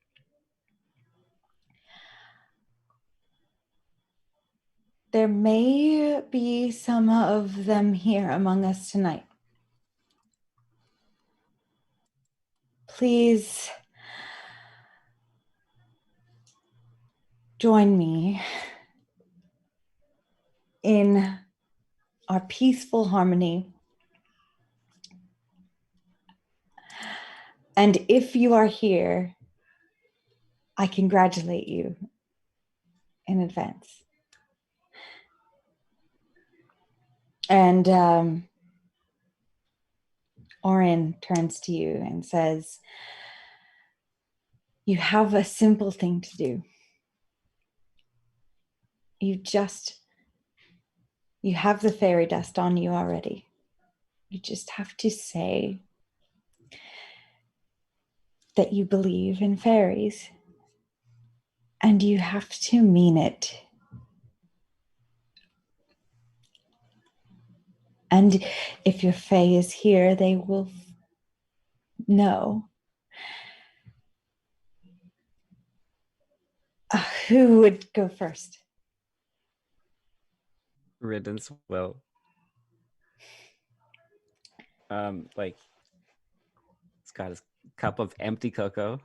There may be some of them here among us tonight. Please join me in our peaceful harmony. And if you are here, I congratulate you in advance." And Orin turns to you and says, "You have a simple thing to do. You have the fairy dust on you already. You just have to say that you believe in fairies, and you have to mean it. And if your fae is here, they will know." Who would go first? Riddance will. Like, he's got his cup of empty cocoa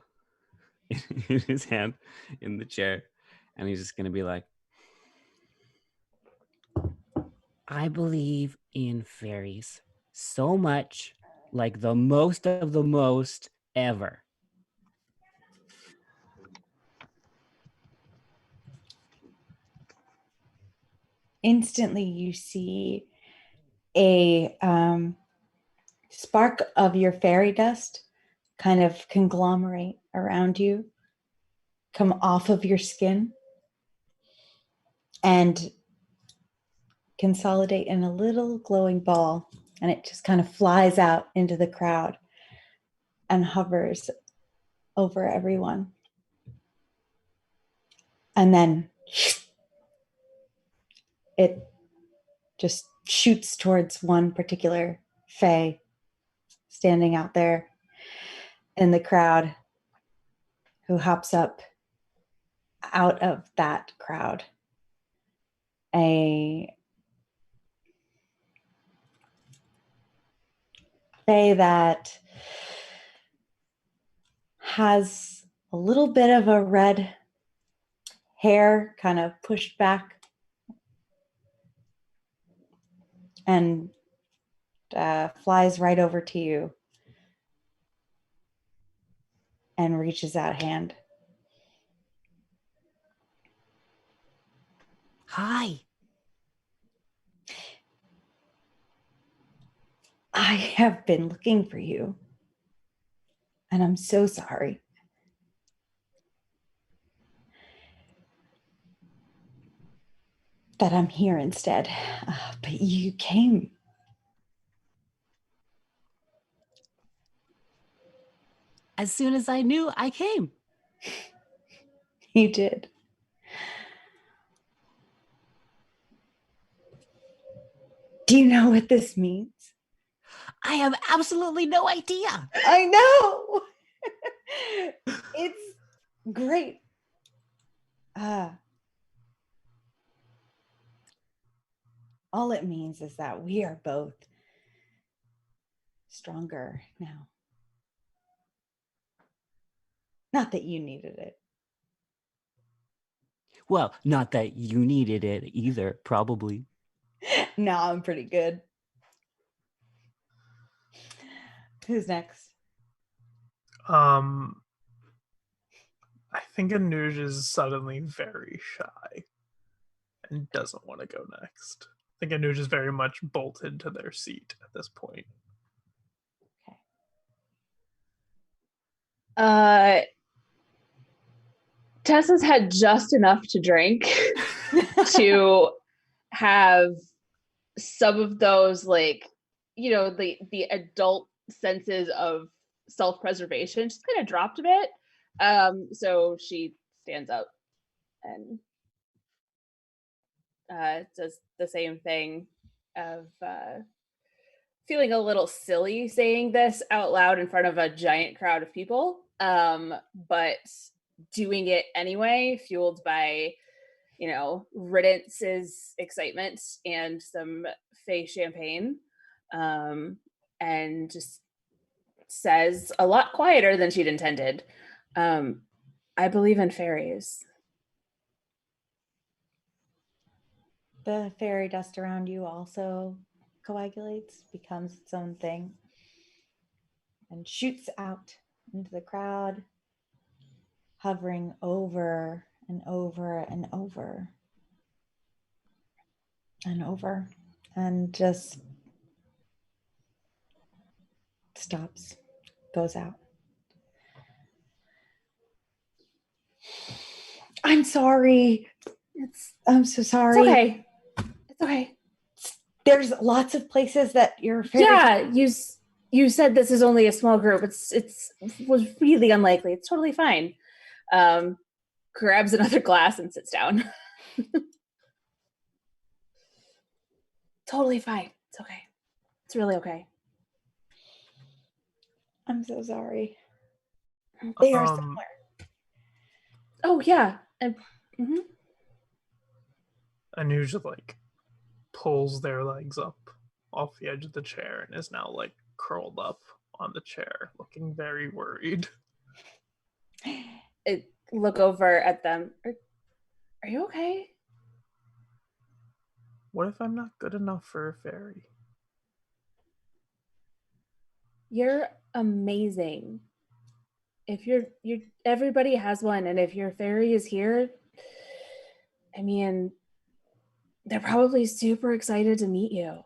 in his hand in the chair, and he's just gonna be like, I believe in fairies so much, like the most of the most ever. instantly you see a spark of your fairy dust kind of conglomerate around you, come off of your skin, and consolidate in a little glowing ball. And it just kind of flies out into the crowd and hovers over everyone. And then it just shoots towards one particular fae standing out there in the crowd, who hops up out of that crowd. A fae that has a little bit of a red hair kind of pushed back, and flies right over to you and reaches out a hand. Hi. I have been looking for you, and I'm so sorry. That I'm here instead. But you came. As soon as I knew, I came. You did. Do you know what this means? I have absolutely no idea. I know. It's great. All it means is that we are both stronger now. Not that you needed it. Well, not that you needed it either, probably. No, I'm pretty good. Who's next? I think Anuj is suddenly very shy and doesn't want to go next. I think Anuj is very much bolted to their seat at this point. Tessa's had just enough to drink to have some of those, like, you know, the adult senses of self-preservation just kind of dropped a bit. So she stands up and does the same thing of feeling a little silly saying this out loud in front of a giant crowd of people, but doing it anyway, fueled by, you know, Riddance's excitement and some fey champagne, and just says a lot quieter than she'd intended, I believe in fairies. The fairy dust around you also coagulates, becomes its own thing, and shoots out into the crowd, hovering over and over and over and over, and just stops, goes out. I'm sorry. I'm so sorry. It's okay. It's okay. There's lots of places that your fairy. Yeah, you said this is only a small group. It was really unlikely. It's totally fine. Grabs another glass and sits down. Totally fine. It's okay. It's really okay. I'm so sorry. They are similar. Oh yeah. And Anuj like pulls their legs up off the edge of the chair and is now like curled up on the chair, looking very worried. I look over at them. Are you okay? What if I'm not good enough for a fairy? You're amazing. If you're everybody has one, and if your fairy is here, I mean, They're probably super excited to meet you.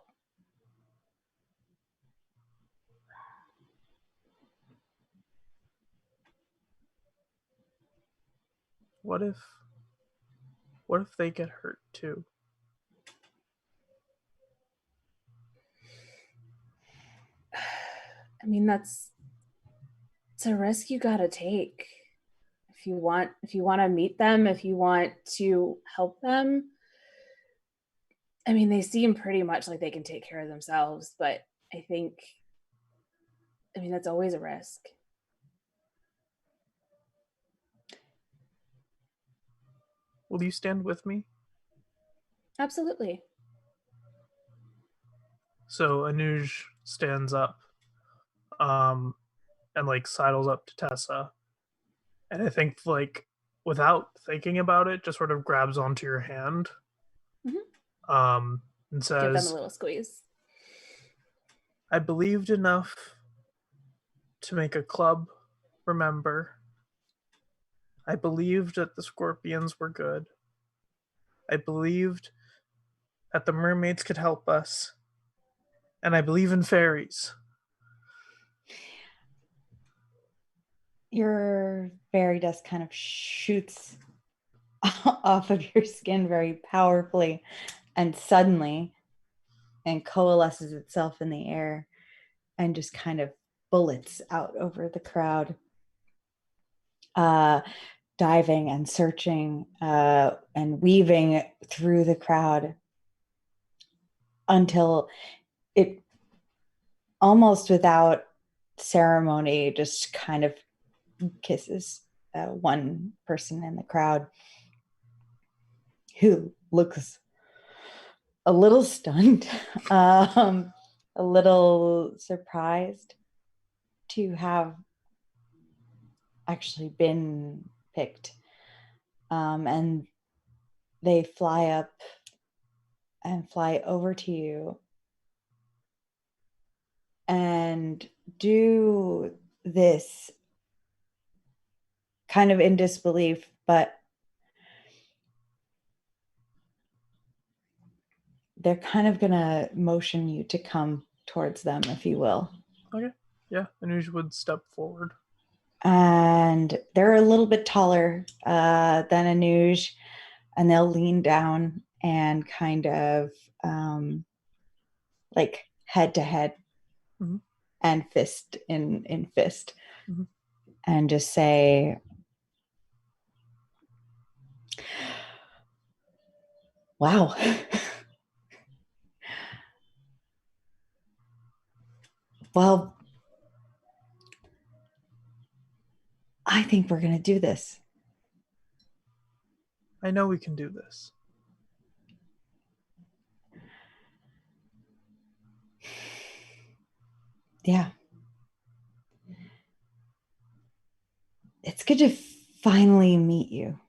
What if they get hurt too? I mean, it's a risk you gotta take. If you want to meet them, if you want to help them. I mean, they seem pretty much like they can take care of themselves, but I mean, that's always a risk. Will you stand with me? Absolutely. So Anuj stands up, and like sidles up to Tessa, and I think like without thinking about it, just sort of grabs onto your hand, and Give them a says, little squeeze. "I believed enough to make a club. Remember, I believed that the scorpions were good. I believed that the mermaids could help us, and I believe in fairies." Your fairy dust kind of shoots off of your skin very powerfully and suddenly, and coalesces itself in the air and just kind of bullets out over the crowd, diving and searching and weaving through the crowd until it, almost without ceremony, just kind of kisses one person in the crowd who looks a little stunned, a little surprised to have actually been picked. And they fly up and fly over to you and do this kind of in disbelief, but they're kind of gonna motion you to come towards them, if you will. Okay. Yeah, Anuj would step forward. And they're a little bit taller than Anuj, and they'll lean down and kind of like head to head and fist in fist, and just say, "Wow." Well, I think we're going to do this. I know we can do this. Yeah. It's good to finally meet you.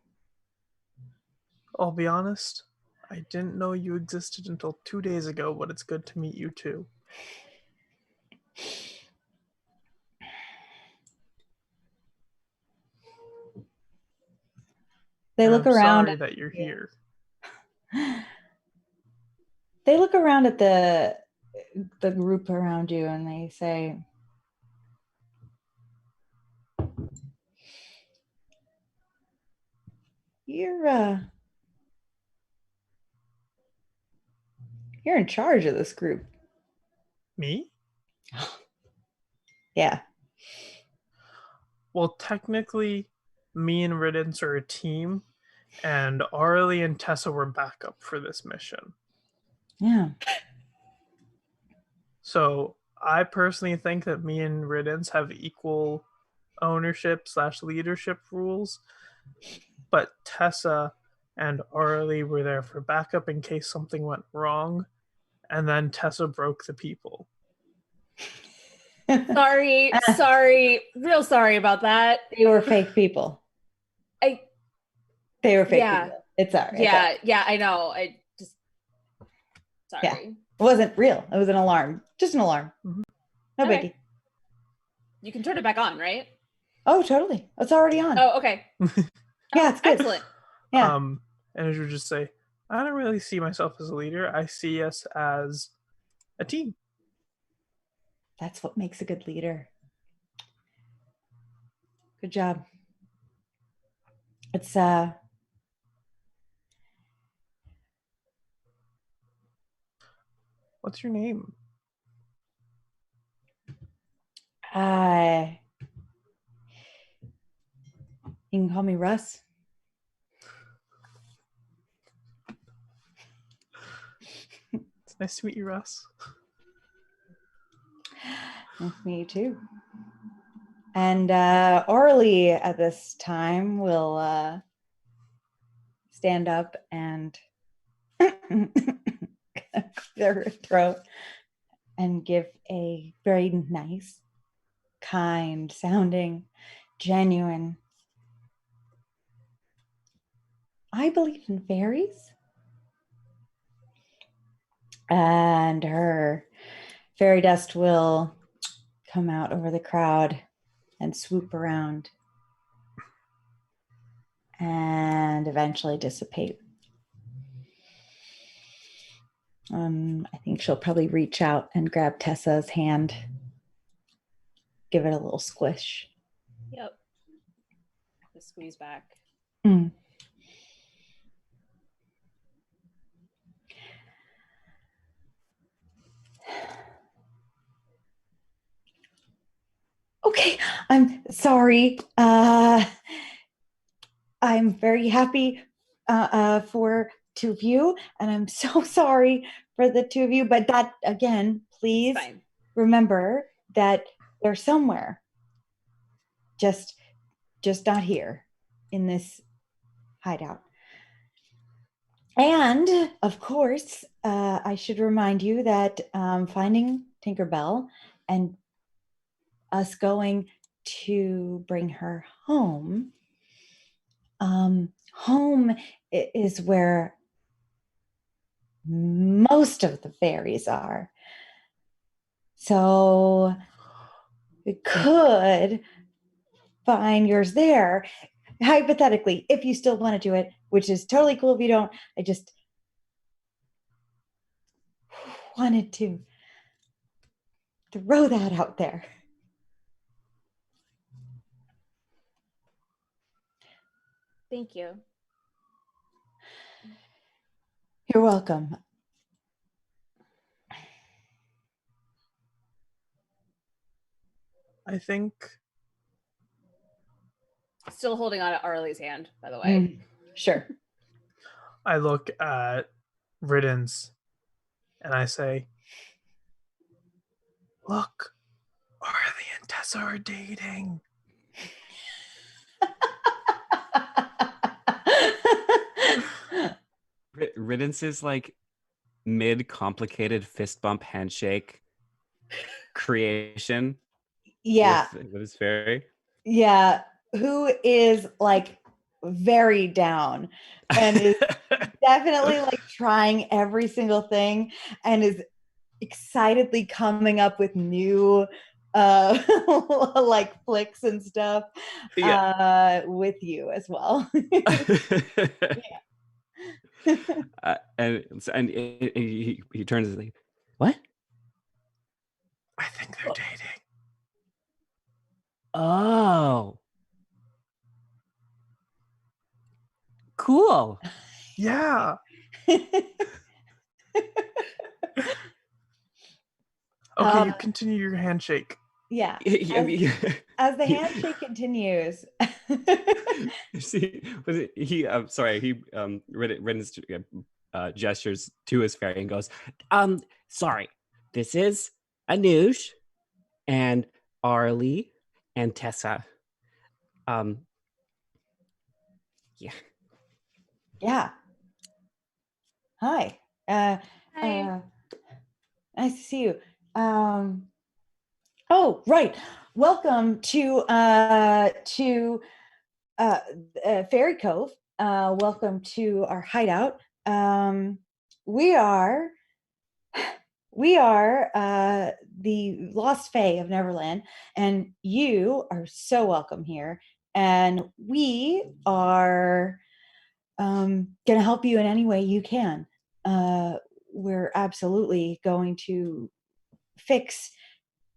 I'll be honest, I didn't know you existed until 2 days ago, but it's good to meet you too. They look around. Sorry that you're here. They look around at the group around you and they say, You're in charge of this group." Me? Yeah. Well, technically, me and Riddance are a team, and Arlie and Tessa were backup for this mission. Yeah. So I personally think that me and Riddance have equal ownership / leadership rules, but Tessa and Arlie were there for backup in case something went wrong, and then Tessa broke the people. Sorry, real sorry about that. They were fake people. They were fake people. It's all right. Yeah, I know. I just sorry. Yeah. It wasn't real. It was an alarm. Just an alarm. No biggie. You can turn it back on, right? Oh, totally. It's already on. Oh, okay. Yeah, it's good. Excellent. Yeah. And as you just say, I don't really see myself as a leader. I see us as a team. That's what makes a good leader. Good job. It's What's your name? You can call me Russ. It's nice to meet you, Russ. Nice to meet you too. And Orly at this time will stand up and clear her throat and give a very nice, kind sounding, genuine, I believe in fairies. And her fairy dust will come out over the crowd and swoop around and eventually dissipate. I think she'll probably reach out and grab Tessa's hand, give it a little squish. Yep. The squeeze back. Mm. Okay, I'm sorry. I'm very happy for two of you, and I'm so sorry for the two of you. But that, again, please remember that they're somewhere. Just not here in this hideout. And of course, I should remind you that finding Tinkerbell and us going to bring her home. Home is where most of the fairies are. So we could find yours there. Hypothetically, if you still want to do it, which is totally cool if you don't. I just wanted to throw that out there. Thank you. You're welcome. I think. Still holding on to Arlie's hand, by the way. Sure. I look at Riddance and I say, look, Arlie and Tessa are dating. Riddance's like mid-complicated fist bump handshake creation. Yeah. With his fairy. Yeah. Who is like very down and is definitely like trying every single thing and is excitedly coming up with new like flicks and stuff with you as well. And he turns and like, what? I think they're dating. Oh. Cool. Yeah. Okay, you continue your handshake. Yeah. As the handshake continues. See, Ridden's gestures to his fairy and goes, sorry, this is Anush and Arlie and Tessa. Yeah. Yeah. Hi. Hi. Nice to see you. Oh, right. Welcome to Fairy Cove. Welcome to our hideout. We are the Lost Fae of Neverland, and you are so welcome here. And we are gonna help you in any way you can. We're absolutely going to fix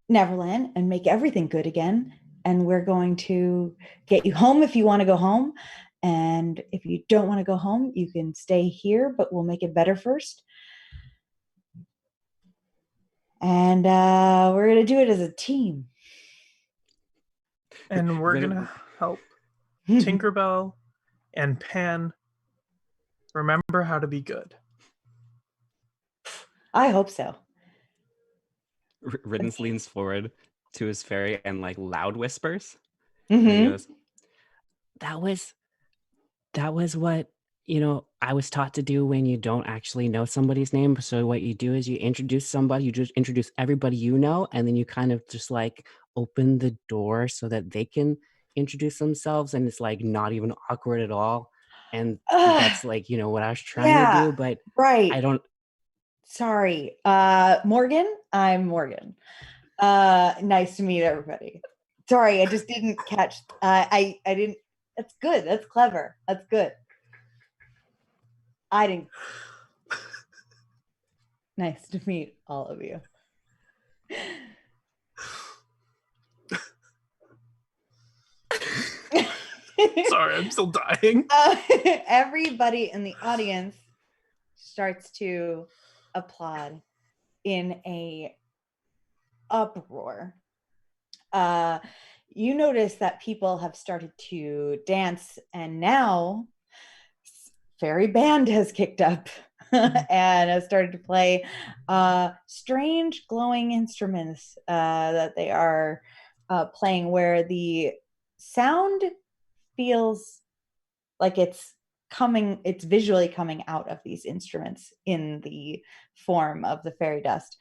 Neverland and make everything good again. And we're going to get you home if you want to go home. And if you don't want to go home, you can stay here, but we'll make it better first. And we're going to do it as a team. And we're going to help Tinkerbell and Pan remember how to be good. I hope so. Riddance leans forward to his fairy and like loud whispers. Mm-hmm. And he goes, that was what, I was taught to do when you don't actually know somebody's name. So what you do is you introduce somebody, you just introduce everybody you know, and then you kind of just like open the door so that they can introduce themselves, and it's like not even awkward at all. And that's like, what I was trying to do, but right. I don't. Sorry. Morgan, I'm Morgan. Nice to meet everybody. Sorry, I just didn't catch. I didn't. That's good. That's clever. That's good. I didn't. Nice to meet all of you. Sorry, I'm still dying. Everybody in the audience starts to applaud in a uproar. You notice that people have started to dance, and now fairy band has kicked up and has started to play strange glowing instruments that they are playing, where the sound feels like it's visually coming out of these instruments in the form of the fairy dust.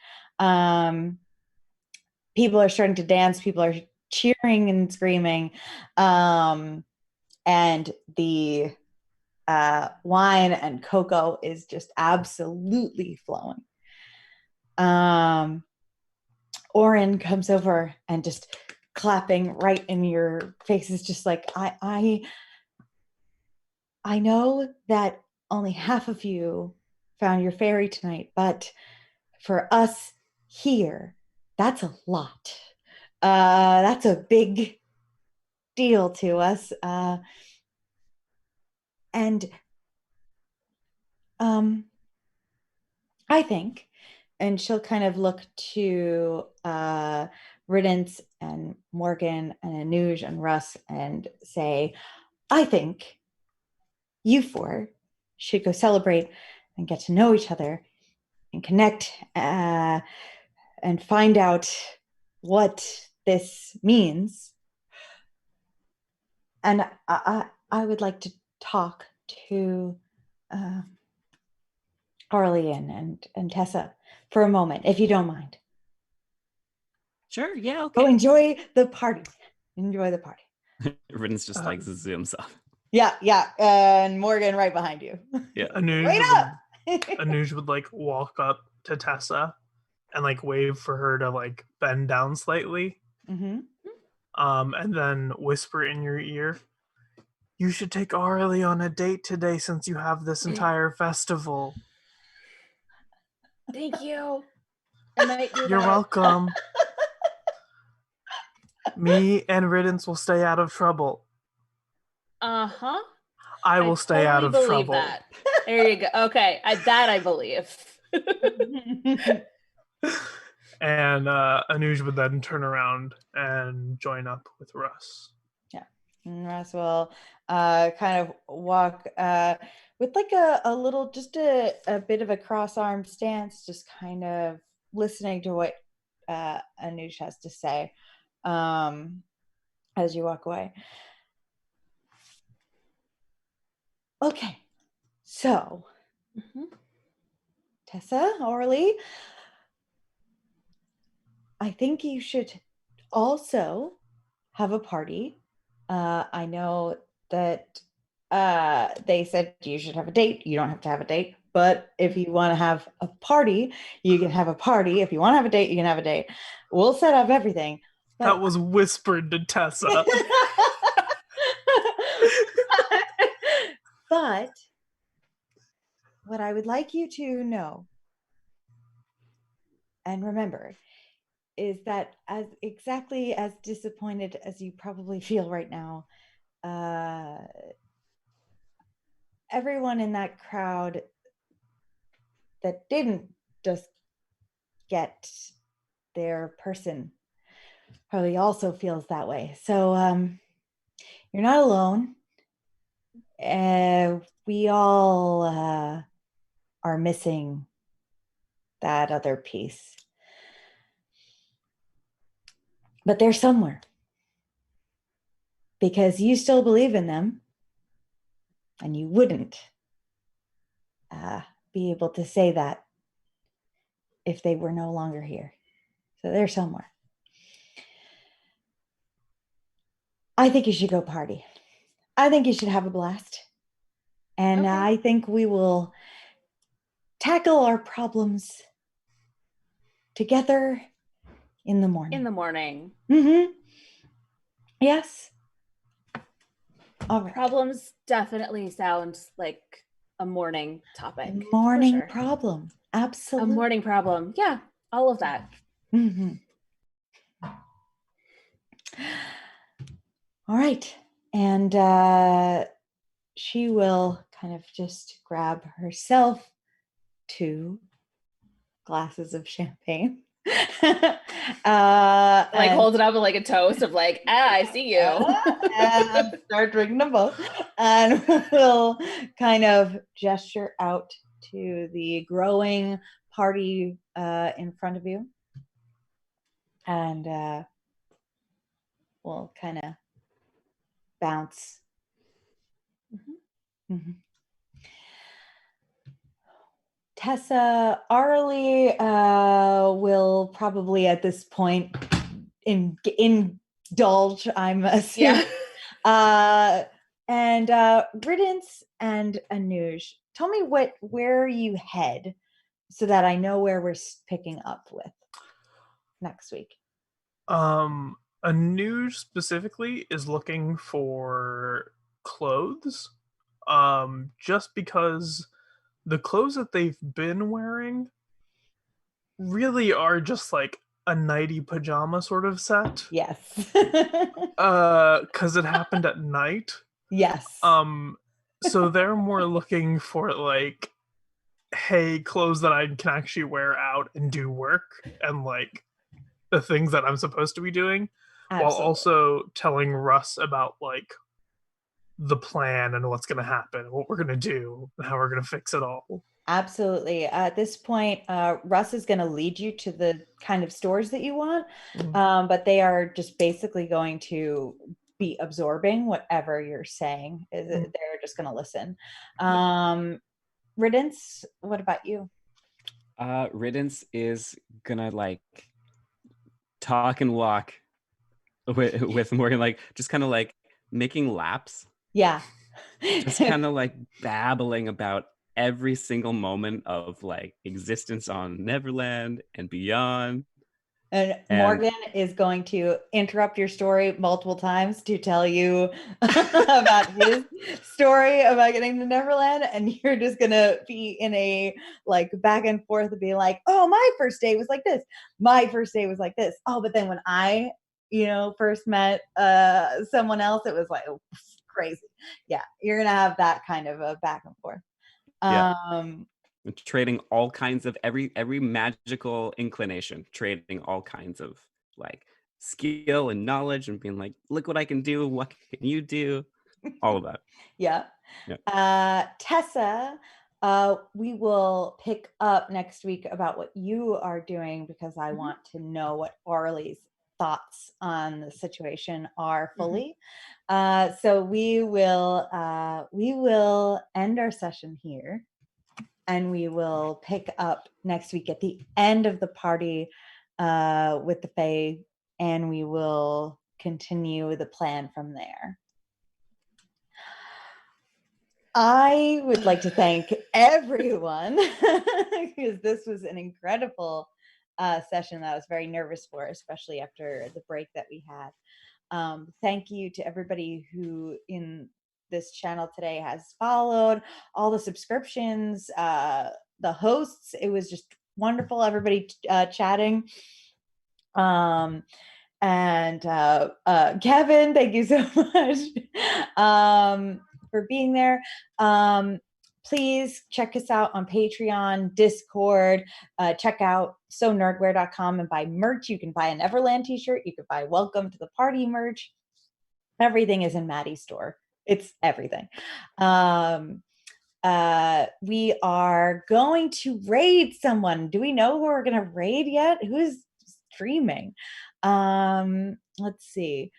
People are starting to dance, people are cheering and screaming, and the wine and cocoa is just absolutely flowing. Oren comes over and just clapping right in your face, is just like, I know that only half of you found your fairy tonight, but for us here, that's a lot. That's a big deal to us. And I think, and she'll kind of look to Riddance and Morgan and Anuj and Russ and say, I think you four should go celebrate and get to know each other and connect and find out what this means. And I would like to talk to Arlie and Tessa for a moment, if you don't mind. Sure, yeah, okay. Go enjoy the party. Enjoy the party. Riddance just like zooms up. Yeah, and Morgan right behind you. Yeah, Anuj would like walk up to Tessa and like wave for her to like bend down slightly. Mm-hmm. And then whisper in your ear, you should take Arlie on a date today since you have this entire festival. Thank you. I might do You're that. welcome. Me and Riddance will stay out of trouble. Uh-huh. I will stay out of trouble. That. There you go. Okay, that I believe. And Anuj would then turn around and join up with Russ. Yeah, and Russ will kind of walk with like a little, just a bit of a cross-armed stance, just kind of listening to what Anuj has to say as you walk away. Okay, so Tessa, Orly, I think you should also have a party. I know that they said you should have a date. You don't have to have a date, but if you want to have a party, you can have a party. If you want to have a date, you can have a date. We'll set up everything. That was whispered to Tessa. But what I would like you to know and remember is that as exactly as disappointed as you probably feel right now, everyone in that crowd that didn't just get their person probably also feels that way. So you're not alone. We all are missing that other piece. But they're somewhere. Because you still believe in them. And you wouldn't be able to say that if they were no longer here. So they're somewhere. I think you should go party. I think you should have a blast. And Okay. I think we will tackle our problems together in the morning. In the morning. Mm-hmm. Yes. All right. Problems definitely sound like a morning topic. Morning for sure. problem. A Absolutely. morning problem. Yeah, all of that. Mm-hmm. All right. And she will kind of just grab herself 2 glasses of champagne. Like hold it up like a toast of like, I see you. And start drinking them both. And we'll kind of gesture out to the growing party in front of you. And we'll kind of bounce. Mm-hmm. Mm-hmm. Tessa, Arlie will probably at this point indulge, I'm assuming. Yeah. And Riddance and Anuj, tell me where you head so that I know where we're picking up with next week. Anuj specifically is looking for clothes. Just because the clothes that they've been wearing really are just like a nighty pajama sort of set. Yes. Because it happened at night. Yes. So they're more looking for like, hey, clothes that I can actually wear out and do work and like the things that I'm supposed to be doing, Absolutely. while also telling Russ about like the plan and what's going to happen, what we're going to do, and how we're going to fix it all. Absolutely. At this point, Russ is going to lead you to the kind of stores that you want, but they are just basically going to be absorbing whatever you're saying. They're just going to listen. Riddance, what about you? Riddance is gonna like talk and walk with Morgan, like just kind of like making laps. Yeah. Just kind of like babbling about every single moment of like existence on Neverland and beyond. And Morgan is going to interrupt your story multiple times to tell you about his story about getting to Neverland. And you're just going to be in a like back and forth and be like, oh, my first day was like this. My first day was like this. Oh, but then when I, first met someone else, it was like crazy. Yeah. You're going to have that kind of a back and forth. Yeah. Trading all kinds of every magical inclination, trading all kinds of like skill and knowledge and being like, look what I can do, what can you do, all of that. Yeah. Tessa, we will pick up next week about what you are doing because I want to know what Arlie's thoughts on the situation are fully. So we will end our session here. And we will pick up next week at the end of the party with the Fae, and we will continue the plan from there. I would like to thank everyone because this was an incredible session that I was very nervous for, especially after the break that we had. Thank you to everybody who in this channel today has followed, all the subscriptions, the hosts. It was just wonderful. Everybody chatting. And Kevin, thank you so much for being there. Please check us out on Patreon, Discord. Check out sonerdwear.com and buy merch. You can buy a Neverland t-shirt. You can buy Welcome to the Party merch. Everything is in Maddie's store. It's everything. We are going to raid someone. Do we know who we're going to raid yet? Who's streaming? Let's see.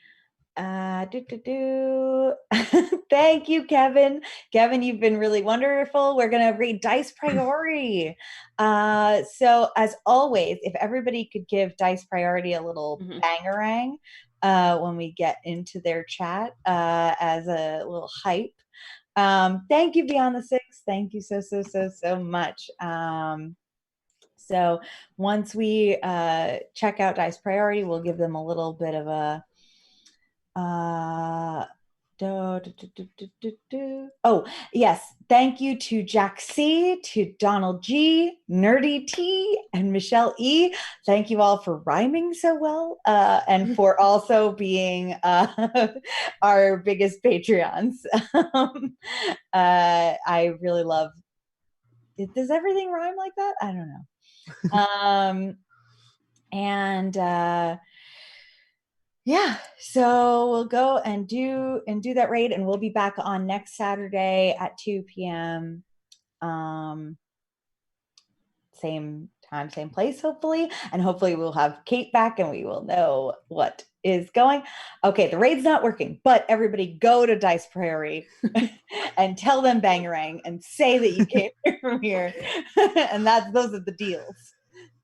Thank you, Kevin. Kevin, you've been really wonderful. We're going to raid Dice Priority. So as always, if everybody could give Dice Priority a little bangerang when we get into their chat as a little hype. Thank you, Beyond the Six. Thank you so much. So once we check out Dice Priority, we'll give them a little bit of a oh yes, thank you to Jack C, to Donald G, Nerdy T, and Michelle E. Thank you all for rhyming so well, and for also being our biggest Patreons. I really love it. Does everything rhyme like that? I don't know. Yeah, so we'll go and do that raid, and we'll be back on next Saturday at 2 p.m. Same time, same place, hopefully. And hopefully we'll have Kate back and we will know what is going. Okay, the raid's not working, but everybody go to Dice Prairie and tell them Bangarang and say that you came from here. And those are the deals.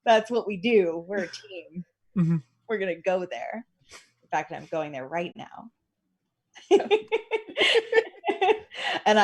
That's what we do. We're a team. Mm-hmm. We're going to go there. In fact, I'm going there right now. And